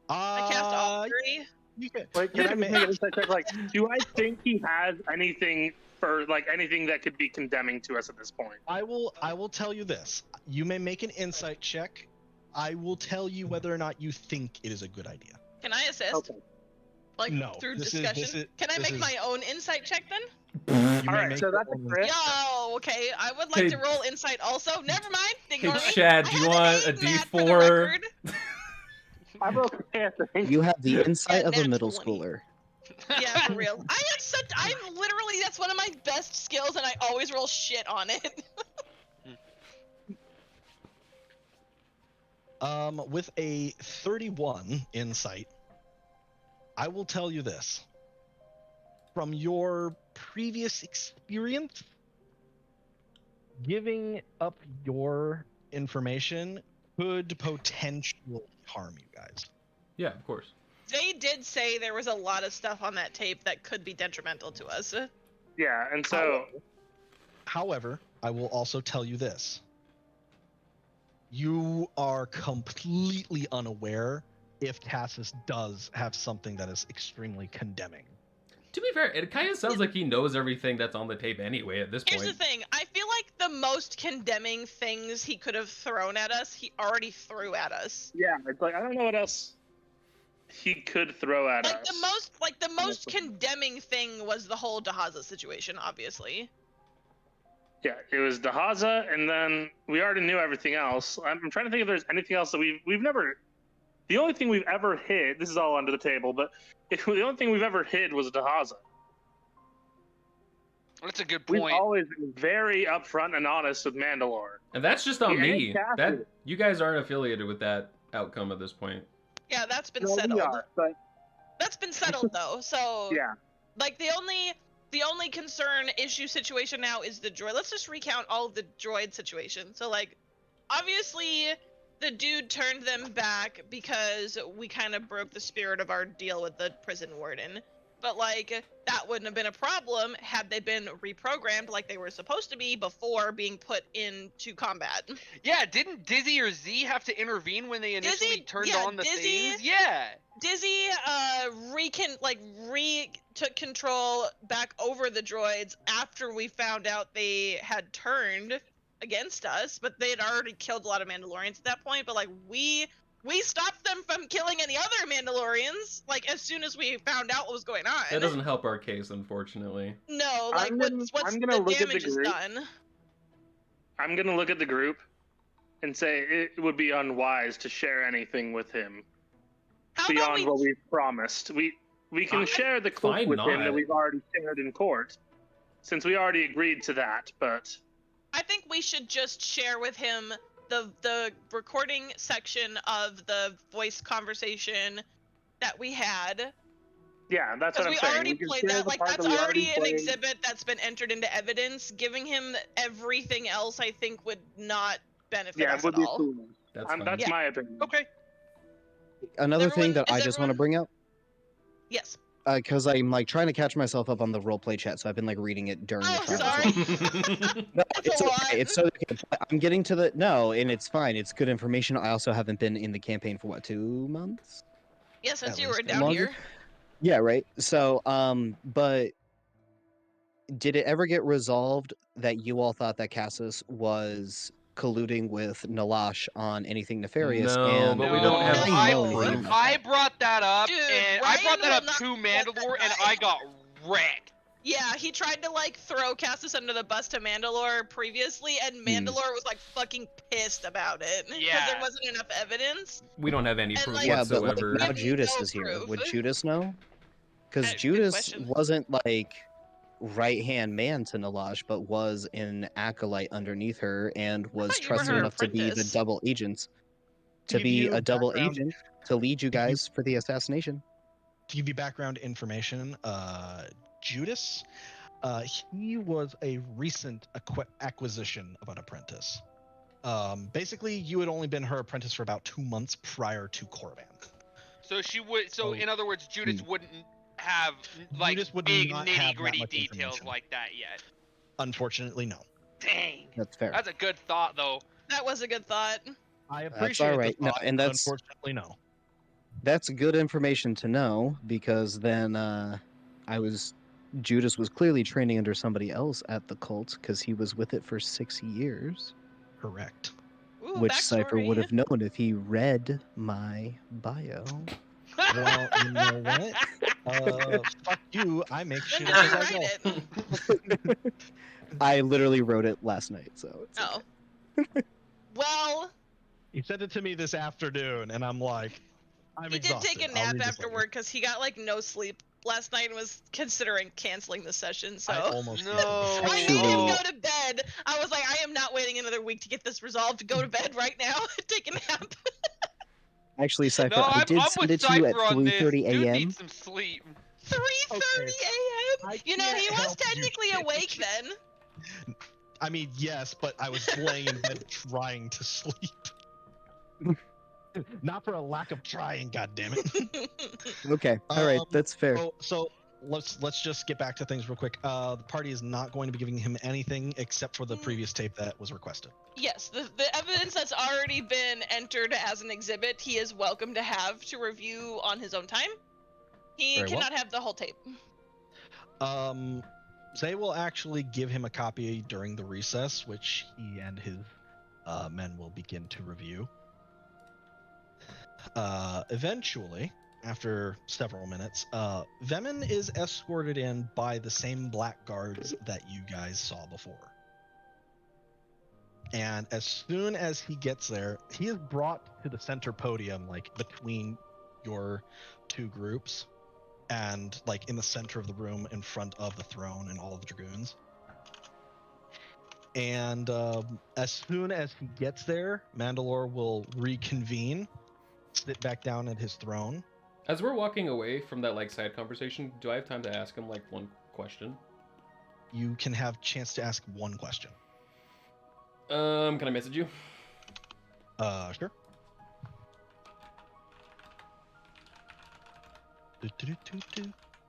I cast all three.
Can I make an insight check? Like, do I think he has anything for like anything that could be condemning to us at this point?
I will tell you this. You may make an insight check. I will tell you whether or not you think it is a good idea.
Can I assist?
Okay.
Like
No,
through
this
discussion? Can I make my own insight check then?
All right, so that's a crit.
Yo, okay. I would like to roll insight also. Never mind. Ignore me.
Chad, do you want a D4?
I'm okay.
You have the insight of a middle schooler.
Yeah, for real. I'm literally, that's one of my best skills, and I always roll shit on it.
With a 31 insight, I will tell you this. From your previous experience, giving up your information could potentially harm you guys.
Yeah, of course.
They did say there was a lot of stuff on that tape that could be detrimental to us.
Yeah, and so...
However, I will also tell you this. You are completely unaware if Cassis does have something that is extremely condemning.
To be fair, it kind of sounds like he knows everything that's on the tape anyway at this point.
Here's the thing. I feel like the most condemning things he could have thrown at us, he already threw at us.
Yeah, it's like, I don't know what else he could throw at us.
The most condemning thing was the whole Dahaza situation, obviously.
Yeah, it was Dahaza, and then we already knew everything else. I'm trying to think if there's anything else that we've never... The only thing we've ever hid, this is all under the table, but the only thing we've ever hid was Dahaza.
That's a good point.
We've always been very upfront and honest with Mandalore.
And that's just on me. That you guys aren't affiliated with that outcome at this point.
Yeah, that's been settled.
We are, but...
That's been settled though. So
yeah,
like the only concern issue situation now is the droid. Let's just recount all of the droid situation. So like, obviously, the dude turned them back because we kind of broke the spirit of our deal with the prison warden. But like, that wouldn't have been a problem had they been reprogrammed like they were supposed to be before being put into combat.
Yeah, didn't Dizzy or Z have to intervene when they initially turned on the things? Yeah.
Dizzy took control back over the droids after we found out they had turned against us, but they had already killed a lot of Mandalorians at that point. But like we stopped them from killing any other Mandalorians. Like as soon as we found out what was going on.
That doesn't help our case, unfortunately.
No, like what's the damage is done.
I'm gonna look at the group and say it would be unwise to share anything with him beyond what we've promised. We can share the clip with him that we've already shared in court, since we already agreed to that. But
I think we should just share with him the recording section of the voice conversation that we had.
Yeah, that's what I'm saying.
We already played that. Like that's already an exhibit that's been entered into evidence. Giving him everything else, I think, would not benefit us at all.
That's my opinion.
Okay.
Another thing that I just want to bring up.
Yes.
Because I'm like trying to catch myself up on the roleplay chat, so I've been like reading it during the trial.
Sorry.
No, it's okay. It's so okay. I'm getting to the and it's fine. It's good information. I also haven't been in the campaign for 2 months.
Yeah, since you were down here.
Yeah, right. So, but did it ever get resolved that you all thought that Cassius was colluding with Nalash on anything nefarious?
No, but we don't have
I brought that up,
Dude,
and
Ryan
I brought that up
will not
to
let
Mandalore,
that
and
die.
I got wrecked.
Yeah, he tried to like throw Cassius under the bus to Mandalore previously, and Mandalore was like fucking pissed about it because there wasn't enough evidence.
We don't have any proof
like,
whatsoever.
But like, now Judas is here. Would Judas know? Because Judas wasn't like right-hand man to Nalash, but was an acolyte underneath her and was trusted enough to be the double agent. To be a double agent to lead you guys for the assassination.
To give you background information, Judas, he was a recent acquisition of an apprentice. Basically, you had only been her apprentice for about 2 months prior to Korriban.
So she would. So in other words, Judas wouldn't have like
Judas would
big
not have that
nitty-gritty
much
details
information.
like that yet.
Unfortunately, no.
Dang.
That's fair.
That's a good thought, though.
That was a good thought.
I
That's
appreciate
all right.
the
No,
thought,
and
but
that's
unfortunately no.
That's good information to know because then Judas was clearly training under somebody else at the cult because he was with it for 6 years.
Correct.
Ooh,
which Cypher would have known if he read my bio.
Well, you know what? Fuck you. I make shit up as I go.
I literally wrote it last night, so it's okay.
Well,
he sent it to me this afternoon, and I'm like, I'm exhausted.
He did take a nap afterward because he got like no sleep last night and was considering canceling the session. So
I almost did.
I made him go to bed. I was like, I am not waiting another week to get this resolved. Go to bed right now. Take a nap.
Actually, Cypher,
No,
I did send it to you at 3:30 a.m.
Dude needs some sleep.
3:30 a.m. You know, he was technically awake then.
I mean, yes, but I was laying in bed trying to sleep. Not for a lack of trying, goddammit.
Okay, all right, that's fair.
So let's just get back to things real quick. The party is not going to be giving him anything except for the previous tape that was requested.
Yes, the evidence that's already been entered as an exhibit, he is welcome to have to review on his own time. He cannot have the whole tape.
Zay will actually give him a copy during the recess, which he and his men will begin to review. Eventually, after several minutes, Vemin is escorted in by the same black guards that you guys saw before. And as soon as he gets there, he is brought to the center podium, like between your two groups, and like in the center of the room in front of the throne and all of the dragoons. And as soon as he gets there, Mandalore will reconvene, sit back down at his throne.
As we're walking away from that like side conversation, do I have time to ask him like one question?
You can have a chance to ask one question.
Can I message you?
Sure.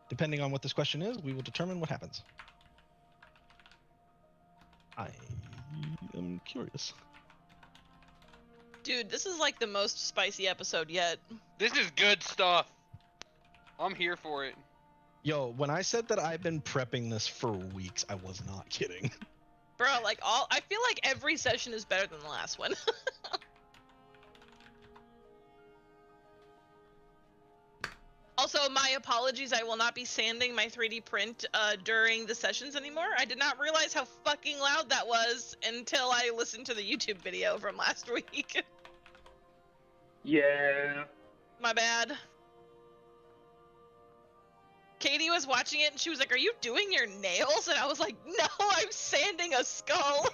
Depending on what this question is, we will determine what happens. I am curious.
Dude, this is like the most spicy episode yet.
This is good stuff. I'm here for it.
Yo, when I said that I've been prepping this for weeks, I was not kidding.
Bro, like I feel like every session is better than the last one. Also, my apologies, I will not be sanding my 3D print during the sessions anymore. I did not realize how fucking loud that was until I listened to the YouTube video from last week.
Yeah.
My bad. Katie was watching it and she was like, "Are you doing your nails?" And I was like, "No, I'm sanding a skull."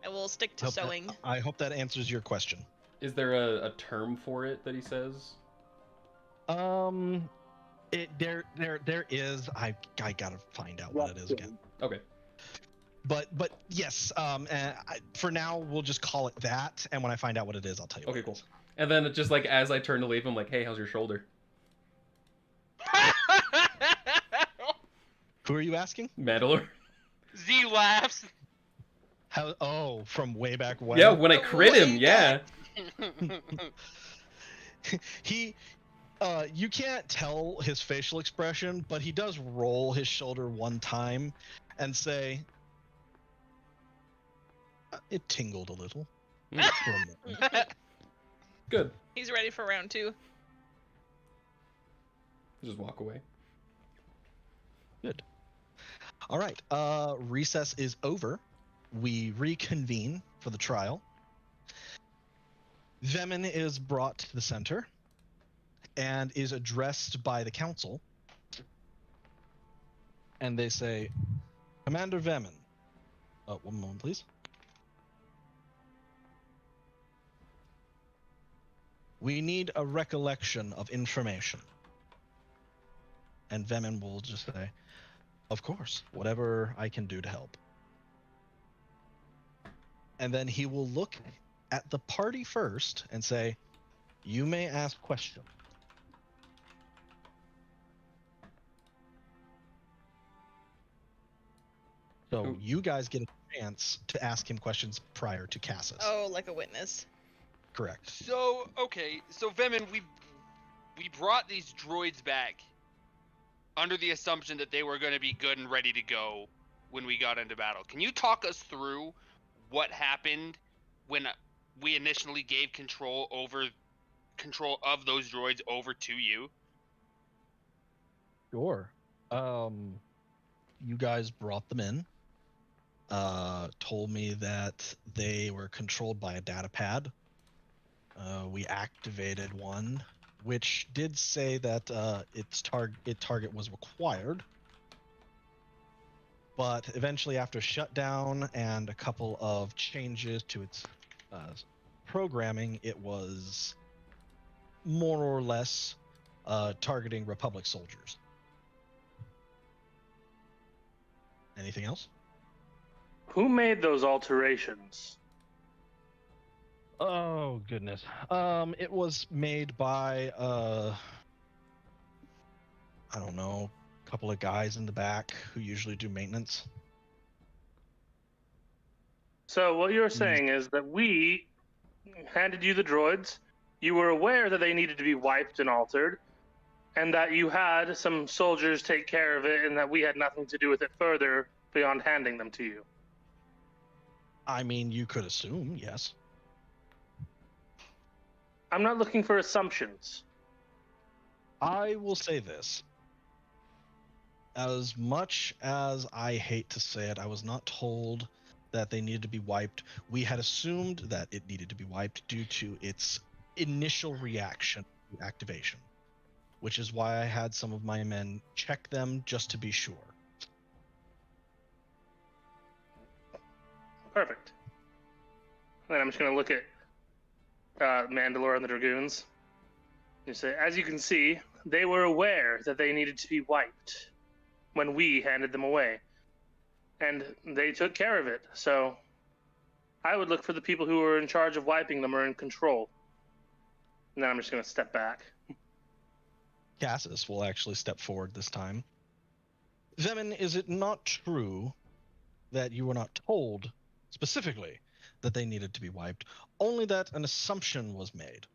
I will stick to sewing.
I hope that answers your question.
Is there a term for it that he says?
There is. I gotta find out what it is again.
Okay.
But yes. For now, we'll just call it that. And when I find out what it is, I'll tell you.
Okay, cool. And then just like as I turn to leave, I'm like, "Hey, how's your shoulder?"
Who are you asking?
Mandalore.
Z laughs.
How? Oh, from way back when.
Yeah, when I crit him. Yeah.
He. You can't tell his facial expression, but he does roll his shoulder one time, and say, "It tingled a little."
Good.
He's ready for round 2.
Just walk away.
Good. All right. Recess is over. We reconvene for the trial. Vemin is brought to the center and is addressed by the council. And they say, "Commander Vemin." One moment, please. "We need a recollection of information." And Vemin will just say, "Of course, whatever I can do to help." And then he will look at the party first and say, "You may ask questions." So you guys get a chance to ask him questions prior to Cassis.
Oh, like a witness.
Correct.
So, okay, so Vemin, we brought these droids back under the assumption that they were going to be good and ready to go when we got into battle. Can you talk us through what happened when we initially gave control of those droids over to you?
Sure. You guys brought them in. Told me that they were controlled by a data pad. We activated one, which did say that its target was required. But eventually, after shutdown and a couple of changes to its programming, it was more or less targeting Republic soldiers. Anything else?
Who made those alterations?
Oh goodness. It was made by I don't know, a couple of guys in the back who usually do maintenance.
So what you're saying is that we handed you the droids, you were aware that they needed to be wiped and altered, and that you had some soldiers take care of it and that we had nothing to do with it further beyond handing them to you.
I mean, you could assume, yes.
I'm not looking for assumptions.
I will say this. As much as I hate to say it, I was not told that they needed to be wiped. We had assumed that it needed to be wiped due to its initial reaction to activation, which is why I had some of my men check them just to be sure.
Perfect. Then I'm just going to look at Mandalore and the Dragoons. You say, as you can see, they were aware that they needed to be wiped when we handed them away. And they took care of it, so I would look for the people who were in charge of wiping them or in control. And then I'm just going to step back.
Cassis will actually step forward this time. Vemin, is it not true that you were not told specifically that they needed to be wiped, only that an assumption was made.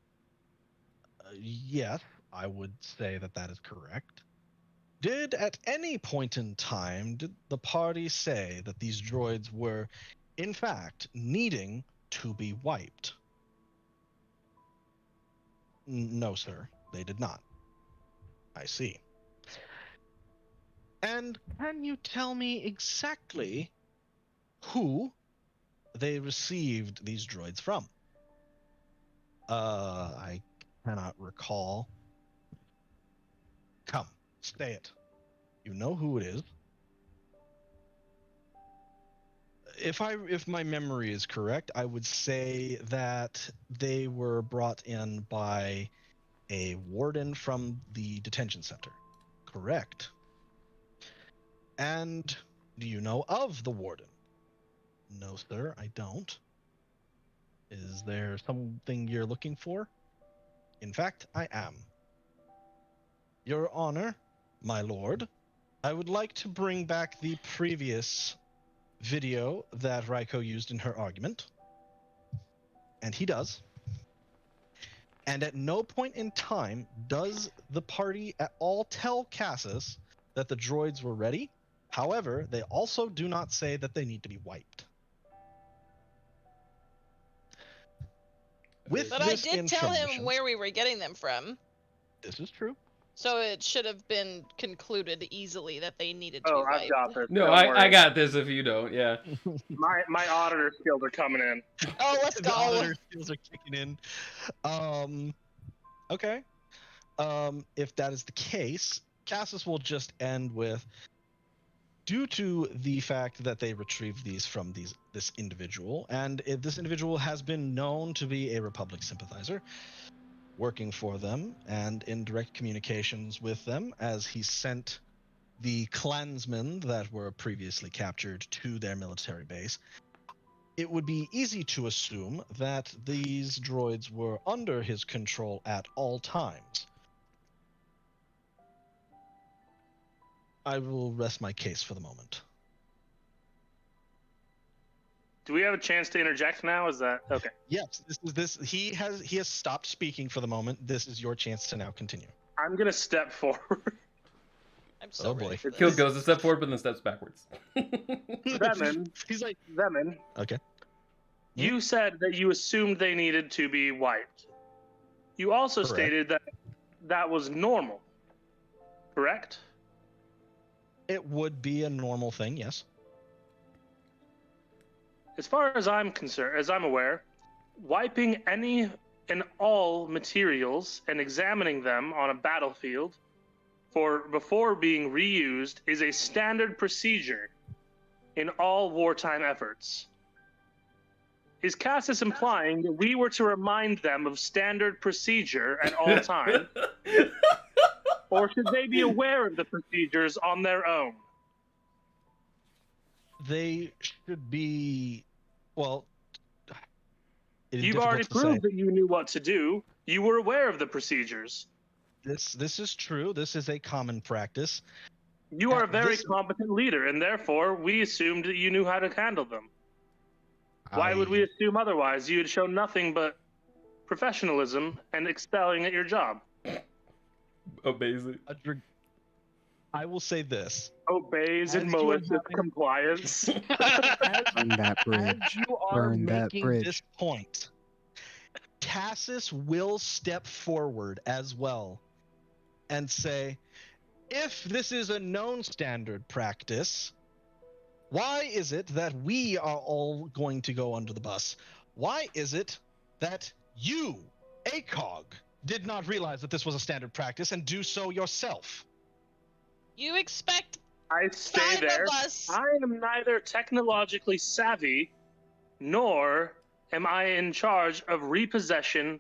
Yes, I would say that that is correct. Did at any point in time did the party say that these droids were, in fact, needing to be wiped? No, sir, they did not. I see. And can you tell me exactly who they received these droids from? I cannot recall. Come, say it. You know who it is. If my memory is correct, I would say that they were brought in by a warden from the detention center. Correct. And do you know of the warden? No, sir, I don't. Is there something you're looking for? In fact, I am. Your Honor, my lord, I would like to bring back the previous video that Raiko used in her argument. And he does. And at no point in time does the party at all tell Cassus that the droids were ready. However, they also do not say that they need to be wiped.
But I did tell him where we were getting them from.
This is true.
So it should have been concluded easily that they needed to be wiped.
I've got this.
No, I got this if you don't, yeah.
My auditor skills are coming in.
Oh, let's go.
The auditor skills are kicking in. Okay. If that is the case, Cassus will just end with, due to the fact that they retrieved these from this individual, and this individual has been known to be a Republic sympathizer, working for them and in direct communications with them, as he sent the clansmen that were previously captured to their military base, it would be easy to assume that these droids were under his control at all times. I will rest my case for the moment.
Do we have a chance to interject now? Is that okay?
Yes, he has stopped speaking for the moment. This is your chance to now continue.
I'm gonna step forward.
I'm so
boy.
Kill goes a step forward, but then steps backwards.
Vemin,
he's like
Vemin.
Okay.
You said that you assumed they needed to be wiped. You also
Correct.
stated that that was normal. Correct?
It would be a normal thing, yes.
As far as I'm concerned, as I'm aware, wiping any and all materials and examining them on a battlefield before being reused is a standard procedure in all wartime efforts. Is Cassus implying that we were to remind them of standard procedure at all times? Or should they be aware of the procedures on their own?
They should be, well, it is
You've
difficult
already
to
proved
say.
that you knew what to do. You were aware of the procedures.
This is true. This is a common practice.
You are a very
This-
competent leader, and therefore we assumed that you knew how to handle them. Why would we assume otherwise? You had shown nothing but professionalism and excelling at your job.
Amazing.
I will say this.
Obeys and
As you are
malicious
having-
compliance.
Burn that
As
bridge.
you are
Burn that
making
bridge.
this point, Cassus will step forward as well and say, if this is a known standard practice, why is it that we are all going to go under the bus? Why is it that you, ACOG, did not realize that this was a standard practice and do so yourself?
You expect
I stay
5
there.
of us.
I am neither technologically savvy, nor am I in charge of repossession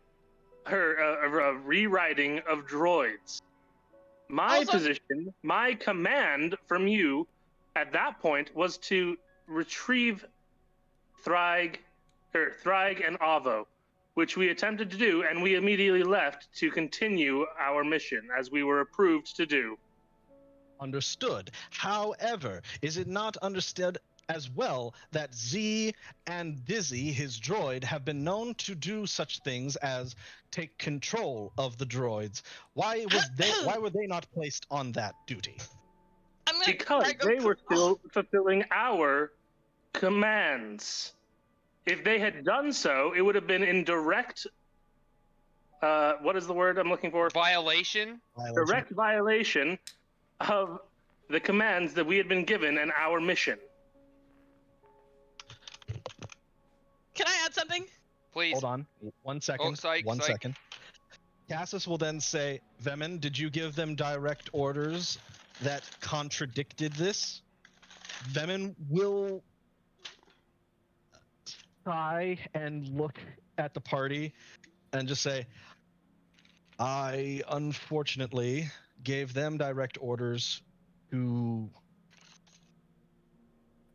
or rewriting of droids. My
Also-
position, my command from you at that point was to retrieve Thryg and Avo, which we attempted to do, and we immediately left to continue our mission as we were approved to do.
Understood. However, is it not understood as well that Z and Dizzy, his droid, have been known to do such things as take control of the droids. Why were they not placed on that duty?
Because they were still fulfilling our commands. If they had done so, it would have been in direct what is the word I'm looking for?
Violation?
Direct violation of the commands that we had been given and our mission.
Can I add something?
Please.
Hold on. 1 second.
Oh, psych,
One
psych.
second. Cassis will then say, Vemin, did you give them direct orders that contradicted this? Vemin will sigh and look at the party and just say, I unfortunately gave them direct orders to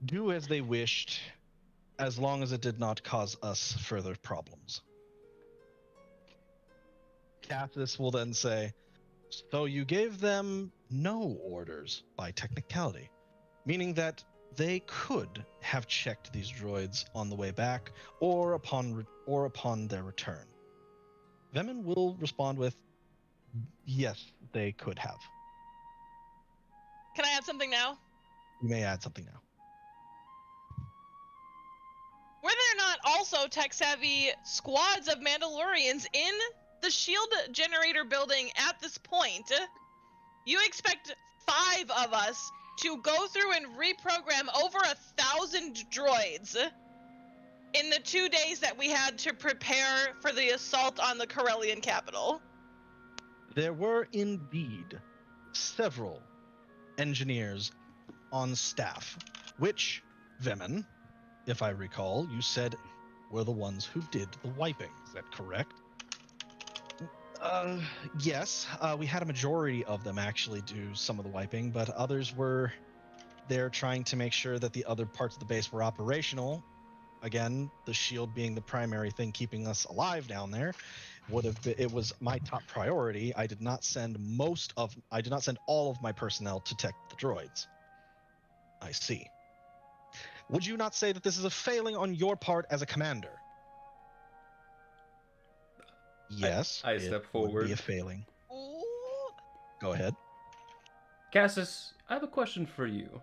do as they wished, as long as it did not cause us further problems. Cassis will then say, so you gave them no orders by technicality, meaning that they could have checked these droids on the way back or upon their return. Vemin will respond with, yes, they could have.
Can I add something now?
You may add something now.
Were there not also tech-savvy squads of Mandalorians in the shield generator building at this point? You expect 5 of us to go through and reprogram over 1,000 droids in the 2 days that we had to prepare for the assault on the Corellian capital?
There were indeed several engineers on staff, which, Vemin, if I recall, you said were the ones who did the wiping. Is that correct? Yes. We had a majority of them actually do some of the wiping, but others were there trying to make sure that the other parts of the base were operational. Again, the shield being the primary thing keeping us alive down there. It was my top priority. I did not send all of my personnel to tech the droids. I see. Would you not say that this is a failing on your part as a commander? Yes.
I step forward.
Would be a failing. Go ahead.
Cassis, I have a question for you.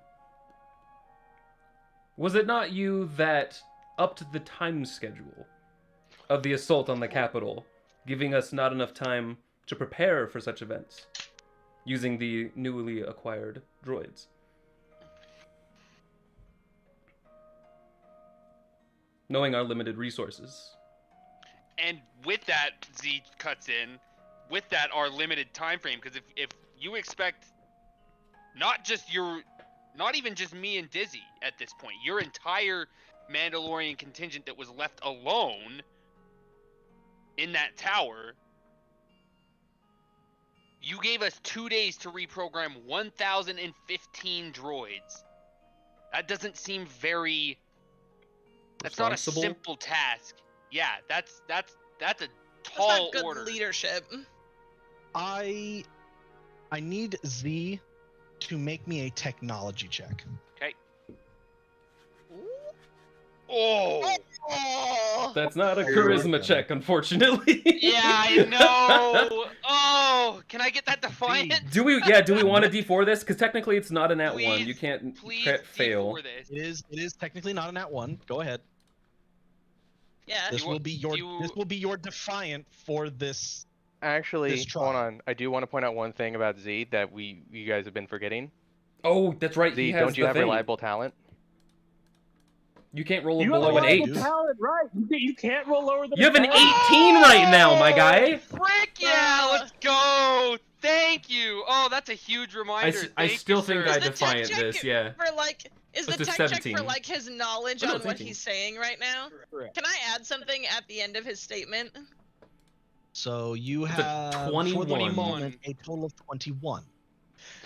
Was it not you that upped the time schedule of the assault on the capital, giving us not enough time to prepare for such events, using the newly acquired droids? Knowing our limited resources.
And with that, Z cuts in, with that, our limited time frame, because if you expect not even just me and Dizzy at this point, your entire Mandalorian contingent that was left alone in that tower, you gave us 2 days to reprogram 1,015 droids. That doesn't seem very... That's not a simple task. Yeah, that's a tall
That's not good
order.
leadership.
I need Z to make me a technology check.
Okay. Oh.
That's not a charisma check, unfortunately.
Yeah, I know. Oh, can I get that defiant?
Do we want to D4 this? Because technically it's not an @1. You can't fail.
This.
It is technically not an @1. Go ahead.
Yeah.
This will be your defiant for this.
Actually,
this trial.
hold on. I do want to point out one thing about Z that you guys have been forgetting.
Oh, that's right.
Z, don't you have reliable talent?
You can't roll below an 8.
Talent, right? You can't roll lower than.
You have an 18 right now, my guy.
Frick yeah! Let's go. Thank you. Oh, that's a huge reminder.
I still think
sir.
I defiant this. Yeah.
For like, is the
Up to
tech
17.
check for like his knowledge
Oh, no,
on what
18.
he's saying right now?
Correct.
Can I add something at the end of his statement?
So you
It's a
have
21.
for the moment a total of 21.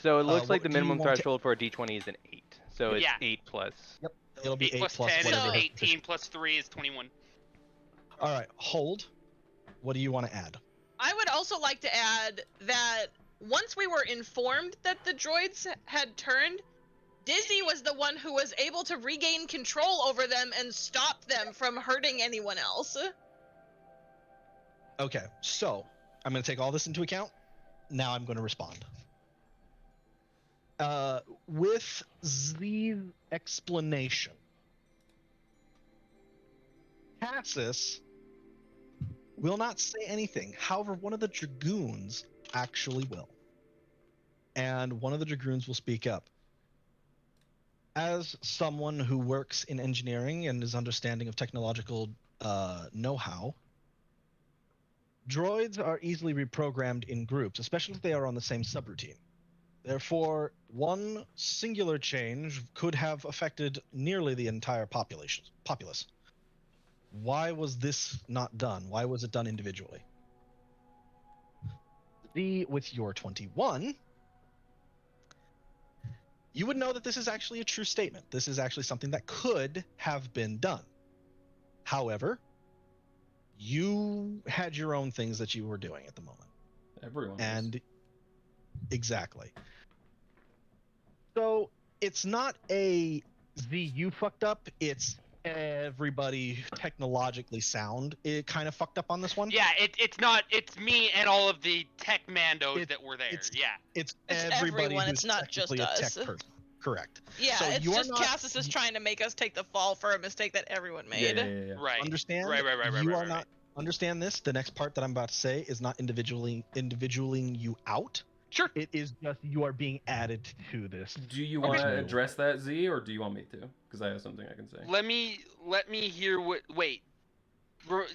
So it looks like
what
the
do you
minimum
want to-
threshold for a D20 is an 8. So it's
Yeah.
8 plus.
Yep. It'll be
8 plus 10
whatever.
is 18 plus 3 is 21.
All right, hold. What do you want to add?
I would also like to add that once we were informed that the droids had turned, Dizzy was the one who was able to regain control over them and stop them from hurting anyone else.
Okay, so I'm going to take all this into account. Now I'm going to respond. With Z's explanation, Cassis will not say anything. However, one of the Dragoons actually will. And one of the Dragoons will speak up. As someone who works in engineering and is understanding of technological know-how, droids are easily reprogrammed in groups, especially if they are on the same subroutine. Therefore, one singular change could have affected nearly the entire populace. Why was this not done? Why was it done individually? With your 21, you would know that this is actually a true statement. This is actually something that could have been done. However, you had your own things that you were doing at the moment.
Everyone.
And exactly. So it's not a you fucked up, it's everybody technologically sound. It kind of fucked up on this one.
Yeah, it's me and all of the tech mandos that were there.
It's everybody
everyone,
who's
it's not just
technically a
us.
tech person. Correct.
Yeah,
so
it's just Cassis is trying to make us take the fall for a mistake that everyone made.
Yeah.
Right.
Understand?
Right.
You are not understand this. The next part that I'm about to say is not individualing you out.
Sure.
It is just you are being added to this.
Do you want to address that, Z, or do you want me to? Because I have something I can say.
Let me hear what. Wait.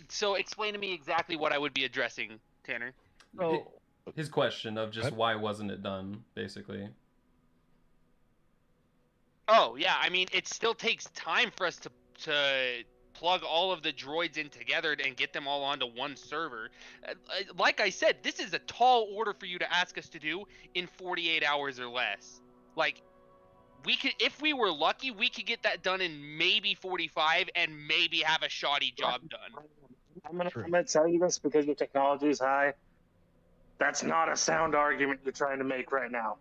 So explain to me exactly what I would be addressing, Tanner.
So
his question of just why wasn't it done, basically.
Oh yeah, I mean it still takes time for us to plug all of the droids in together and get them all onto one server. Like I said, this is a tall order for you to ask us to do in 48 hours or less. Like, we could, if we were lucky, we could get that done in maybe 45 and maybe have a shoddy job done.
I'm gonna tell you this because your technology is high. That's not a sound argument you're trying to make right now.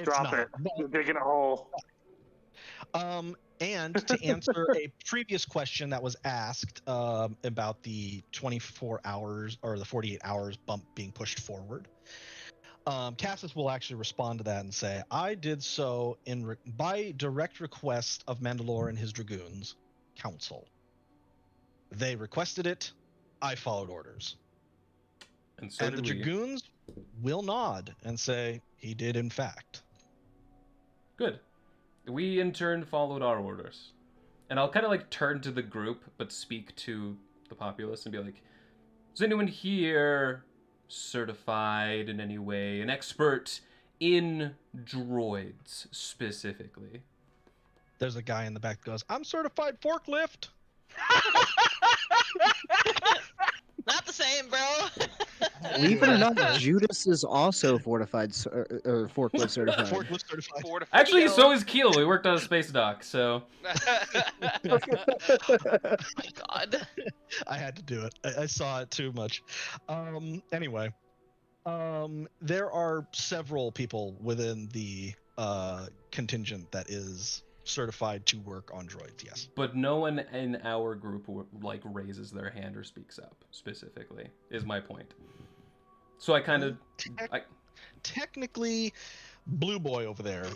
Drop it. You're digging a hole.
And to answer a previous question that was asked about the 24 hours or the 48 hours bump being pushed forward, Cassis will actually respond to that and say, I did so by direct request of Mandalore and his Dragoons Council. They requested it. I followed orders.
And so
and the Dragoons will nod and say, he did in fact.
Good. We in turn followed our orders. And I'll kind of like turn to the group, but speak to the populace and be like, is anyone here certified in any way, an expert in droids specifically?
There's a guy in the back that goes, I'm certified forklift.
Not the same, bro.
Believe it or not, Judas is also fortified or forklift certified.
Forklift certified.
Actually, so is Keel. We worked on a space dock, so.
Oh my God.
I had to do it. I saw it too much. Anyway, there are several people within the contingent that is certified to work on droids. Yes.
But no one in our group like raises their hand or speaks up specifically. Is my point. So I kind of.
Technically, Blue Boy over there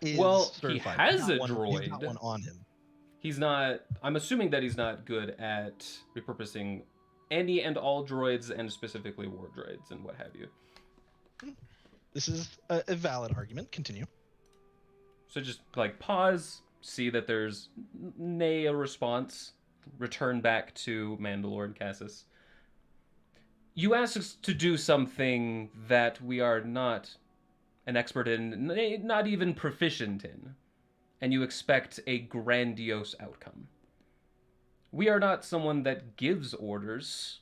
is certified.
He has a droid.
He's got one on him.
He's not. I'm assuming that he's not good at repurposing any and all droids, and specifically war droids and what have you.
This is a valid argument. Continue.
So just like pause, see that there's a response, return back to Mandalore and Cassis. You asked us to do something that we are not an expert in, not even proficient in, and you expect a grandiose outcome. We are not someone that gives orders,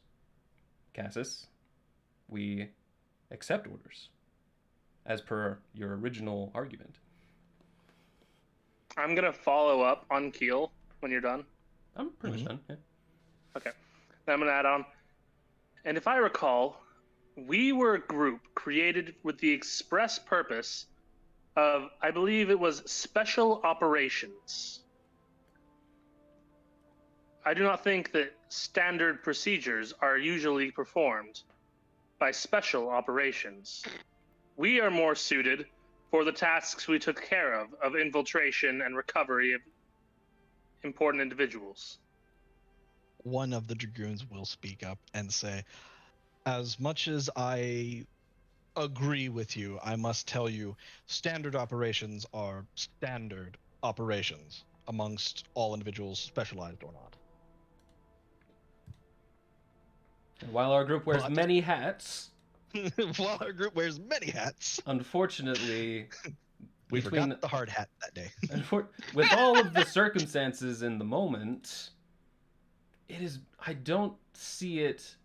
Cassis. We accept orders, as per your original argument.
I'm gonna follow up on Keel when you're done.
I'm pretty much done, yeah.
Okay. Then I'm gonna add on. And if I recall, we were a group created with the express purpose of, I believe it was special operations. I do not think that standard procedures are usually performed by special operations. We are more suited for the tasks we took care of infiltration and recovery of important individuals.
One of the Dragoons will speak up and say, as much as I agree with you, I must tell you, standard operations are standard operations amongst all individuals, specialized or not.
And while our group wears many hats...
While our group wears many hats...
Unfortunately...
we forgot the hard hat that day.
With all of the circumstances in the moment, I don't see it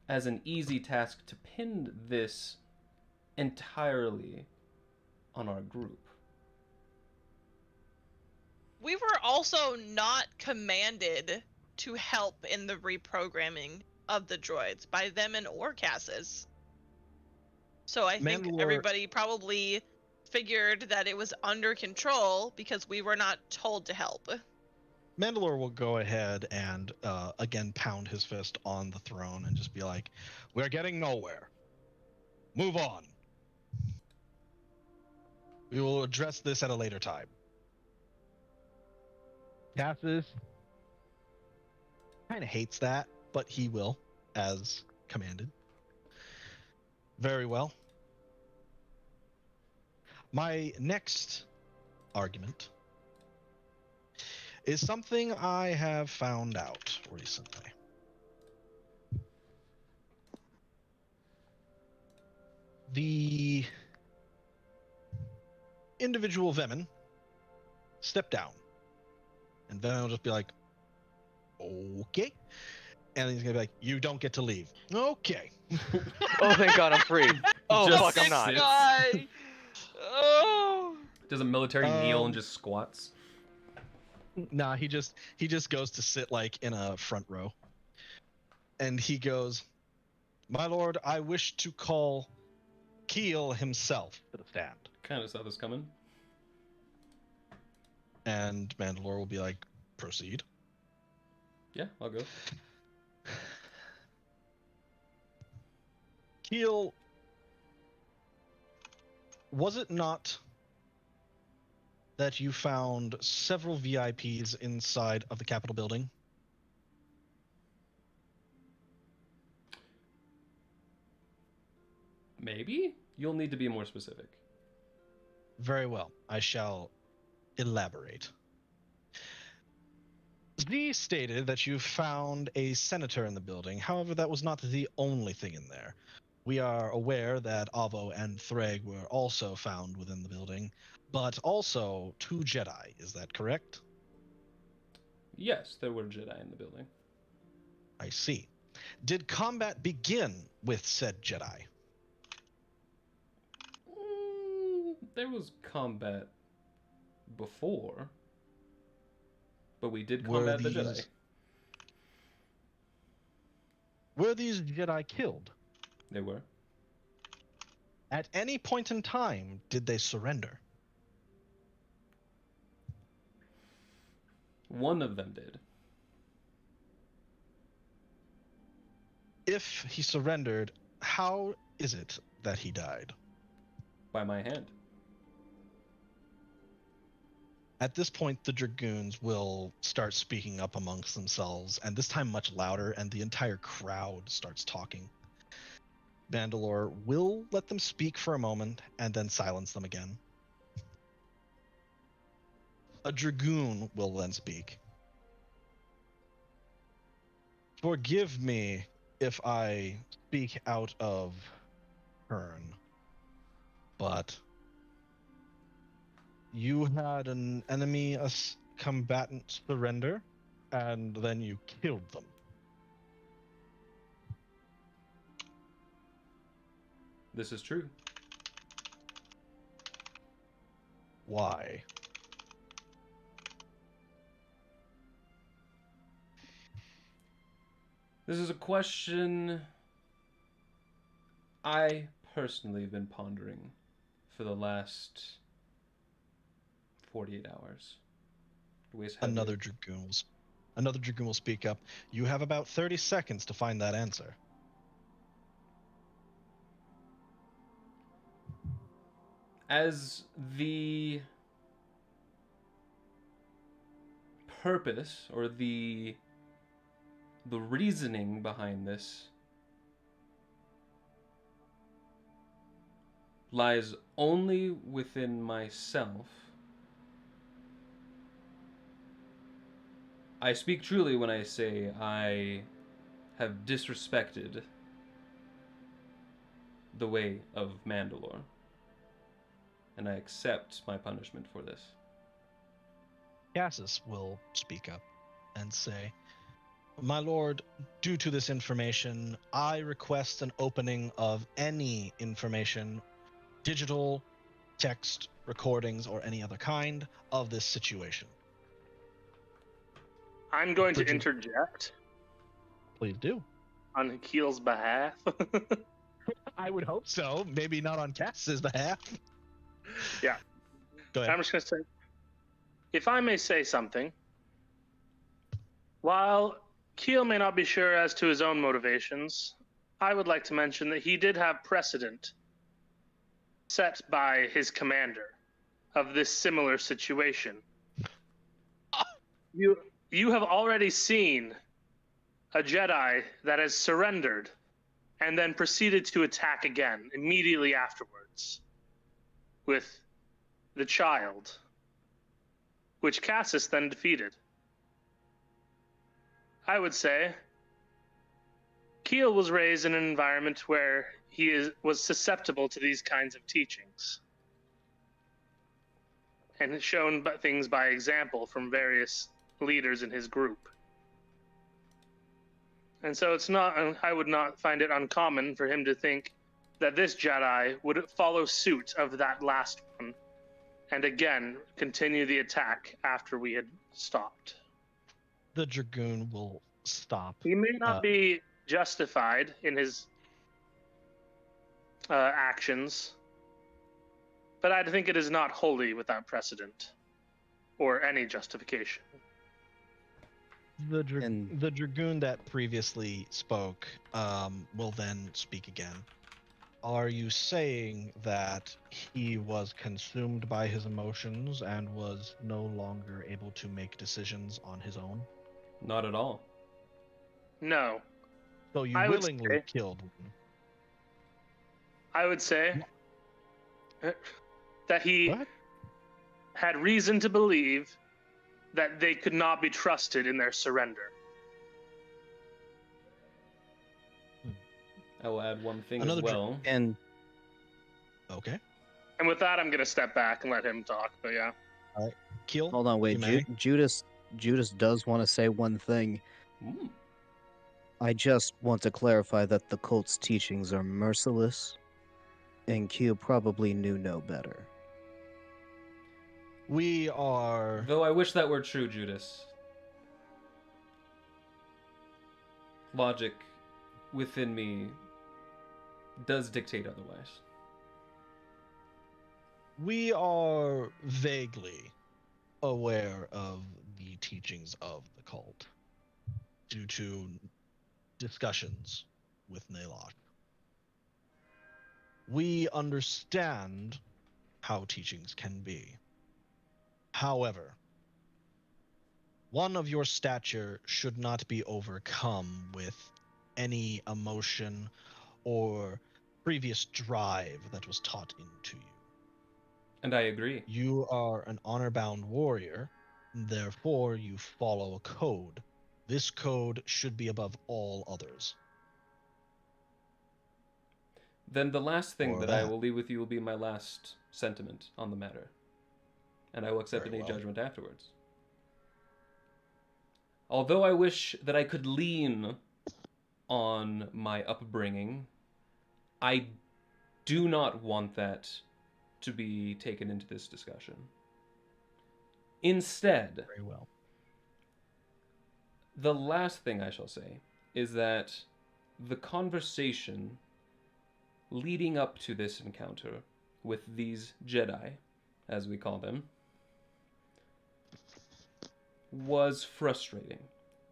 as an easy task to pin this entirely on our group.
We were also not commanded to help in the reprogramming of the droids by them and Orcassus. So I think everybody probably figured that it was under control because we were not told to help.
Mandalore will go ahead and again pound his fist on the throne and just be like, we're getting nowhere. Move on. We will address this at a later time. Cassus kind of hates that, but he will, as commanded. Very well. My next argument is something I have found out recently. The individual Vemin stepped down. And Vemin will just be like, okay. And he's going to be like, you don't get to leave. Okay.
Oh, thank God I'm free. Oh,
Just
fuck, I'm not.
Guy. Oh.
Does a military kneel and just squats?
Nah, he just goes to sit like in a front row. And he goes, my lord, I wish to call Keel himself to the stand.
Kind of saw this coming.
And Mandalore will be like, proceed.
Yeah, I'll go.
Keel, was it not that you found several VIPs inside of the Capitol building?
Maybe? You'll need to be more specific.
Very well. I shall elaborate. Z stated that you found a senator in the building. However, that was not the only thing in there. We are aware that Avo and Threg were also found within the building, but also 2 Jedi. Is that correct?
Yes, there were Jedi in the building.
I see. Did combat begin with said Jedi?
There was combat before, but we did combat the Jedi.
Were these Jedi killed?
They were.
At any point in time, did they surrender?
One of them did.
If he surrendered, how is it that he died?
By my hand.
At this point, the Dragoons will start speaking up amongst themselves, and this time much louder, and the entire crowd starts talking. Mandalore will let them speak for a moment, and then silence them again. A Dragoon will then speak. Forgive me if I speak out of turn, but you had an enemy combatant surrender, and then you killed them.
This is true.
Why?
This is a question I personally have been pondering for the last 48 hours.
Another Dragoon will speak up. You have about 30 seconds to find that answer.
As the purpose or the reasoning behind this lies only within myself, I speak truly when I say I have disrespected the way of Mandalore, and I accept my punishment for this.
Cassus will speak up and say, "My lord, due to this information, I request an opening of any information, digital, text, recordings, or any other kind of this situation."
I'm going to interject.
Please do.
On Keel's behalf.
I would hope so. Maybe not on Cassus's behalf.
Yeah.
Go ahead.
I'm just going to say, if I may say something, while Keel may not be sure as to his own motivations, I would like to mention that he did have precedent set by his commander of this similar situation. You have already seen a Jedi that has surrendered and then proceeded to attack again immediately afterwards with the child, which Cassus then defeated. I would say Keel was raised in an environment where he was susceptible to these kinds of teachings and has shown things by example from various leaders in his group. And so I would not find it uncommon for him to think that this Jedi would follow suit of that last one and again continue the attack after we had stopped.
The Dragoon will stop.
He may not be justified in his actions, but I think it is not wholly without precedent or any justification.
The Dragoon that previously spoke will then speak again. Are you saying that he was consumed by his emotions and was no longer able to make decisions on his own?
Not at all.
No.
So you willingly killed him?
I would say that he had reason to believe that they could not be trusted in their surrender.
I will add one thing as well.
Okay.
And with that, I'm going to step back and let him talk. But yeah.
All right. Keel.
Hold on, wait. Judas does want to say one thing.
Ooh.
I just want to clarify that the cult's teachings are merciless, and Keel probably knew no better.
We are...
Though I wish that were true, Judas. Logic within me does dictate otherwise.
We are vaguely aware of the teachings of the cult due to discussions with Nalosh. We understand how teachings can be. However, one of your stature should not be overcome with any emotion or previous drive that was taught into you.
And I agree.
You are an honor-bound warrior, therefore you follow a code. This code should be above all others.
Then the last thing that I will leave with you will be my last sentiment on the matter. And I will accept any judgment afterwards. Although I wish that I could lean on my upbringing, I do not want that to be taken into this discussion. Instead,
very well.
The last thing I shall say is that the conversation leading up to this encounter with these Jedi, as we call them, was frustrating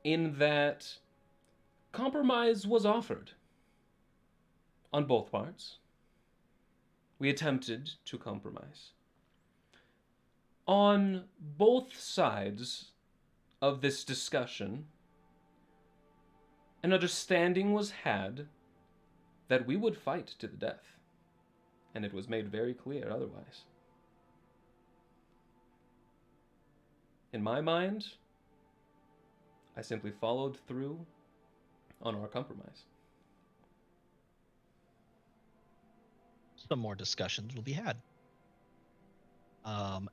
in that compromise was offered on both parts. We attempted to compromise. On both sides of this discussion, an understanding was had that we would fight to the death, and it was made very clear otherwise. In my mind, I simply followed through on our compromise.
Some more discussions will be had.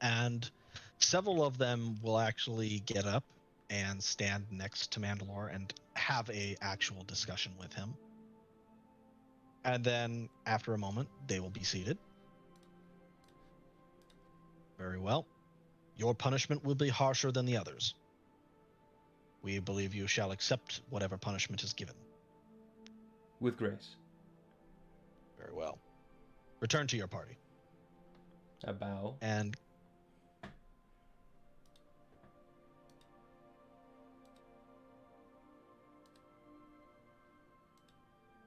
And several of them will actually get up and stand next to Mandalore and have a actual discussion with him. And then after a moment, they will be seated. Very well. Your punishment will be harsher than the others. We believe you shall accept whatever punishment is given.
With grace.
Very well. Return to your party.
I bow.
And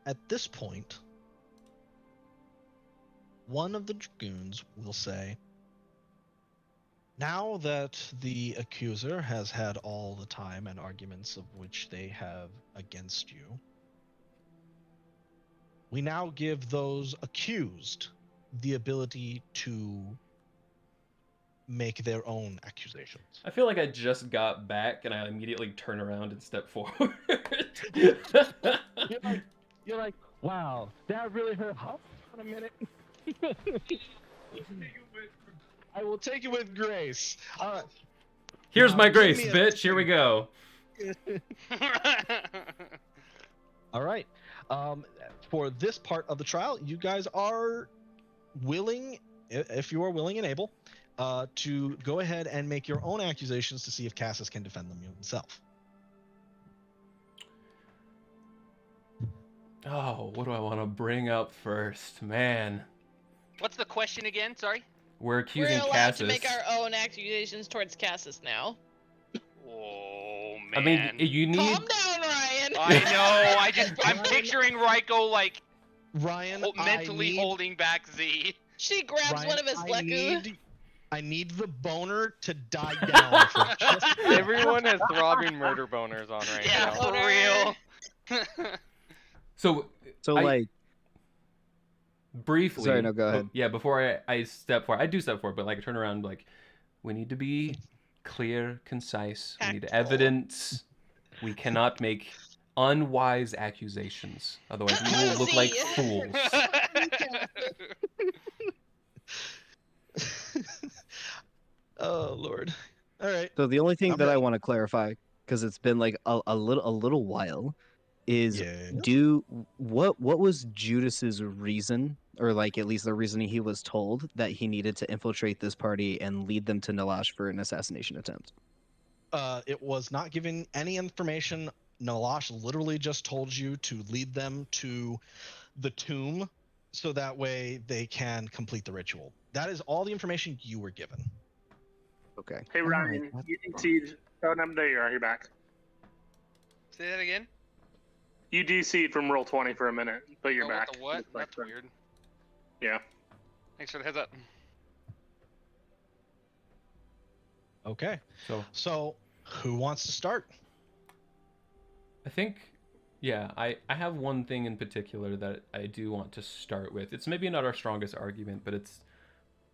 at this point, one of the dragoons will say, now that the accuser has had all the time and arguments of which they have against you, we now give those accused the ability to make their own accusations.
I feel like I just got back and I immediately turn around and step forward.
You're like, wow, that really hurt. Hold on a minute.
I will take it with grace.
Here's
now,
my
give
grace,
me a-
bitch. Here we go.
All right. For this part of the trial, you guys are willing, if you are willing and able, to go ahead and make your own accusations to see if Cassius can defend them himself.
Oh, what do I want to bring up first? Man,
What's the question again? Sorry.
we're accusing
We're allowed
Cassius.
to make our own accusations towards Cassis now.
Oh man.
I mean, you need.
Calm down, Ryan.
I know. I'm picturing Raiko like
Ryan,
mentally holding back Z.
She grabs
Ryan,
one of his leku.
I need the boner to die down. For just
Everyone has throbbing murder boners on right
Yeah,
now.
for real.
So
like,
briefly.
Sorry, no, go ahead.
Yeah, before I step forward, I do step forward, but like I turn around, like, we need to be clear, concise. We need
Tactful.
evidence. We cannot make unwise accusations, otherwise we will look like fools.
Oh Lord. All right.
So the only thing
I'm
that I
ready.
want to clarify, because it's been like a little while, is
Yes.
what was Judas's reason, or like at least the reason he was told that he needed to infiltrate this party and lead them to Nalash for an assassination attempt?
It was not giving any information. Nalash literally just told you to lead them to the tomb so that way they can complete the ritual. That is all the information you were given.
Okay.
Hey Ryan, you DC'd. Oh, no, there you are. You're back.
Say that again.
You DC'd from roll 20 for a minute, but you're back.
What?
Looks like
That's
that.
weird.
Yeah.
Thanks for the heads up.
Okay.
So
So, who wants to start?
I think, yeah, I have one thing in particular that I do want to start with. It's maybe not our strongest argument, but it's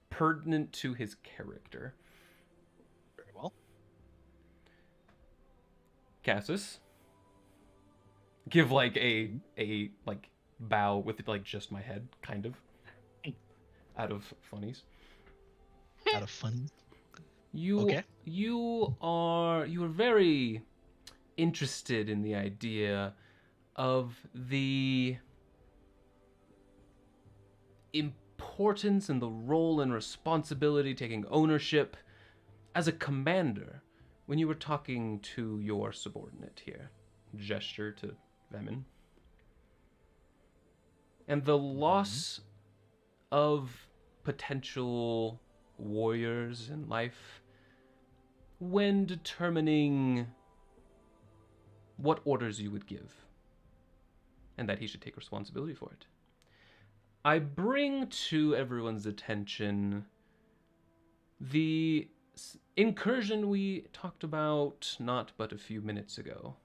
pertinent to his character.
Very well.
Cassius, give like a like bow with like just my head, kind of, out of funnies.
Out of fun.
You are very interested in the idea of the importance and the role and responsibility, taking ownership as a commander when you were talking to your subordinate here. Gesture to Vemin. And the loss of potential warriors in life when determining what orders you would give, and that he should take responsibility for it. I bring to everyone's attention the incursion we talked about not but a few minutes ago.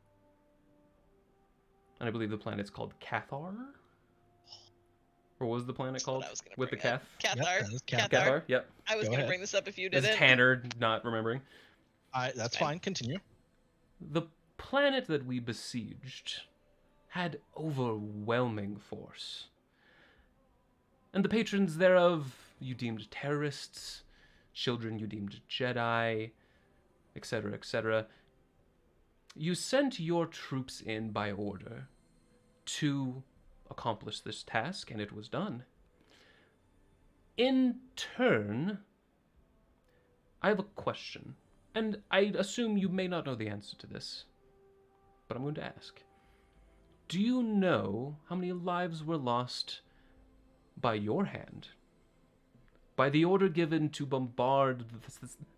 And I believe the planet's called Cathar? Or what was the planet called? With the Cath?
Cathar.
Yep,
Cathar, yep.
I was going to bring this up if you didn't.
It's Tanner not remembering.
That's fine. Continue.
The planet that we besieged had overwhelming force. And the patrons thereof you deemed terrorists, children you deemed Jedi, etc., etc. You sent your troops in by order to accomplish this task, and it was done. In turn, I have a question, and I assume you may not know the answer to this, but I'm going to ask. Do you know how many lives were lost by your hand? By the order given to bombard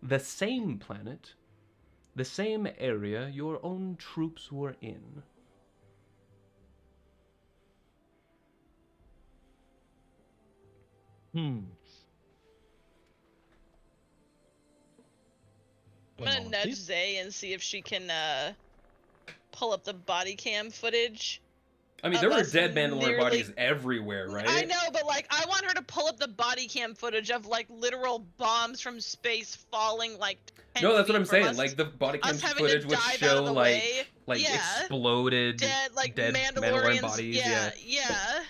the same planet, the same area your own troops were in?
I'm gonna nudge Zay and see if she can pull up the body cam footage.
I mean, there were dead Mandalorian bodies everywhere, right?
I know, but like, I want her to pull up the body cam footage of like literal bombs from space falling like.
No, that's what I'm saying. Like the body cam footage would show like exploded
dead
Mandalorian bodies.
Yeah.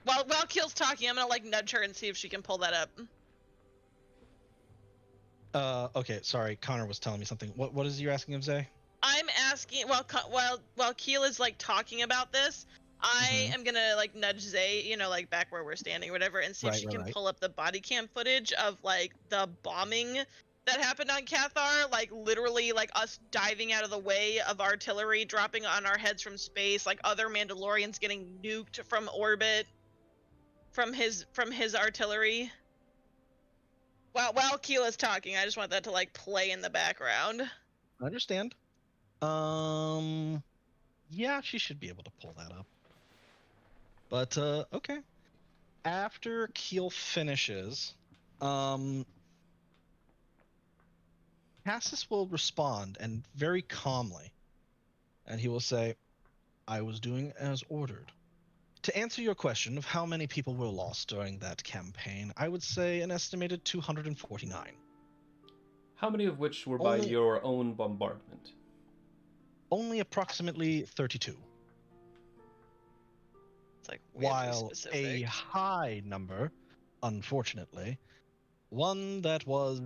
While Keel's talking, I'm gonna like nudge her and see if she can pull that up.
Okay, sorry. Connor was telling me something. What is you asking of Zay?
I'm asking while Keel is like talking about this, I am gonna like nudge Zay, you know, like back where we're standing or whatever, and see if she can pull up the body cam footage of like the bombing that happened on Cathar, like literally like us diving out of the way of artillery dropping on our heads from space, like other Mandalorians getting nuked from orbit from his artillery. While Keel is talking, I just want that to like play in the background.
I understand. Yeah, she should be able to pull that up. But okay. After Keel finishes, Cassis will respond, and very calmly, and he will say, "I was doing as ordered." To answer your question of how many people were lost during that campaign, I would say an estimated 249.
How many of which were by your own bombardment?
Only approximately 32.
It's like
while a high number, unfortunately, one that was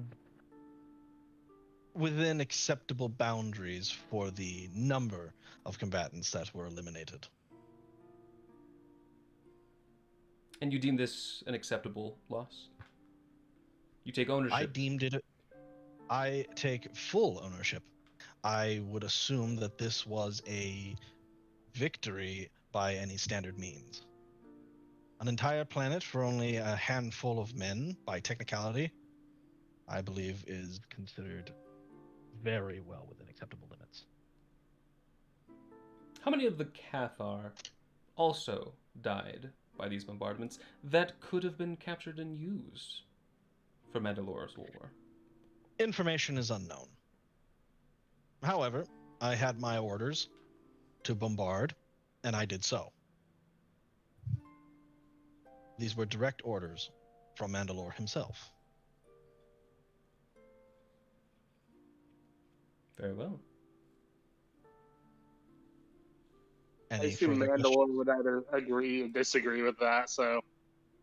within acceptable boundaries for the number of combatants that were eliminated.
And you deem this an acceptable loss? You take ownership?
I take full ownership. I would assume that this was a victory by any standard means. An entire planet for only a handful of men, by technicality, I believe is considered very well within acceptable limits.
How many of the Cathar also died by these bombardments that could have been captured and used for Mandalore's war?
Information is unknown. However, I had my orders to bombard, and I did so. These were direct orders from Mandalore himself.
Very well.
I assume Mandalore would either agree or disagree with that, so...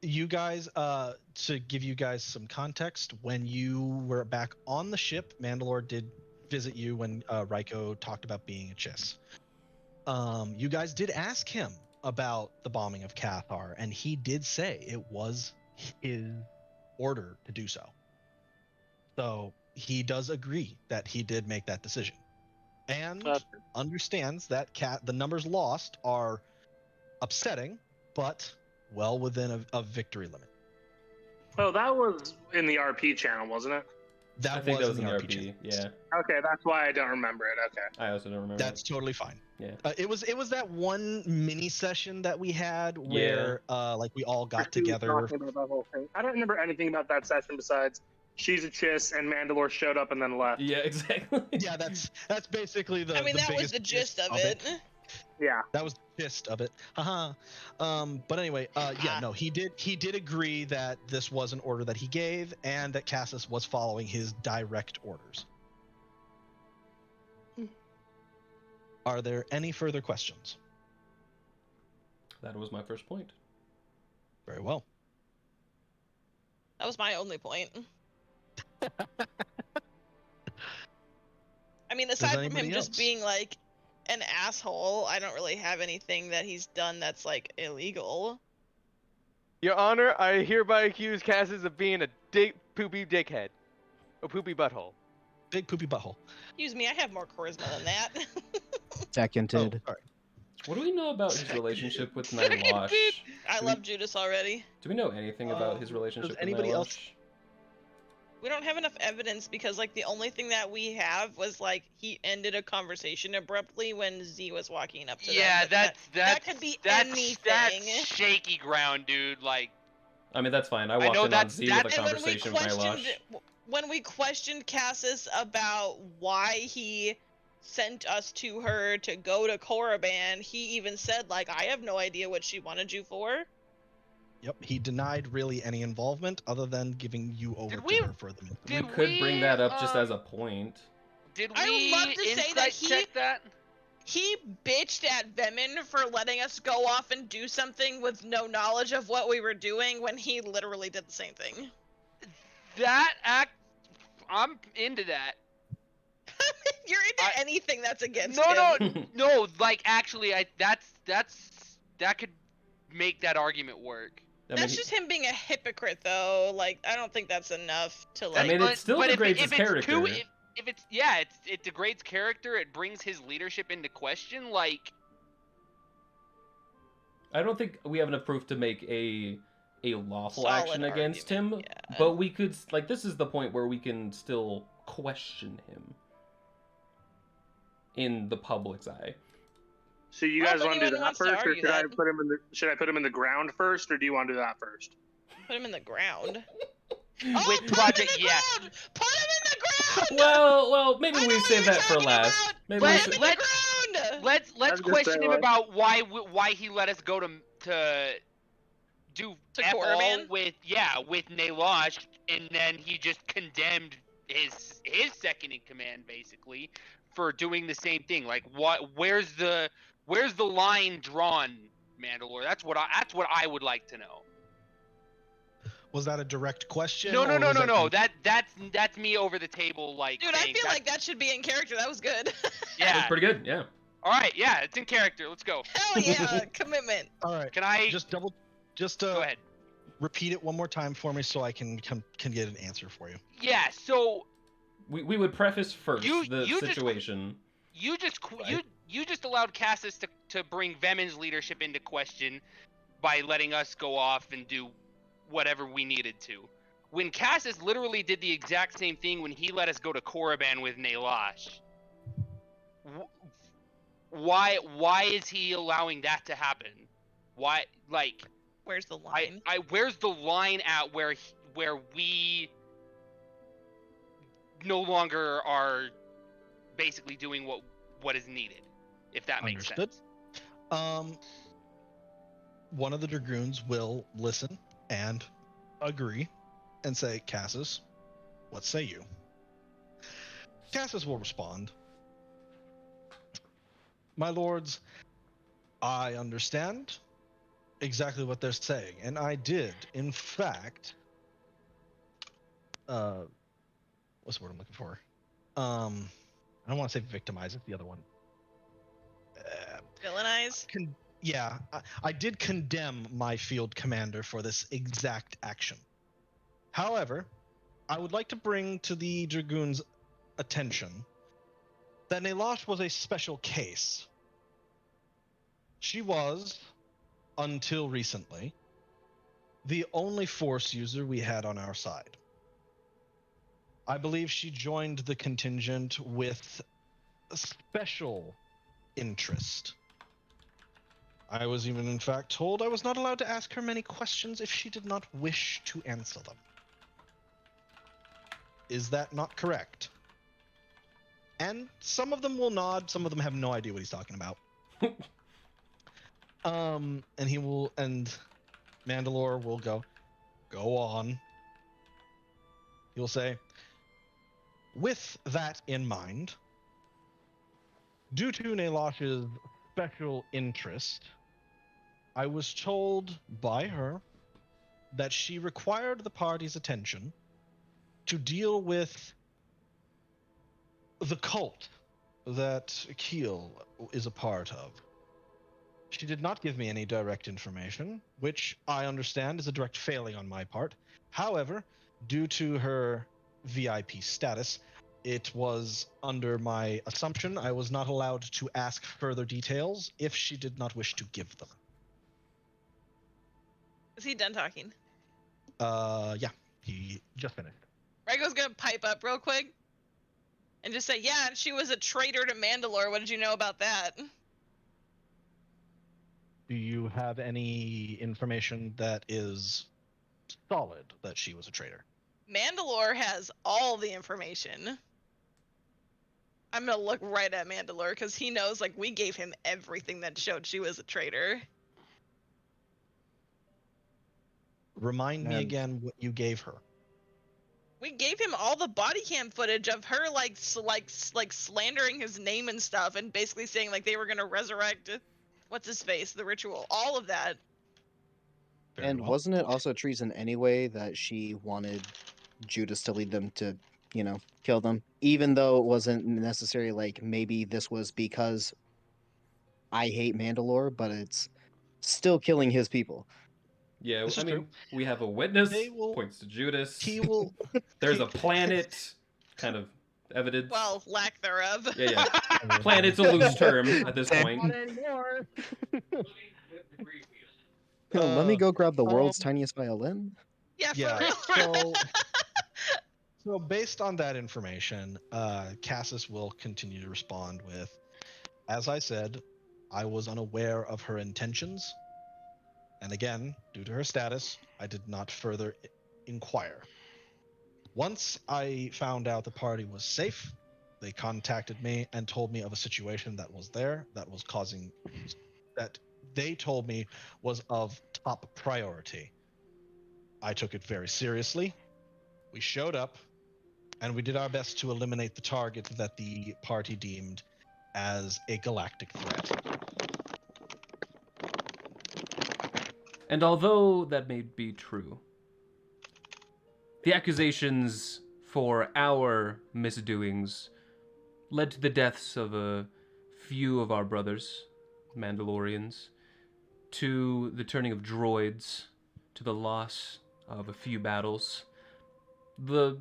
You guys, to give you guys some context, when you were back on the ship, Mandalore did visit you when Raiko talked about being a Chiss. You guys did ask him about the bombing of Cathar, and he did say it was his order to do so. So he does agree that he did make that decision, and understands that the numbers lost are upsetting, but well within a victory limit.
Oh, that was in the RP channel, wasn't it?
That
I think
was
that was
in
in
the
the
RPG.
RP. Yeah,
Okay, that's why I don't remember it. Okay.
I also don't remember.
That's totally fine.
Yeah.
It was that one mini session that we had where like we all got
She was
together.
talking about that whole thing. I don't remember anything about that session besides she's a chiss and Mandalore showed up and then left.
Yeah, exactly.
Yeah, that's basically the.
I mean,
the
that was
biggest
the gist of it.
Yeah.
That was the gist of it. Haha. But anyway, yeah, no, he did agree that this was an order that he gave and that Cassus was following his direct orders. Are there any further questions?
That was my first point.
Very well.
That was my only point. I mean, aside from him just being like an asshole, I don't really have anything that he's done that's like illegal.
Your Honor, I hereby accuse Cassus of being a poopy dickhead. A poopy butthole.
Big poopy butthole.
Excuse me, I have more charisma than that.
Seconded.
Oh, sorry.
What do we know about his relationship with Nylosh?
I love Judas already.
Do we know anything about his relationship with
anybody
Nylosh?
else?
We don't have enough evidence because, like, the only thing that we have was, like, he ended a conversation abruptly when Z was walking up to them.
Yeah,
that could be anything.
That's shaky ground, dude. Like,
I mean, that's fine. I walked in on Z with a
and
conversation with Nylosh.
When we questioned Cassus about why he sent us to her to go to Korriban, he even said, like, I have no idea what she wanted you for.
Yep, he denied really any involvement other than giving you over to her for the
We could bring that up just as a point.
Did
I
we
would love to say that
check that?
He bitched at Vemin for letting us go off and do something with no knowledge of what we were doing when he literally did the same thing.
I'm into that.
You're into anything that's against
him. No, like, actually, that could make that argument work.
That's just him being a hypocrite, though. Like, I don't think that's enough to, like...
I mean, it still degrades his character.
It degrades character, it brings his leadership into question, like...
I don't think we have enough proof to make a lawful
Solid
action against him, but we could, like, this is the point where we can still question him in the public's eye.
So you guys want to do that first, or should I put him in the ground first, or do you want to do that first?
Put him in the ground.
With Project, yeah.
Put him in the ground.
Well, maybe we save that for last. Maybe
let's question him about why he let us go to do FO with Nylosh, and then he just condemned his second in command basically for doing the same thing. Like, where's the line drawn, Mandalore? That's what I would like to know.
Was that a direct question?
No. That's me over the table, like.
Dude, I feel like that should be in character. That was good.
Yeah.
That was pretty good. Yeah.
All right. Yeah, it's in character. Let's go.
Hell yeah, commitment.
All right.
Can I
just go ahead? Repeat it one more time for me so I can get an answer for you.
Yeah. So.
We would preface first the situation.
You just allowed Cassus to bring Vemin's leadership into question by letting us go off and do whatever we needed to. When Cassus literally did the exact same thing when he let us go to Korriban with Nylosh. Why is he allowing that to happen? Why, like,
where's the line?
Where's the line at where we no longer are basically doing what is needed, if that makes sense.
One of the Dragoons will listen and agree and say, Cassus, what say you? Cassus will respond, my lords, I understand exactly what they're saying, and I did, in fact, what's the word I'm looking for? I don't want to say victimize, it's the other one.
Villainize?
Yeah, I did condemn my field commander for this exact action. However, I would like to bring to the Dragoons' attention that Nylosh was a special case. She was, until recently, the only Force user we had on our side. I believe she joined the contingent with a special interest. I was even, in fact, told I was not allowed to ask her many questions if she did not wish to answer them. Is that not correct? And some of them will nod, some of them have no idea what he's talking about. And Mandalore will go on. He'll say, with that in mind, due to Nalosh's special interest, I was told by her that she required the party's attention to deal with the cult that Keel is a part of. She did not give me any direct information, which I understand is a direct failing on my part. However, due to her VIP status, it was under my assumption I was not allowed to ask further details if she did not wish to give them.
Is he done talking?
Yeah, he just finished.
Raigo's gonna pipe up real quick and just say, yeah, she was a traitor to Mandalore. What did you know about that?
Do you have any information that is solid that she was a traitor?
Mandalore has all the information. I'm gonna look right at Mandalore because he knows, like, we gave him everything that showed she was a traitor.
Remind me again what you gave her.
We gave him all the body cam footage of her, like slandering his name and stuff, and basically saying, like, they were gonna resurrect, what's his face, the ritual, all of that.
And wasn't it also treason anyway that she wanted Judas to lead them to, you know, kill them? Even though it wasn't necessarily like maybe this was because I hate Mandalore, but it's still killing his people.
Yeah, I mean, we have a witness, points to Judas. There's a planet, kind of evidence.
Well, lack thereof.
Yeah. Planet's a loose term at this point.
Not anymore. Let me go grab the world's tiniest violin.
Yeah, for real.
So based on that information, Cassis will continue to respond with, as I said, I was unaware of her intentions. And again, due to her status, I did not further inquire. Once I found out the party was safe, they contacted me and told me of a situation that was there that was causing, that they told me was of top priority. I took it very seriously. We showed up, and we did our best to eliminate the target that the party deemed as a galactic threat.
And although that may be true, the accusations for our misdoings led to the deaths of a few of our brothers, Mandalorians, to the turning of droids, to the loss of a few battles. The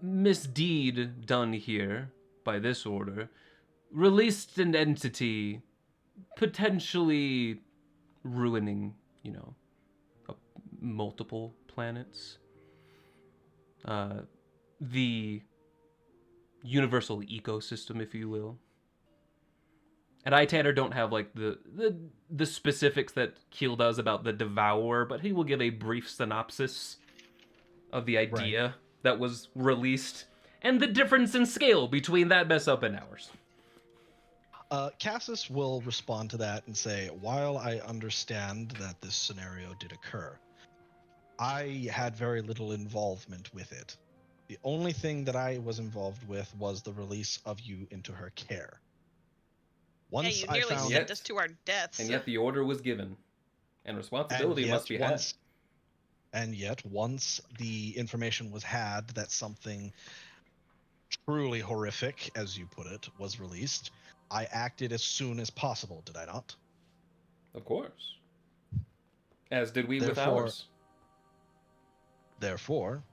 misdeed done here by this order released an entity potentially ruining, multiple planets. The universal ecosystem, if you will. And I, Tanner, don't have like the specifics that Keel does about the Devourer, but he will give a brief synopsis of the idea that was released and the difference in scale between that mess up and ours.
Cassis will respond to that and say, while I understand that this scenario did occur, I had very little involvement with it. The only thing that I was involved with was the release of you into her care.
Once you nearly sent us to our deaths.
And yet the order was given. And responsibility must be had.
And yet, once the information was had that something truly horrific, as you put it, was released, I acted as soon as possible, did I not?
Of course. As did we with ours.
Therefore,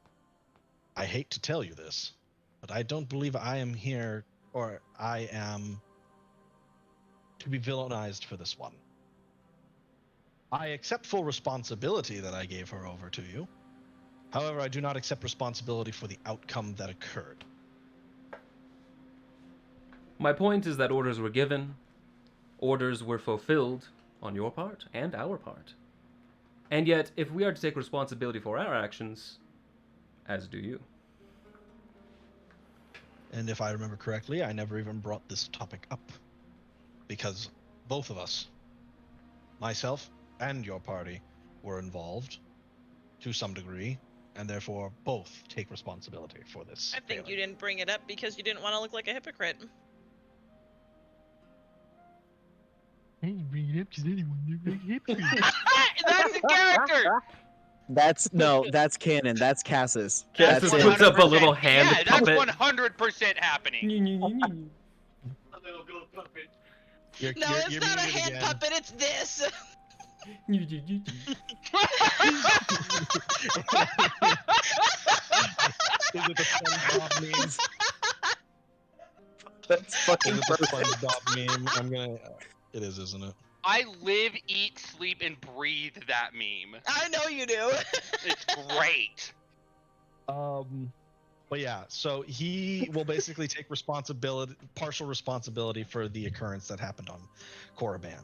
I hate to tell you this, but I don't believe I am here, or I am to be villainized for this one. I accept full responsibility that I gave her over to you. However, I do not accept responsibility for the outcome that occurred.
My point is that orders were given, orders were fulfilled on your part and our part. And yet, if we are to take responsibility for our actions, as do you.
And if I remember correctly, I never even brought this topic up. Because both of us, myself and your party, were involved to some degree, and therefore both take responsibility for this.
I think you didn't bring it up because you didn't want to look like a hypocrite.
I didn't bring it up because anyone looked like a hypocrite.
That's a character!
That's canon. That's Cassis.
Cassis
That's
puts
it.
up a little hand
Yeah, that's
puppet.
100% happening.
A little gold puppet.
You're
It's not a
muted
hand
again.
puppet, it's this.
Is it the SpongeBob meme?
That's fucking
Is it the
perfect.
SpongeBob meme? I'm gonna. It is, isn't it?
I live, eat, sleep, and breathe that meme.
I know you do.
It's great.
But yeah, so he will basically take partial responsibility for the occurrence that happened on Korriban.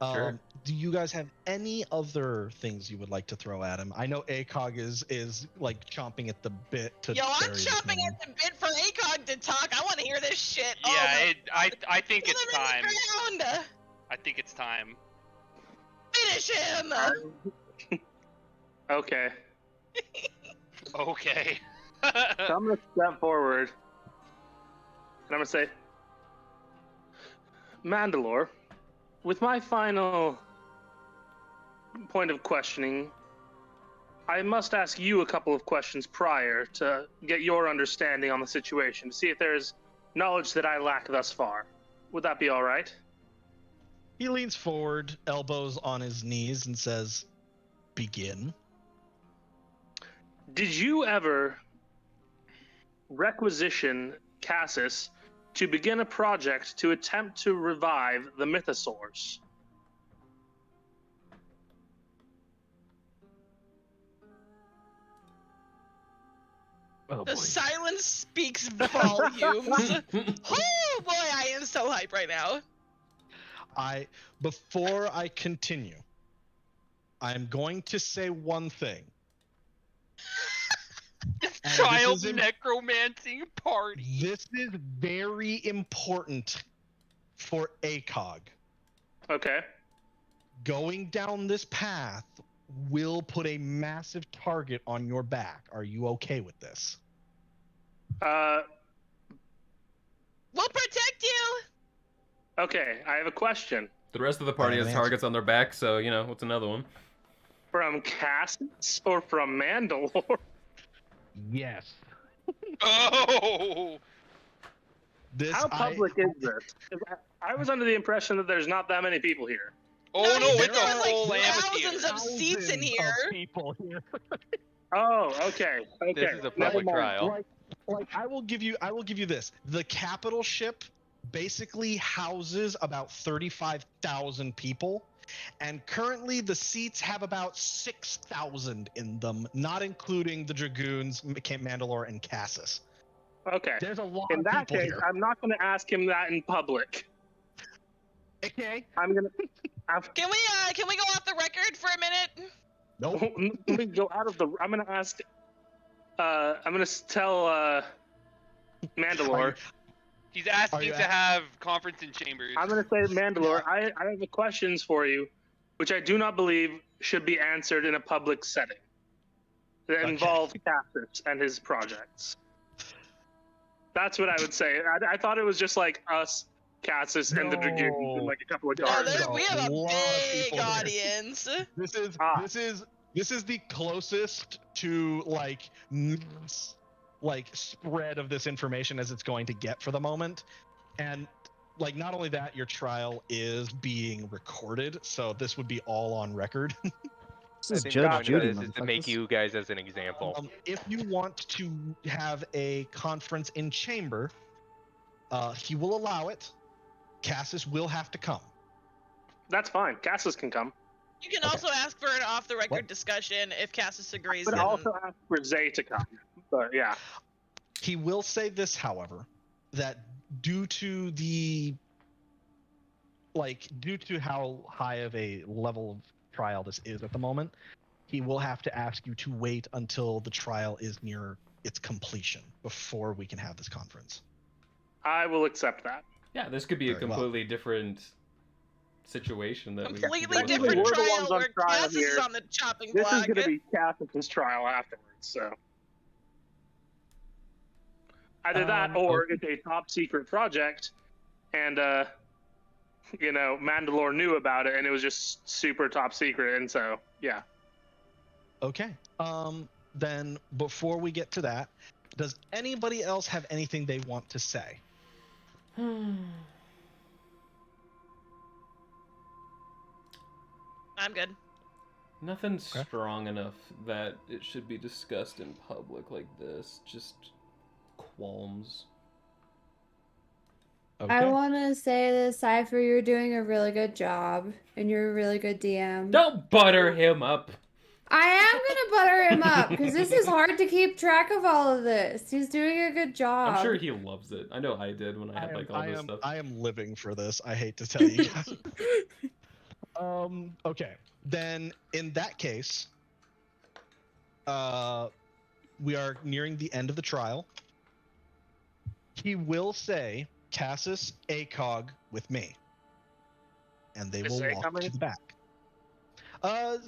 Sure.
Do you guys have any other things you would like to throw at him? I know ACOG is like chomping at the bit to.
Yo, I'm
bury this
chomping
man.
at the bit for ACOG to talk. I want to hear this shit.
Yeah,
Oh,
I think it's
Put him
time.
in the ground.
I think it's time.
Finish him.
Okay.
Okay.
So I'm gonna step forward, and I'm gonna say, Mandalore, with my final point of questioning, I must ask you a couple of questions prior to get your understanding on the situation, to see if there's knowledge that I lack thus far. Would that be all right?
He leans forward, elbows on his knees, and says, "Begin."
Did you ever requisition Cassis to begin a project to attempt to revive the Mythosaurs?
Oh,
The
boy.
silence speaks volumes. Oh boy, I am so hype right now.
Before I continue, I'm going to say one thing. And
Child
this is
necromancing party.
This is very important for ACOG.
Okay.
Going down this path will put a massive target on your back. Are you okay with this?
We'll protect you.
Okay, I have a question.
The rest of the party
I have
has
an
targets on their back, so, you know, what's another one?
From Cassis or from Mandalore?
Yes.
Oh!
How public is this? 'Cause I was under the impression that there's not that many people here.
Oh
No,
no,
he
it's a
said there's,
whole
like,
amphitheater.
thousands of seats in here.
People here.
Oh, okay. Okay.
This is a
Never
public
mind.
trial.
Like I will give you this. The capital ship basically houses about 35,000 people, and currently the seats have about 6,000 in them, not including the Dragoons, Mandalore, and Cassis.
Okay.
There's a lot
In
of
that
people
case,
here.
I'm not going to ask him that in public.
Okay.
I'm going to.
Can we go off the record for a minute?
Nope.
Let me go out of the. I'm gonna ask. I'm gonna tell Mandalore.
He's
Are
asking
you
to have conference in chambers.
I'm gonna say, Mandalore. I have questions for you, which I do not believe should be answered in a public setting. That
Okay.
involve Cassis and his projects. That's what I would say. I thought it was just like us, Cassis, and the Dragoons, and like a couple of
Oh,
guards.
we have a
lot of
big
people here.
audience.
This is the closest to like mass, like spread of this information as it's going to get for the moment. And like not only that, your trial is being recorded, so this would be all on record.
This
I
is
think
Judge
the point of
Judy,
this is to make
motherfuckers.
you guys as an example.
If you want to have a conference in chamber, he will allow it. Cassis will have to come.
That's fine. Cassis can come.
You can also ask for an off-the-record discussion if Cassis agrees.
But also ask for Zay to come. But yeah.
He will say this, however, that due to how high of a level of trial this is at the moment, he will have to ask you to wait until the trial is near its completion before we can have this conference.
I will accept that.
Yeah, this could be a completely different situation that
completely different trial where Cass is on the chopping block.
This is going to be Cass's trial afterwards, so either that or it's a top secret project, and Mandalore knew about it and it was just super top secret, and so yeah.
Okay. Then before we get to that, does anybody else have anything they want to say?
I'm good.
Nothing strong enough that it should be discussed in public like this. Just qualms.
Okay. I want to say this, Cypher, you're doing a really good job, and you're a really good DM.
Don't butter him up.
I am going to butter him up, because this is hard to keep track of all of this. He's doing a good job.
I'm sure he loves it. I know I did when I had all this stuff.
I am living for this. I hate to tell you guys. Okay. Then, in that case, we are nearing the end of the trial. He will say, Cassis, ACOG with me. And they will walk to the back.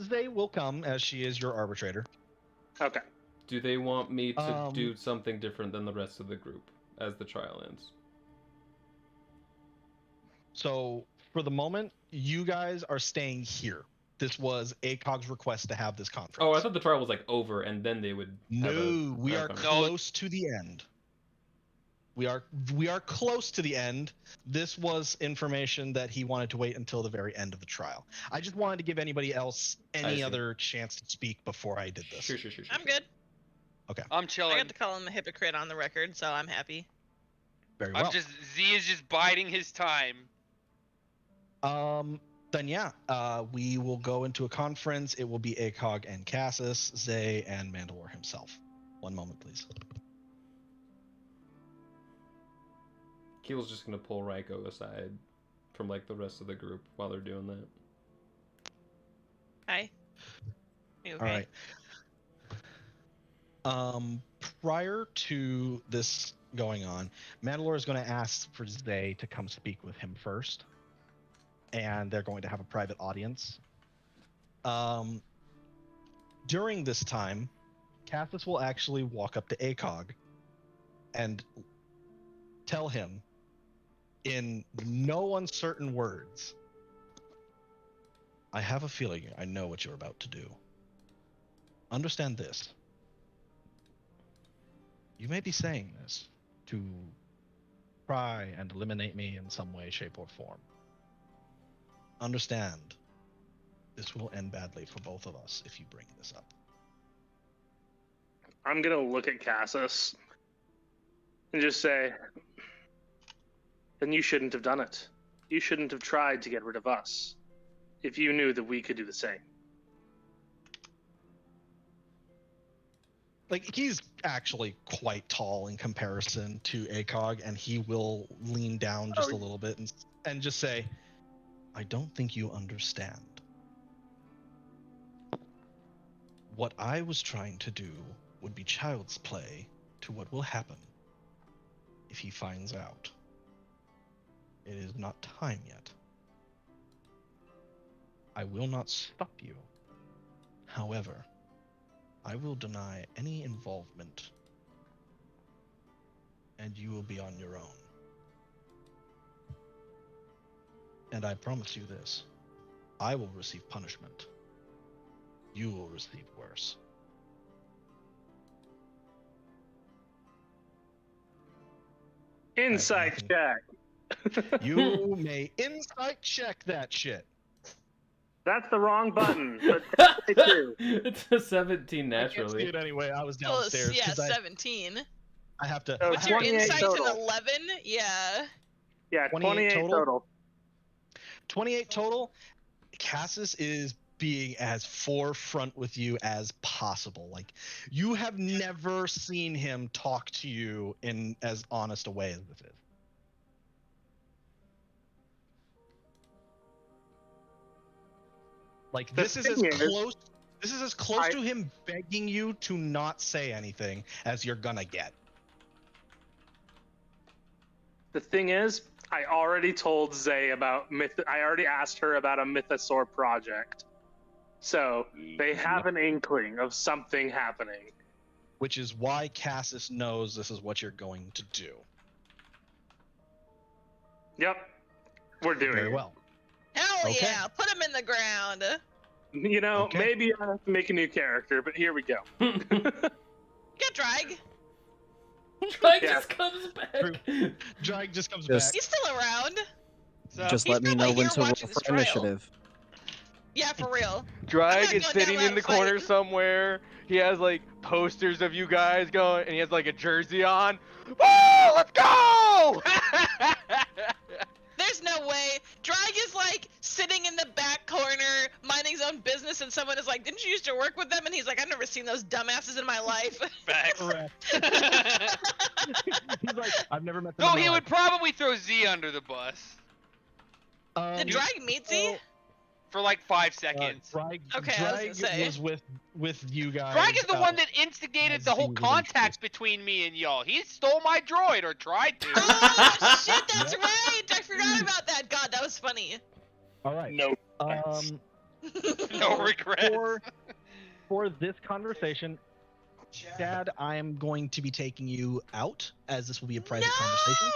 They will come, as she is your arbitrator.
Okay.
Do they want me to do something different than the rest of the group as the trial ends?
So, for the moment, you guys are staying here. This was ACOG's request to have this conference.
Oh, I thought the trial was like over and then they would.
No, we are close to the end. We are close to the end. This was information that he wanted to wait until the very end of the trial. I just wanted to give anybody else any other chance to speak before I did this.
Sure.
I'm good.
Okay.
I'm chilling.
I got to call him a hypocrite on the record, so I'm happy.
Very well.
Z is just biding his time.
Then yeah, we will go into a conference. It will be ACOG and Cassis, Zay, and Mandalore himself. One moment, please.
Keel's just gonna pull Raiko aside from like the rest of the group while they're doing that.
Hi. You okay?
All right. Prior to this going on, Mandalore is going to ask for Zay to come speak with him first, and they're going to have a private audience. During this time, Cassis will actually walk up to ACOG and tell him in no uncertain words, I have a feeling I know what you're about to do. Understand this. You may be saying this to try and eliminate me in some way, shape, or form. Understand, this will end badly for both of us if you bring this up.
I'm gonna look at Cassis and just say, then you shouldn't have done it. You shouldn't have tried to get rid of us if you knew that we could do the same.
Like, he's actually quite tall in comparison to ACOG, and he will lean down just a little bit and just say, I don't think you understand. What I was trying to do would be child's play to what will happen if he finds out. It is not time yet. I will not stop you. However, I will deny any involvement, and you will be on your own. And I promise you this, I will receive punishment. You will receive worse.
Insight check.
You may insight check that shit.
That's the wrong button. But
it's a 17 naturally.
I can't see it anyway. I was downstairs.
Well, yeah, 17.
I have to.
What's your insight in 11? Yeah.
Yeah, 28 total.
28 total. Cassis is being as forefront with you as possible. Like, you have never seen him talk to you in as honest a way as this is. Like, this is as close. This is as close to him begging you to not say anything as you're gonna get.
The thing is, I already told Zay about I already asked her about a Mythosaur project, so they have an inkling of something happening.
Which is why Cassis knows this is what you're going to do.
Yep, we're doing
Very
it.
well.
Hell yeah! Put him in the ground.
You know, maybe I have to make a new character, but here we go.
Get Drag.
Drag just comes back.
Drag just comes
Just-
back.
He's still around.
So,
Just
He's
let me
probably
know when
here
to roll
watching this
for
trial.
initiative.
Yeah, for real.
Drag
I'm
is
not going
sitting
down
in the
that fight.
corner somewhere. He has like posters of you guys going, and he has like a jersey on. Oh, let's go!
There's no way. Drag is like sitting in the back corner, minding his own business, and someone is like, "Didn't you used to work with them?" And he's like, "I've never seen those dumbasses in my life."
Facts.
Correct. He's like, I've never met them.
No,
in my
he
life.
would probably throw Z under the bus
Did Drag meet Z?
for like 5 seconds.
Drag,
Okay, I was gonna say.
was with you guys.
Drag is the one that instigated
as
the
he
whole
was
contact between me and y'all. He stole my droid, or tried to.
Oh shit, that's right. I forgot about that. God, that was funny.
All right.
No.
No regrets.
For this conversation, Chad, I am going to be taking you out, as this will be a private conversation.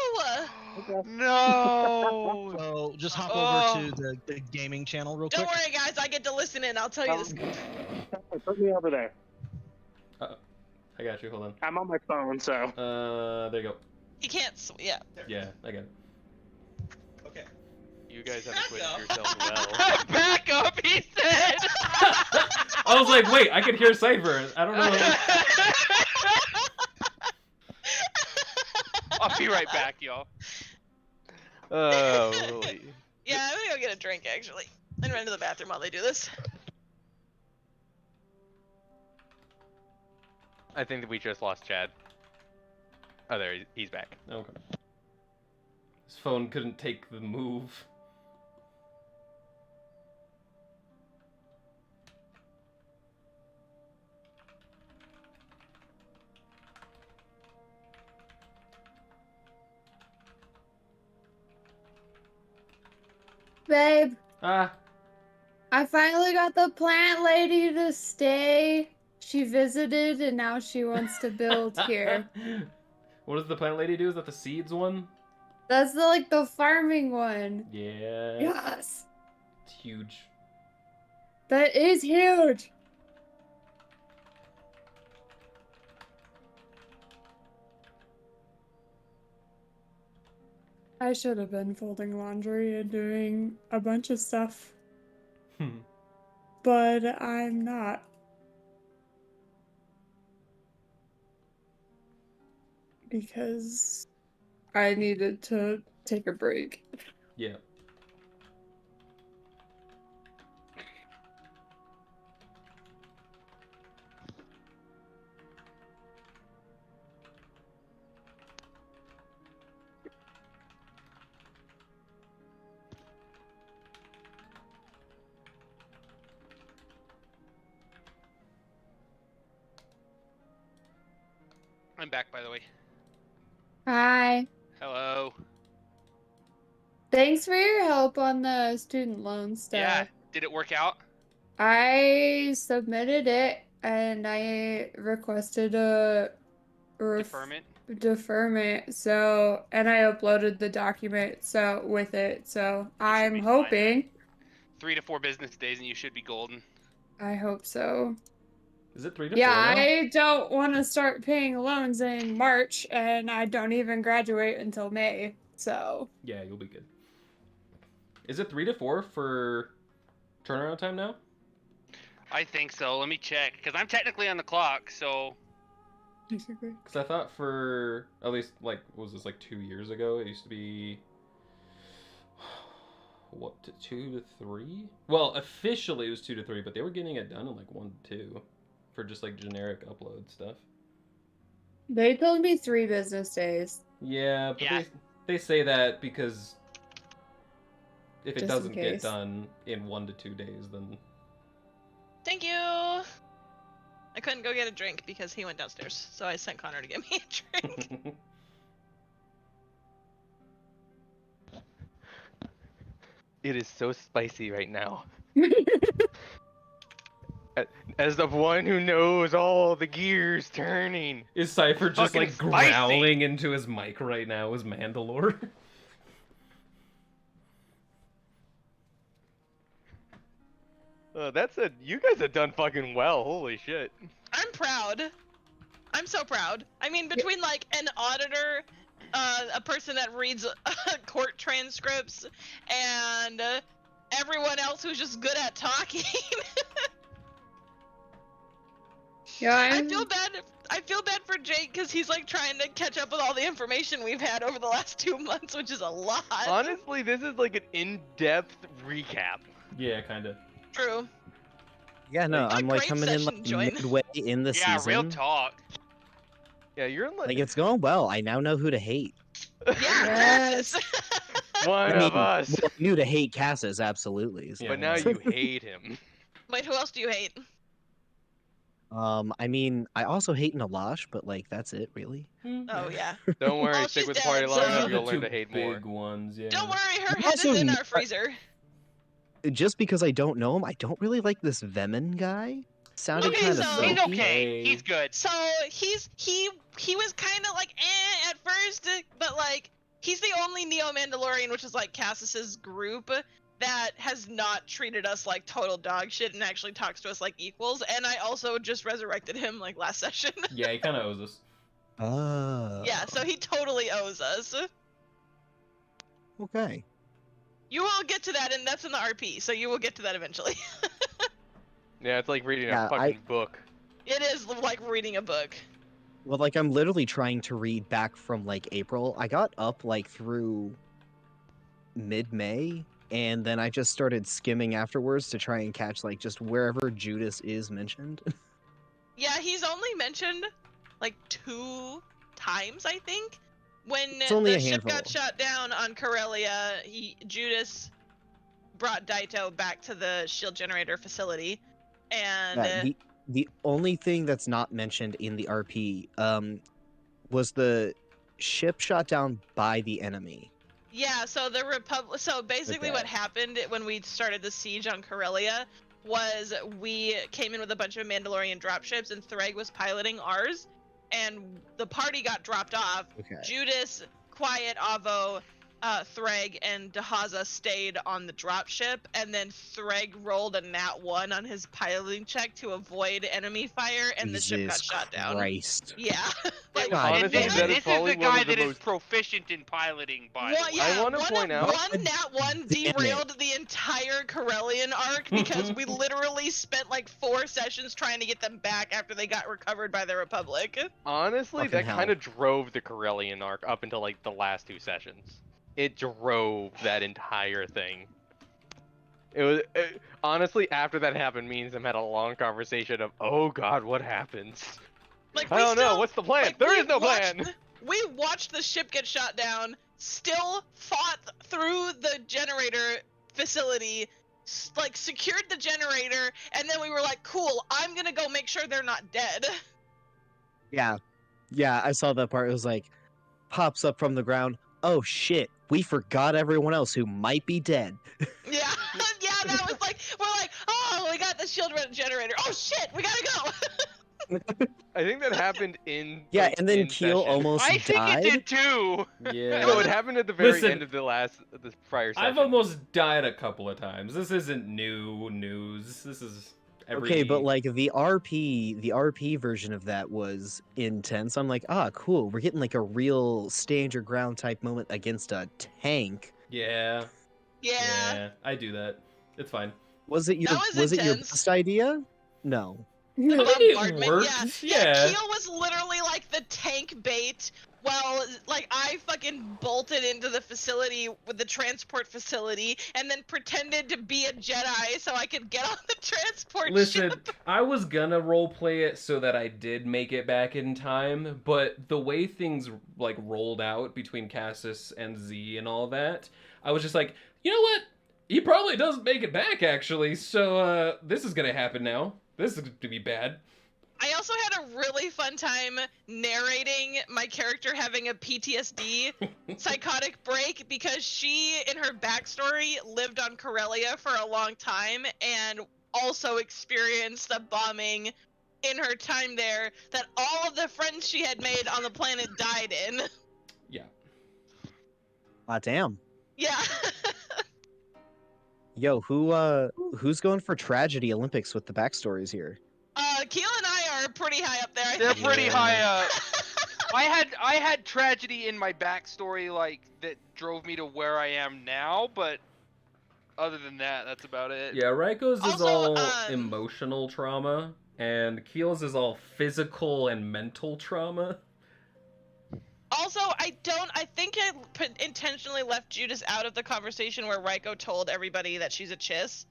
No.
So just hop over to the gaming channel real
Don't
quick.
worry, guys. I get to listen in. I'll tell you this.
Put me over there.
I got you. Hold on.
I'm on my phone, so.
There you go.
He can't. Yeah.
Yeah, I got it.
Okay.
You guys have acquitted yourselves well.
Back up, he said.
I was like, wait, I could hear Cypher. I don't know.
I'll be right back, y'all.
Oh, really?
Yeah, I'm gonna go get a drink actually, and run to the bathroom while they do this.
I think that we just lost Chad. Oh, there, he's back.
Okay. His phone couldn't take the move.
Babe,
Ah.
I finally got the plant lady to stay. She visited and now she wants to build here.
What does the plant lady do? Is that the seeds one?
That's the farming one.
Yeah.
Yes.
It's huge.
That is huge. I should have been folding laundry and doing a bunch of stuff, but I'm not. Because I needed to take a break.
Yeah.
I'm back, by the way.
Hi.
Hello.
Thanks for your help on the student loan stuff.
Yeah. Did it work out?
I submitted it and I requested a
Deferment.
deferment. So, and I uploaded the document with it. So, I'm
be fine.
hoping.
3 to 4 business days, and you should be golden.
I hope so.
Is it 3 to 4
Yeah,
now?
I don't want to start paying loans in March, and I don't even graduate until May. So.
Yeah, you'll be good. Is it 3 to 4 for turnaround time now?
I think so. Let me check, because I'm technically on the clock, so...
Because I thought for, at least, what was this, 2 years ago? It used to be what, 2 to 3? Well, officially it was 2 to 3, but they were getting it done in like 1 to 2 for just like generic upload stuff.
They told me 3 business days.
Yeah, but they say that because if it
Just in
doesn't get
case.
done in 1 to 2 days, then
Thank you. I couldn't go get a drink because he went downstairs, so I sent Connor to get me a drink.
It is so spicy right now. As the one who knows all the gears turning.
Is Cypher just
Fucking
like
spicy.
growling into his mic right now as Mandalore?
You guys have done fucking well. Holy shit.
I'm proud. I'm so proud. I mean, between like an auditor, a person that reads court transcripts, and everyone else who's just good at talking.
Yeah,
I feel bad. I feel bad for Jake because he's like trying to catch up with all the information we've had over the last 2 months, which is a lot.
Honestly, this is like an in-depth recap.
Yeah, kind of.
True.
Yeah, no, I'm like
great
coming in like
session, Joy.
midway in the
Yeah,
season.
real talk.
Yeah, you're in
Like it's going well. I now know who to hate.
Yeah,
Yes.
one
I mean,
of us.
well, I knew to hate Cassis, absolutely. So.
Yeah,
But now
yeah.
you hate him.
Wait, who else do you hate?
I mean, I also hate Nalash, but like that's it, really.
Oh yeah.
Don't worry,
Oh,
stick
she's
with the
dead,
party long
so-
enough,
The
you'll learn
two
to hate more.
big ones, yeah.
Don't worry, her
I'm
head is
also
in our
not-
freezer.
Just because I don't know him, I don't really like this Veman guy. Sounded
Okay,
kind of
so-
He's
silky.
okay. He's good.
So he was kind of like at first, but like he's the only Neo Mandalorian, which is like Cassis's group, that has not treated us like total dog shit and actually talks to us like equals. And I also just resurrected him like last session.
Yeah, he kind of owes us.
Oh.
Yeah, so he totally owes us.
Okay.
You will get to that, and that's in the RP, so you will get to that eventually.
Yeah, it's like reading
Yeah,
a fucking book.
It is like reading a book.
Well, like I'm literally trying to read back from like April. I got up like through mid-May, and then I just started skimming afterwards to try and catch like just wherever Judas is mentioned.
Yeah, he's only mentioned like 2 times, I think. When
It's only
the
a
ship got
handful.
shot down on Corellia, Judas brought Daito back to the shield generator facility, and
Yeah, the only thing that's not mentioned in the RP was the ship shot down by the enemy.
yeah, so the Republic. So basically,
Okay.
what happened when we started the siege on Corellia was we came in with a bunch of Mandalorian dropships, and Threg was piloting ours, and the party got dropped off.
Okay.
Judas, Quiet, Avo, Threg, and Dahaza stayed on the dropship, and then Threg rolled a nat 1 on his piloting check to avoid enemy fire, and the ship got
Jesus
shot down.
Christ.
Yeah. like,
God,
And
Honestly,
this,
that is
this is
probably
the
one
guy
of the
that is
most-
proficient in piloting, by
Well,
the way.
yeah,
I wanna
one,
point out-
one nat 1
Damn it.
derailed the entire Corellian arc because we literally spent like 4 sessions trying to get them back after they got recovered by the Republic.
Honestly,
Fucking
that
hell.
kind of drove the Corellian arc up until like the last 2 sessions. It drove that entire thing. Honestly, after that happened, me and Zim had a long conversation of, oh god, what happens?
Like,
I
we
don't know,
still-
what's the plan?
like,
There
we
is no
watched-
plan!
We watched the ship get shot down, still fought through the generator facility, like secured the generator, and then we were like, cool, I'm gonna go make sure they're not dead.
Yeah. Yeah, I saw that part. It was like pops up from the ground. Oh shit, we forgot everyone else who might be dead.
Yeah, yeah, that was like, we're like, oh, we got the shield generator. Oh shit, we gotta go.
I think that happened in
Yeah,
like,
and then
in
Keel
session.
almost
I think
died.
it did too.
Yeah.
No, it happened at the very
Listen,
end of the prior session.
I've almost died a couple of times. This isn't new news. This is every...
Okay, but like the RP version of that was intense. I'm like, ah, cool. We're getting like a real stand your ground type moment against a tank.
Yeah.
Yeah.
Yeah, I do that. It's fine.
Was it your
That was
it your
intense.
best idea? No.
bombardment.
worked,
Yeah,
yeah.
Keel was literally like the tank bait. Well, like I fucking bolted into the facility with the transport facility, and then pretended to be a Jedi so I could get on the transport
Listen,
ship.
I was gonna roleplay it so that I did make it back in time, but the way things like rolled out between Cassis and Z and all that, I was just like, you know what? He probably doesn't make it back actually, so this is gonna happen now. This is gonna be bad.
I also had a really fun time narrating my character having a PTSD psychotic break because she, in her backstory, lived on Corellia for a long time and also experienced a bombing in her time there that all of the friends she had made on the planet died in.
Yeah.
Ah, damn.
Yeah.
Yo, who's going for Tragedy Olympics with the backstories here?
Keel and I are pretty high up there.
They're pretty high up. I had tragedy in my backstory like that drove me to where I am now, but other than that, that's about it.
Yeah, Raiko's is
Also,
all emotional trauma, and Keel's is all physical and mental trauma.
Also, I think I intentionally left Judas out of the conversation where Raiko told everybody that she's a chiss.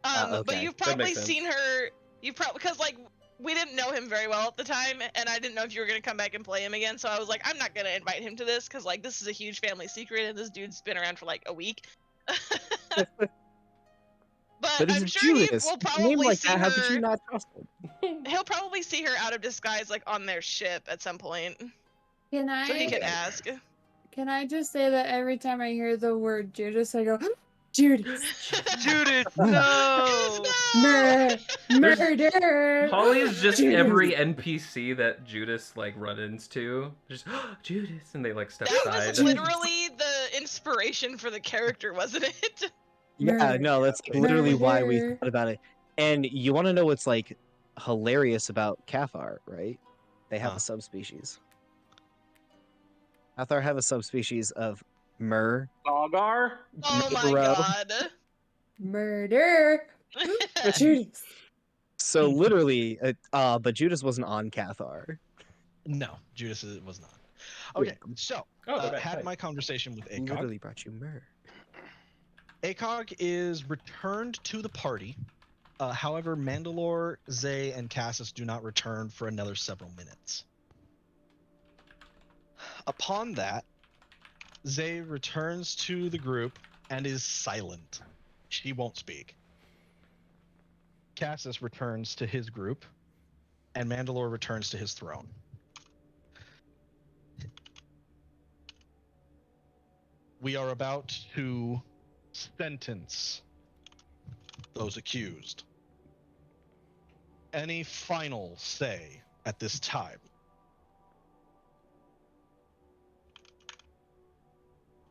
Okay.
But you've
That
probably
makes sense.
seen her. You've probably because like we didn't know him very well at the time, and I didn't know if you were gonna come back and play him again. So I was like, I'm not gonna invite him to this because like this is a huge family secret, and this dude's been around for like a week. But I'm
it's
sure he
Judas.
will
His name
probably
like
see
that, how could
her.
you not trust him?
He'll probably see her out of disguise, like on their ship at some point,
Can
so he
I
can ask.
can I just say that every time I hear the word Judas, I go, Judas,
Judas, no.
murder.
Holly is just
Judas.
every NPC that Judas like runs into. Just Judas, and they like step
That
aside.
was literally the inspiration for the character, wasn't it?
Yeah,
Murder.
no, that's literally why we
Murder.
thought about it. And you want to know what's like hilarious about Cathar, right? They have
Huh.
a subspecies. Cathar have a subspecies of Mur.
Dogar?
Oh my
Bro.
god.
Murder. Judas.
So literally, but Judas wasn't on Cathar.
No, Judas was not. Okay, so
they're back.
had
Hi.
my conversation with ACOG.
Literally brought you Mur.
ACOG is returned to the party. However, Mandalore, Zay, and Cassis do not return for another several minutes. Upon that, Zay returns to the group and is silent. She won't speak. Cassis returns to his group, and Mandalore returns to his throne. We are about to sentence those accused. Any final say at this time?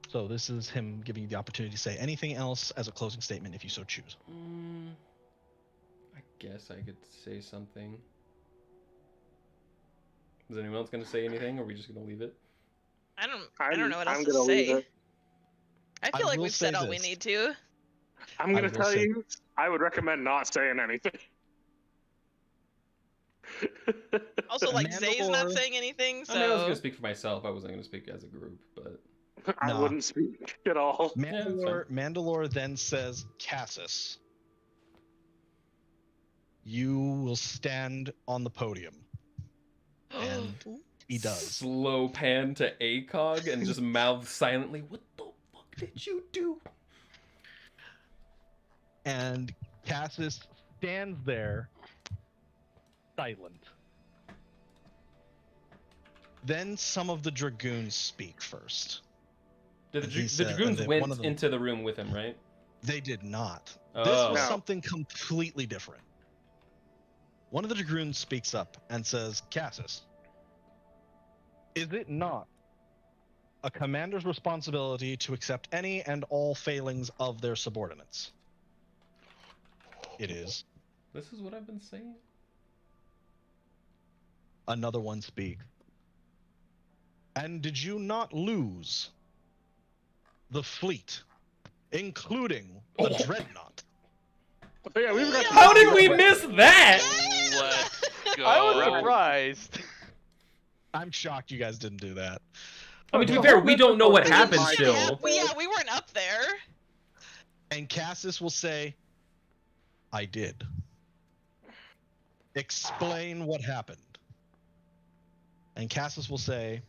So this is him giving you the opportunity to say anything else as a closing statement if you so choose.
I guess I could say something. Is anyone else going to say anything, or are we just going to leave it?
I don't know what else
I'm
to
gonna leave
say.
it.
I feel like
will
we've said
say
all we
this.
need to.
I'm gonna
will
tell
say
you, I would recommend not saying anything.
Also, like Zay's not
Mandalore-
saying anything, so
I mean, I was going to speak for myself. I wasn't going to speak as a group, but
I
Nah.
wouldn't speak at all.
Mandalore then says, Cassis, you will stand on the podium. And he does.
slow pan to ACOG and just mouth silently, "What the fuck did you do?"
And Cassis stands there, silent. Then some of the Dragoons speak first.
The,
And he
the
said-
Dragoons
and then
went
one of them-
into the room with him, right?
They did not. This
Oh.
was
No.
something completely different. One of the Dragoons speaks up and says, Cassis, is it not a commander's responsibility to accept any and all failings of their subordinates? It is.
This is what I've been saying.
Another one speaks. And did you not lose the fleet, including the dreadnought,
Yeah, we forgot.
How did we miss that?
Let's go.
I was surprised.
I'm shocked you guys didn't do that.
I mean, to be fair, we don't know what
We
happened
didn't
still.
have- we weren't up there.
And Cassis will say, I did. Explain what happened. And Cassis will say,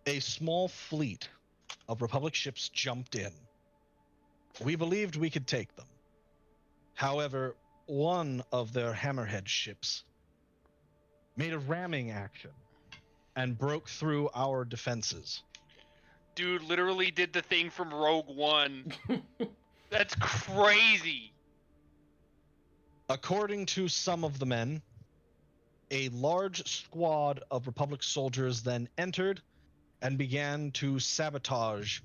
a small fleet of Republic ships jumped in. We believed we could take them. However, one of their Hammerhead ships made a ramming action and broke through our defenses.
Dude literally did the thing from Rogue One. That's crazy.
According to some of the men, a large squad of Republic soldiers then entered and began to sabotage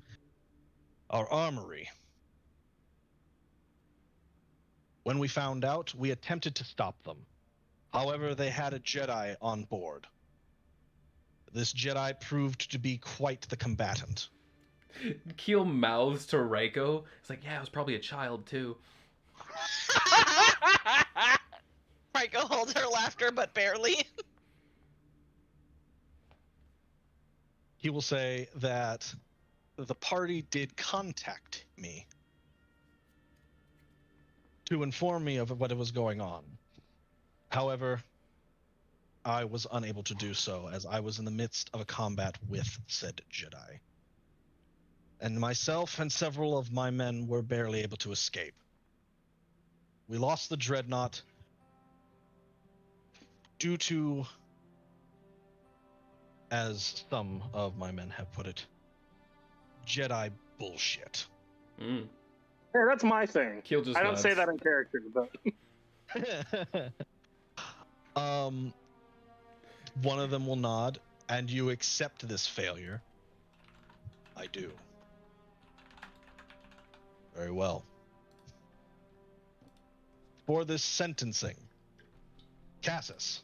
our armory. When we found out, we attempted to stop them. However, they had a Jedi on board. This Jedi proved to be quite the combatant.
Keel mouths to Raiko. It's like, yeah, I was probably a child too.
Raiko holds her laughter, but barely.
He will say that the party did contact me to inform me of what was going on. However, I was unable to do so as I was in the midst of a combat with said Jedi. And myself and several of my men were barely able to escape. We lost the Dreadnought due to, as some of my men have put it, Jedi bullshit.
Yeah, that's my thing.
Keel just
I don't
nods.
say that in character, but
one of them will nod, and you accept this failure. I do. Very well. For this sentencing, Cassis,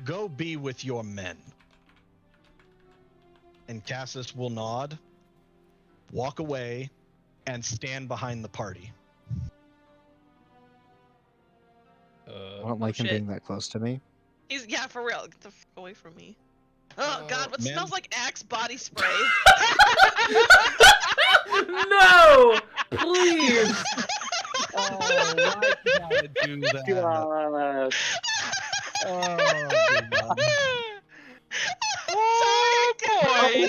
go be with your men. And Cassis will nod, walk away, and stand behind the party.
I don't like him being that close to me.
He's for real. Get the fuck away from me. Oh God, what smells like Axe body spray?
No! Please!
Oh, why did I do that?
God.
Oh, God.
Oh boy!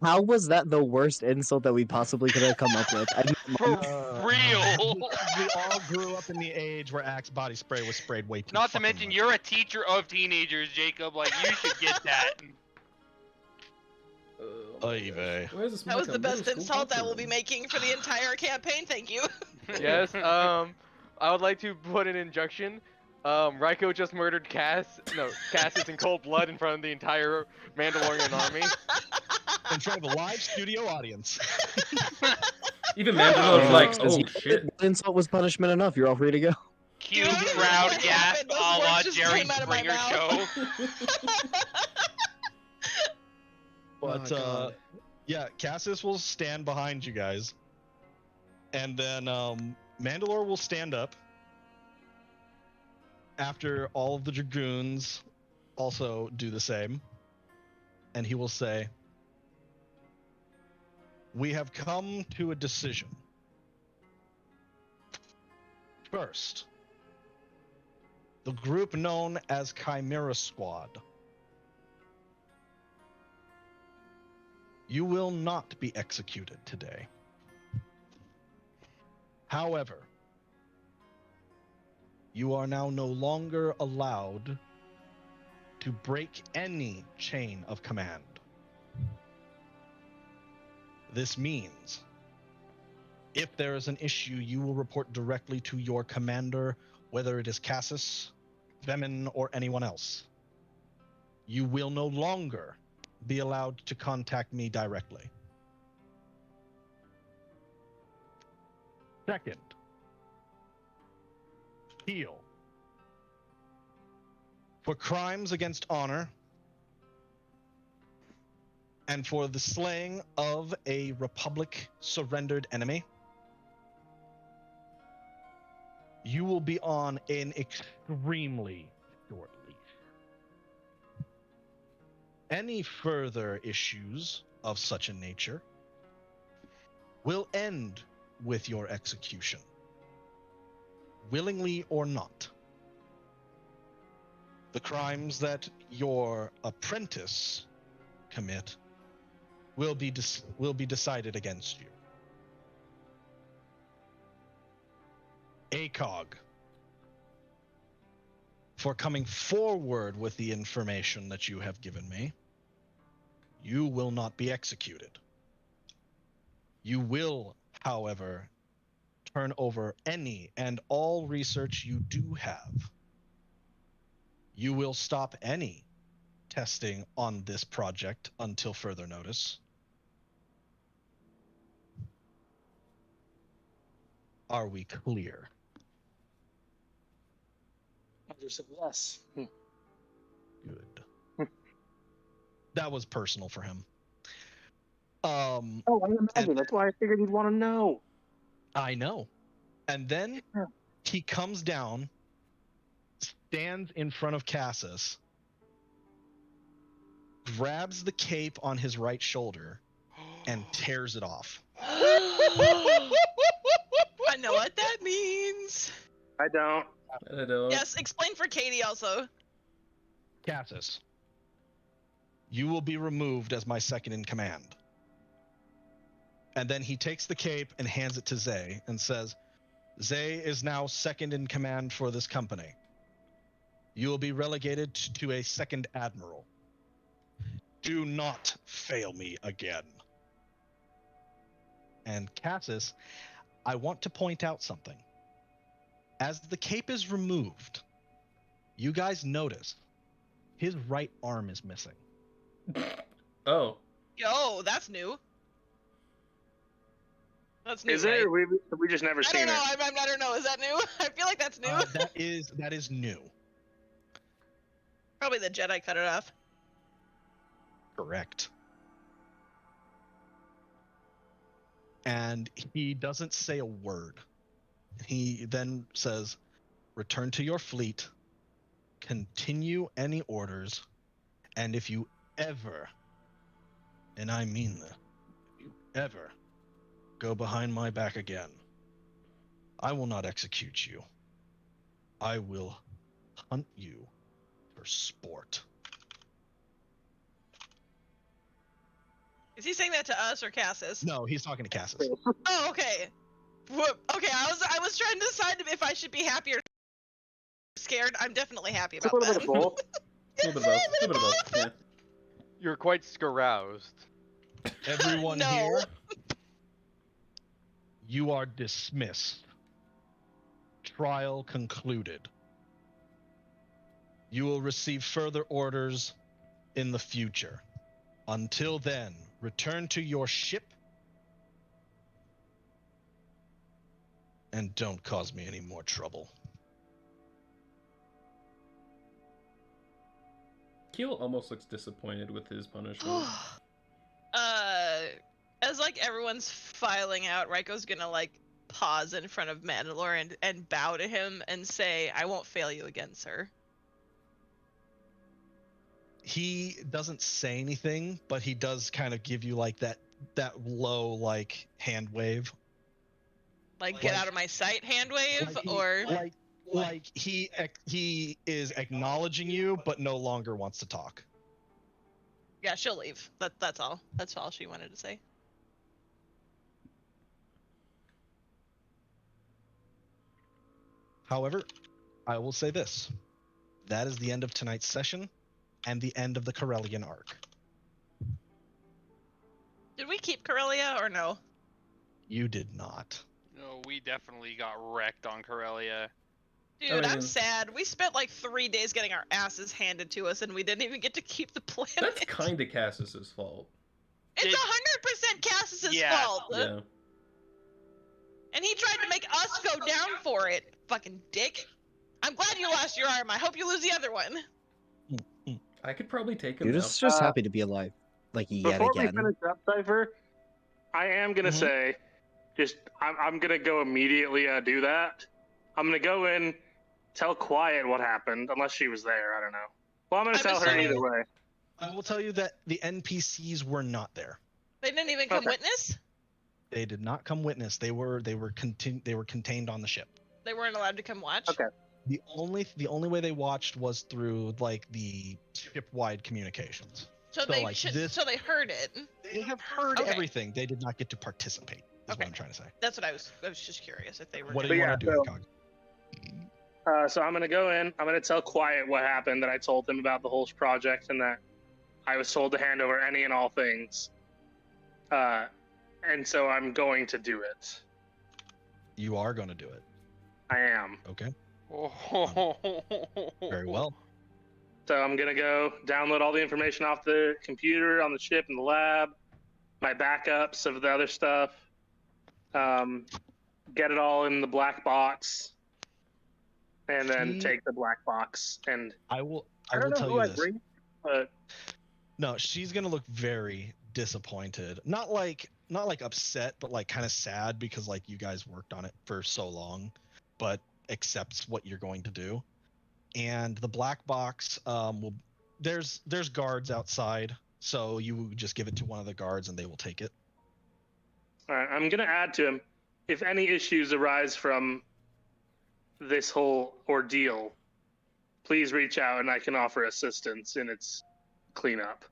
How was that the worst insult that we possibly could have come up with?
For real.
We all grew up in the age where Axe body spray was sprayed way too
Not to
fucking
mention,
much.
you're a teacher of teenagers, Jacob. Like, you should get that.
Oy vey.
Where's this
That was the best
middle school
insult I will
bathroom?
be making for the entire campaign. Thank you.
Yes. I would like to put an injunction. Raiko just murdered Cassis in cold blood in front of the entire Mandalorian army.
In front of a live studio audience.
Even Mandalorian's like,
Says
oh
you-
shit.
That insult was punishment enough. You're all free to go.
Cue
Dude,
crowd
what
gasp
happened?
a
Those
la
words just
Jerry
came out of my
Springer
mouth.
show.
But yeah, Cassis will stand behind you guys. And then Mandalore will stand up after all of the Dragoons also do the same. And he will say, we have come to a decision. First, the group known as Chimera Squad. You will not be executed today. However, you are now no longer allowed to break any chain of command. This means, if there is an issue, you will report directly to your commander, whether it is Cassis, Vemin, or anyone else. You will no longer be allowed to contact me directly. Second, Heal. For crimes against honor, and for the slaying of a Republic surrendered enemy, you will be on an extremely short leash. Any further issues of such a nature will end with your execution, willingly or not. The crimes that your apprentice commit will be decided against you. ACOG, for coming forward with the information that you have given me, you will not be executed. You will, however, turn over any and all research you do have. You will stop any testing on this project until further notice. Are we clear?
Yes.
Good. That was personal for him.
Oh, I imagine. That's why I figured you'd want to know.
I know. And then he comes down, stands in front of Cassus, grabs the cape on his right shoulder, and tears it off.
I know what that means.
I don't.
Yes, explain for Katie also.
Cassus, you will be removed as my second in command. And then he takes the cape and hands it to Zay and says, Zay is now second in command for this company. You will be relegated to a second admiral. Do not fail me again. And Cassus, I want to point out something. As the cape is removed, you guys notice his right arm is missing.
Oh.
Yo, that's new. That's new.
Is it?
Right?
Or we just never seen it?
I don't know. Is that new? I feel like that's new.
That is new.
Probably the Jedi cut it off.
Correct. And he doesn't say a word. He then says, return to your fleet, continue any orders, and if you ever, and I mean this, if you ever go behind my back again, I will not execute you. I will hunt you for sport.
Is he saying that to us or Cassus?
No, he's talking to Cassus.
Oh, okay. Okay, I was trying to decide if I should be happy or scared. I'm definitely happy about that.
A little bit of both.
Yeah.
You're quite scaroused.
Everyone here, you are dismissed. Trial concluded. You will receive further orders in the future. Until then, return to your ship and don't cause me any more trouble.
Keel almost looks disappointed with his punishment.
As like everyone's filing out, Raiko's gonna like pause in front of Mandalore and bow to him and say, I won't fail you again, sir.
He doesn't say anything, but he does kind of give you like that low like hand wave.
Like get out of my sight hand wave, or
like he is acknowledging you but no longer wants to talk.
Yeah, she'll leave. That's all. That's all she wanted to say.
However, I will say this. That is the end of tonight's session and the end of the Corellian arc.
Did we keep Corellia or no?
You did not.
No, we definitely got wrecked on Corellia.
Dude, I'm sad. We spent like 3 days getting our asses handed to us, and we didn't even get to keep the planet.
That's kind of Cassus's fault.
It's 100% Cassus's fault.
Yeah.
And he tried to make us go down for it. Fucking dick. I'm glad you lost your arm. I hope you lose the other one.
I could probably take him.
Dude,
now.
just happy to be alive. like yet
Before
again.
we finish up, Cypher, I am gonna
Mhm.
say, I'm gonna go immediately do that. I'm gonna go in, tell Quiet what happened, unless she was there. I don't know. Well, I'm gonna tell her either way.
I will tell you that the NPCs were not there.
They didn't even come
Okay.
witness.
They did not come witness. They were contained on the ship.
They weren't allowed to come watch.
Okay.
The only way they watched was through like the ship-wide communications.
So
So,
they
like,
should.
this-
So they heard it.
They have heard
Okay.
everything. They did not get to participate. Is
Okay.
what I'm trying to say.
That's what I was just curious if they were.
What do
But
you
yeah,
want to do,
so-
Cog?
So I'm gonna go in. I'm gonna tell Quiet what happened. That I told him about the whole project and that I was told to hand over any and all things. And so I'm going to do it.
You are going to do it.
I am.
Okay.
Oh.
Very well.
So I'm gonna go download all the information off the computer on the ship in the lab, my backups of the other stuff, get it all in the black box, and then
She-
take the black box. And
I will
I don't know
tell
who
you
I
this.
bring, but
No, she's gonna look very disappointed. Not like upset, but like kind of sad because like you guys worked on it for so long, but accepts what you're going to do. And the black box will there's guards outside, so you just give it to one of the guards and they will take it.
all right, I'm gonna add to him. If any issues arise from this whole ordeal, please reach out and I can offer assistance in its cleanup.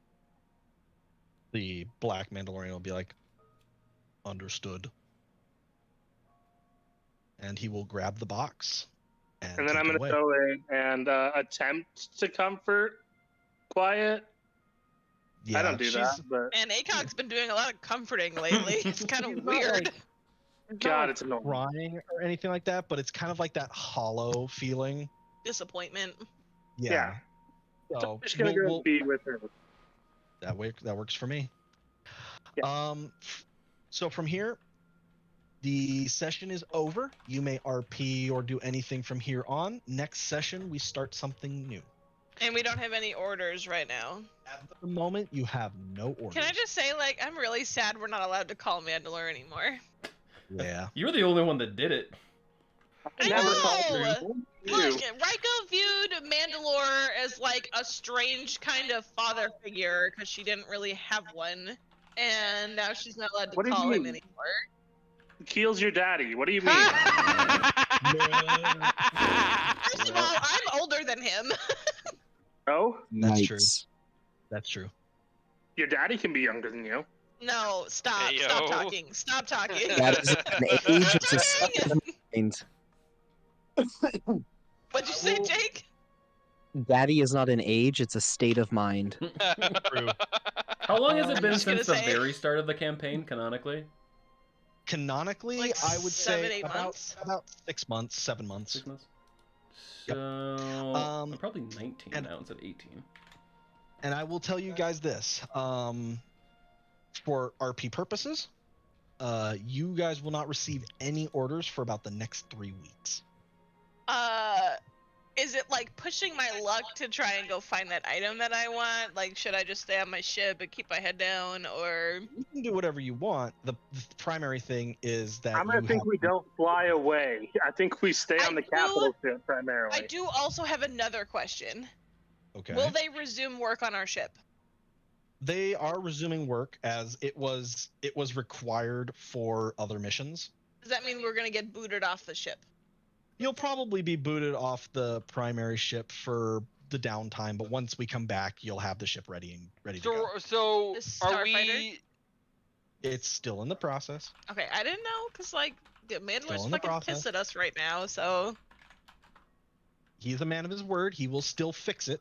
The black Mandalorian will be like, understood. And he will grab the box.
And then
take
I'm
it
gonna
away.
go in and attempt to comfort Quiet.
Yeah,
I don't do that,
she's-
but
And ACOG's been doing a lot of comforting lately. It's kind
She's
of
not,
weird.
like,
God, it's annoying.
crying or anything like that, but it's kind of like that hollow feeling.
Disappointment.
Yeah.
So
So
I'm just gonna go be with her.
that works for me.
Yeah.
So from here, the session is over. You may RP or do anything from here on. Next session, we start something new.
And we don't have any orders right now.
At the moment, you have no orders.
Can I just say, like, I'm really sad we're not allowed to call Mandalore anymore.
Yeah.
You're the only one that did it.
I
Never
know!
called her.
Look, Raiko viewed Mandalore as like a strange kind of father figure because she didn't really have one, and now she's not allowed to
What do you
call him
mean?
anymore.
Keel's your daddy. What do you mean?
First of all, I'm older than him.
Oh,
That's true.
Nice.
That's true.
your daddy can be younger than you.
No, stop.
Hey,
Stop
yo.
talking. Stop talking.
That is an age. It's a state of mind.
What'd you say, Jake?
Daddy is not an age; it's a state of mind.
True.
How long has it been
just gonna
since the
say-
very start of the campaign, canonically?
Canonically,
Like
I would
7,
say
8 months?
about 6 months, 7 months.
6 months?
Yep.
So,
Um,
I'm probably 19
and-
now instead of 18.
And I will tell you guys this: for RP purposes, you guys will not receive any orders for about the next 3 weeks.
Is it like pushing my luck to try and go find that item that I want? Like, should I just stay on my ship and keep my head down, or?
You can do whatever you want. The primary thing is that
I'm gonna
you
think
have
we don't fly away. I think we stay
I
on the
do-
capital ship primarily.
I do also have another question.
Okay.
Will they resume work on our ship?
They are resuming work as it was required for other missions.
Does that mean we're gonna get booted off the ship?
You'll probably be booted off the primary ship for the downtime, but once we come back, you'll have the ship ready to go.
So
The
are we?
Starfighter?
It's still in the process.
Okay, I didn't know, cause like the
Still
Mandalore's
in the
fucking
process.
pissed at us right now. So
He's a man of his word. He will still fix it.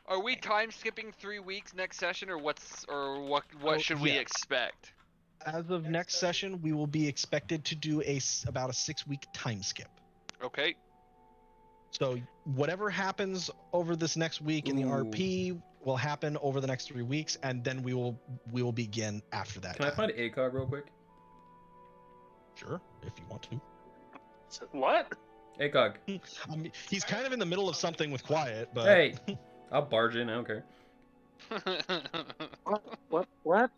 Are we time skipping 3 weeks next session, or what
Oh,
should we
yeah.
expect?
As of next session, we will be expected to do about a 6-week time skip.
Okay.
So whatever happens over this next week in the
Ooh.
RP will happen over the next 3 weeks, and then we will begin after that.
Can I
time.
find ACOG real quick?
Sure, if you want to.
What?
ACOG.
I mean, he's kind of in the middle of something with Quiet, but
Hey, I'll barge in. I don't care.
What?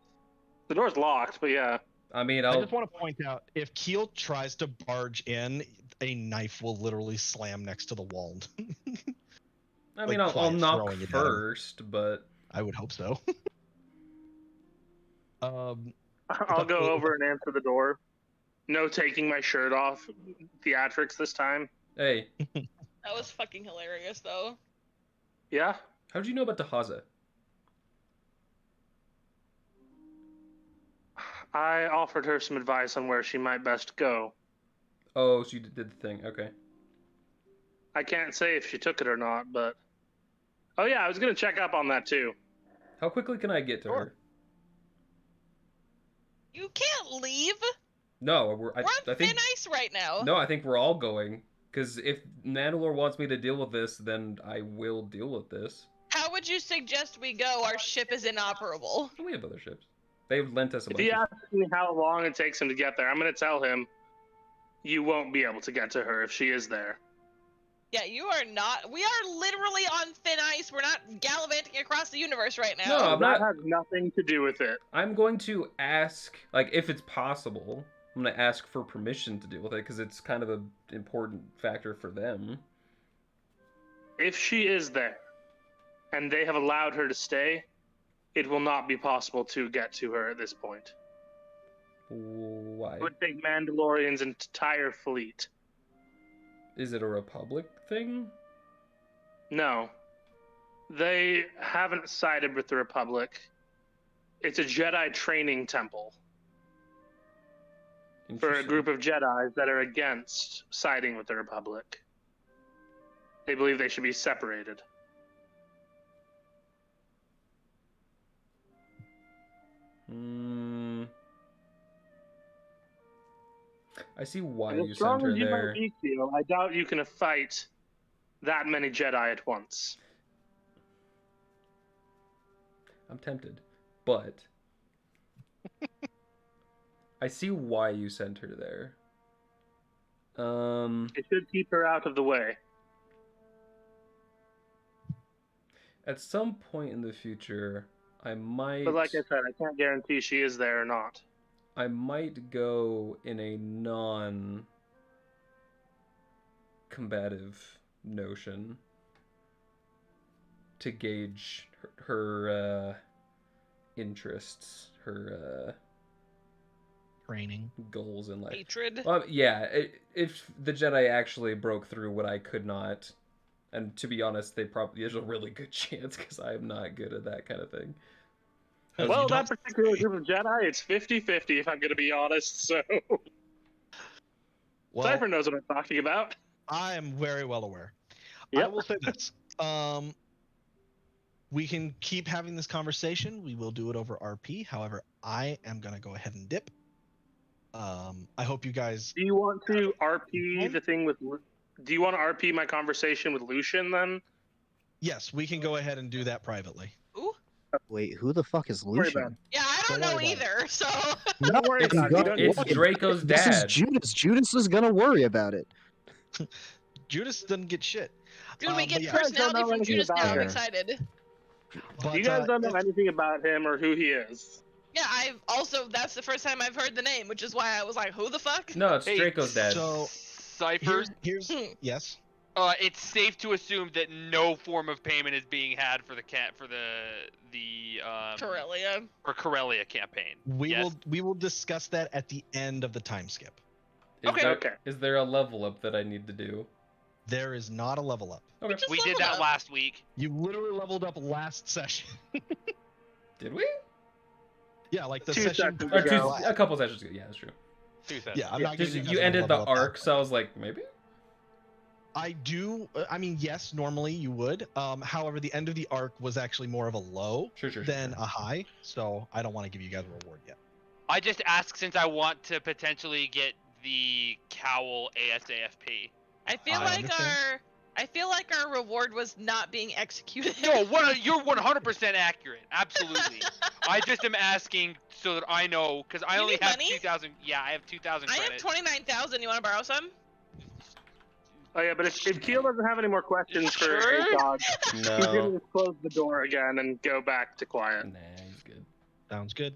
The door's locked, but yeah.
I mean,
I just want to point out, if Keel tries to barge in, a knife will literally slam next to the wall.
I mean,
like,
I'll knock
throwing it at him.
first, but
I would hope so.
I'll go over and answer the door. No taking my shirt off. Theatrics this time.
hey,
That was fucking hilarious, though.
Yeah?
how did you know about the Haza?
I offered her some advice on where she might best go.
Oh, so you did the thing. Okay.
I can't say if she took it or not, but... Oh yeah, I was gonna check up on that too.
How quickly can I get to her?
You can't leave.
No,
We're on
I think
thin ice right now.
no, I think we're all going. Because if Mandalore wants me to deal with this, then I will deal with this.
How would you suggest we go? Our ship is inoperable.
We have other ships. They've lent us a
If
bunch.
he asks me how long it takes him to get there, I'm gonna tell him you won't be able to get to her if she is there.
Yeah, you are not. We are literally on thin ice. We're not gallivanting across the universe right now.
No, I'm
That
not.
has nothing to do with it.
I'm going to ask, like, if it's possible. I'm going to ask for permission to deal with it because it's kind of an important factor for them.
If she is there, and they have allowed her to stay, it will not be possible to get to her at this point.
Why?
It would take Mandalorian's entire fleet.
Is it a Republic thing?
No. They haven't sided with the Republic. It's a Jedi training temple for a group of Jedis that are against siding with the Republic. They believe they should be separated.
I see why
And
you
as
sent
strong
her
as you
there.
might be, Theo, I doubt you can fight that many Jedi at once.
I'm tempted, but I see why you sent her there.
It should keep her out of the way.
At some point in the future, I might.
But like I said, I can't guarantee she is there or not.
I might go in a non-combative notion to gauge her interests, her
training
goals in life.
Hatred.
Yeah, if the Jedi actually broke through what I could not, and to be honest, there's a really good chance because I am not good at that kind of thing.
Well, that particular group of Jedi, it's 50-50 if I'm going to be honest, so...
Well,
Cypher knows what I'm talking about.
I am very well aware.
Yep.
I will say this. We can keep having this conversation. We will do it over RP. However, I am going to go ahead and dip. I hope you guys...
Do you want to RP the thing with... Do you want to RP my conversation with Lucian, then?
Yes, we can go ahead and do that privately.
Wait, who the fuck is Lucian?
Yeah, I don't know either, so...
Don't worry about it.
It's Draco's
This is
dad.
Judas. Judas is gonna worry about it.
Judas doesn't get shit.
Dude, we get
yeah.
personality
know
from
anything
Judas
about
now. I'm
her.
excited.
But,
You guys don't know anything about him or who he is.
Yeah, I've also... That's the first time I've heard the name, which is why I was like, who the fuck?
No, it's
Hey,
Draco's dad.
So,
Cypher,
here's yes.
it's safe to assume that no form of payment is being had for the
Corellia.
for Corellia campaign.
We will discuss that at the end of the time skip.
Is there a level up that I need to do?
There is not a level up.
Okay.
We did that last week.
You literally leveled up last session.
Did we?
Yeah, like the
Two
session.
sessions
Or
ago.
a couple sessions ago. Yeah, that's true.
2 sessions.
Yeah, I'm not
Just,
giving
you
guys a
ended the
level up
arc, so I was like, maybe?
I do. I mean, yes, normally you would. However, the end of the arc was actually more of a low than a high, so I don't want to give you guys a reward yet.
I just ask since I want to potentially get the cowl ASAFP.
I feel like our reward was not being executed.
No, you're 100% accurate. Absolutely. I just am asking so that I know, because I only have 2,000. Yeah, I have 2,000
I
credits.
have 29,000. You want to borrow some?
Oh yeah, but if Keel doesn't have any more questions for
Sure?
ACOG, he's gonna
No.
just close the door again and go back to quiet.
Nah, he's good.
Sounds good.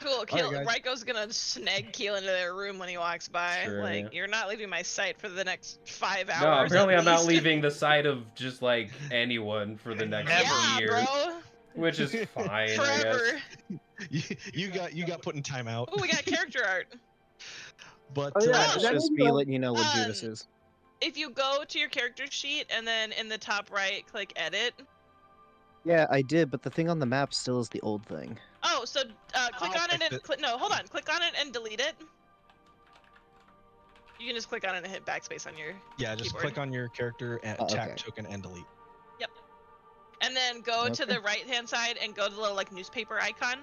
Cool. Keel,
guys.
Raiko's gonna snag Keel into their room when he walks by.
Sure,
like,
yeah.
you're not leaving my sight for the next 5 hours.
No, apparently
at
I'm not
least.
leaving the side of just like anyone for the next
Yeah,
year,
bro.
which is fine. I guess.
Forever.
You got put in timeout.
Oh, we got character art.
But
Oh, yeah,
That's
that
just
is
me
the-
letting you know what Judas is.
If you go to your character sheet and then in the top right, click edit.
Yeah, I did, but the thing on the map still is the old thing.
Oh, so click
I'll
on it
fix
and
it.
no, hold on. Click on it and delete it. You can just click on it and hit backspace on your
yeah, just
keyboard.
click on your character and
Oh,
attack
okay.
token and delete.
And then go to
Okay.
the right hand side and go to the little like newspaper icon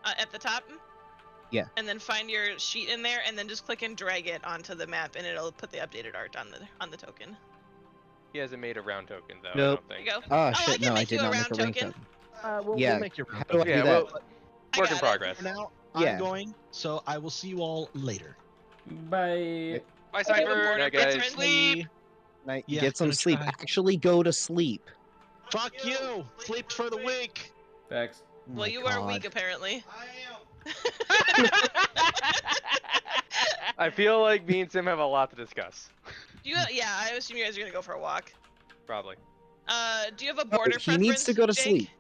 at the top.
Yeah.
And then find your sheet in there and then just click and drag it onto the map and it'll put the updated art on the token.
He hasn't made a round token though.
Nope.
I
There
don't
you
think.
go.
Oh
I
shit,
can
no, I
make
did
you a
not make
round
a ring
token.
token.
We'll
Yeah,
make your
how do I do
Yeah,
that?
well,
I
work in
got it.
progress.
For now,
Yeah.
I'm going, so I will see you all later.
Bye.
Bye,
Okay,
Cypher.
Night,
Get
guys.
some sleep.
Night,
Yeah,
get some
gonna
sleep.
try.
Actually, go to sleep.
Fuck you! Sleep for the week!
Thanks.
Oh
Well,
my
you are
God.
weak apparently.
I feel like me and Sim have a lot to discuss.
Yeah, I assume you guys are gonna go for a walk.
Probably.
Do you have a border
he needs to go to
preference,
sleep.
Jake?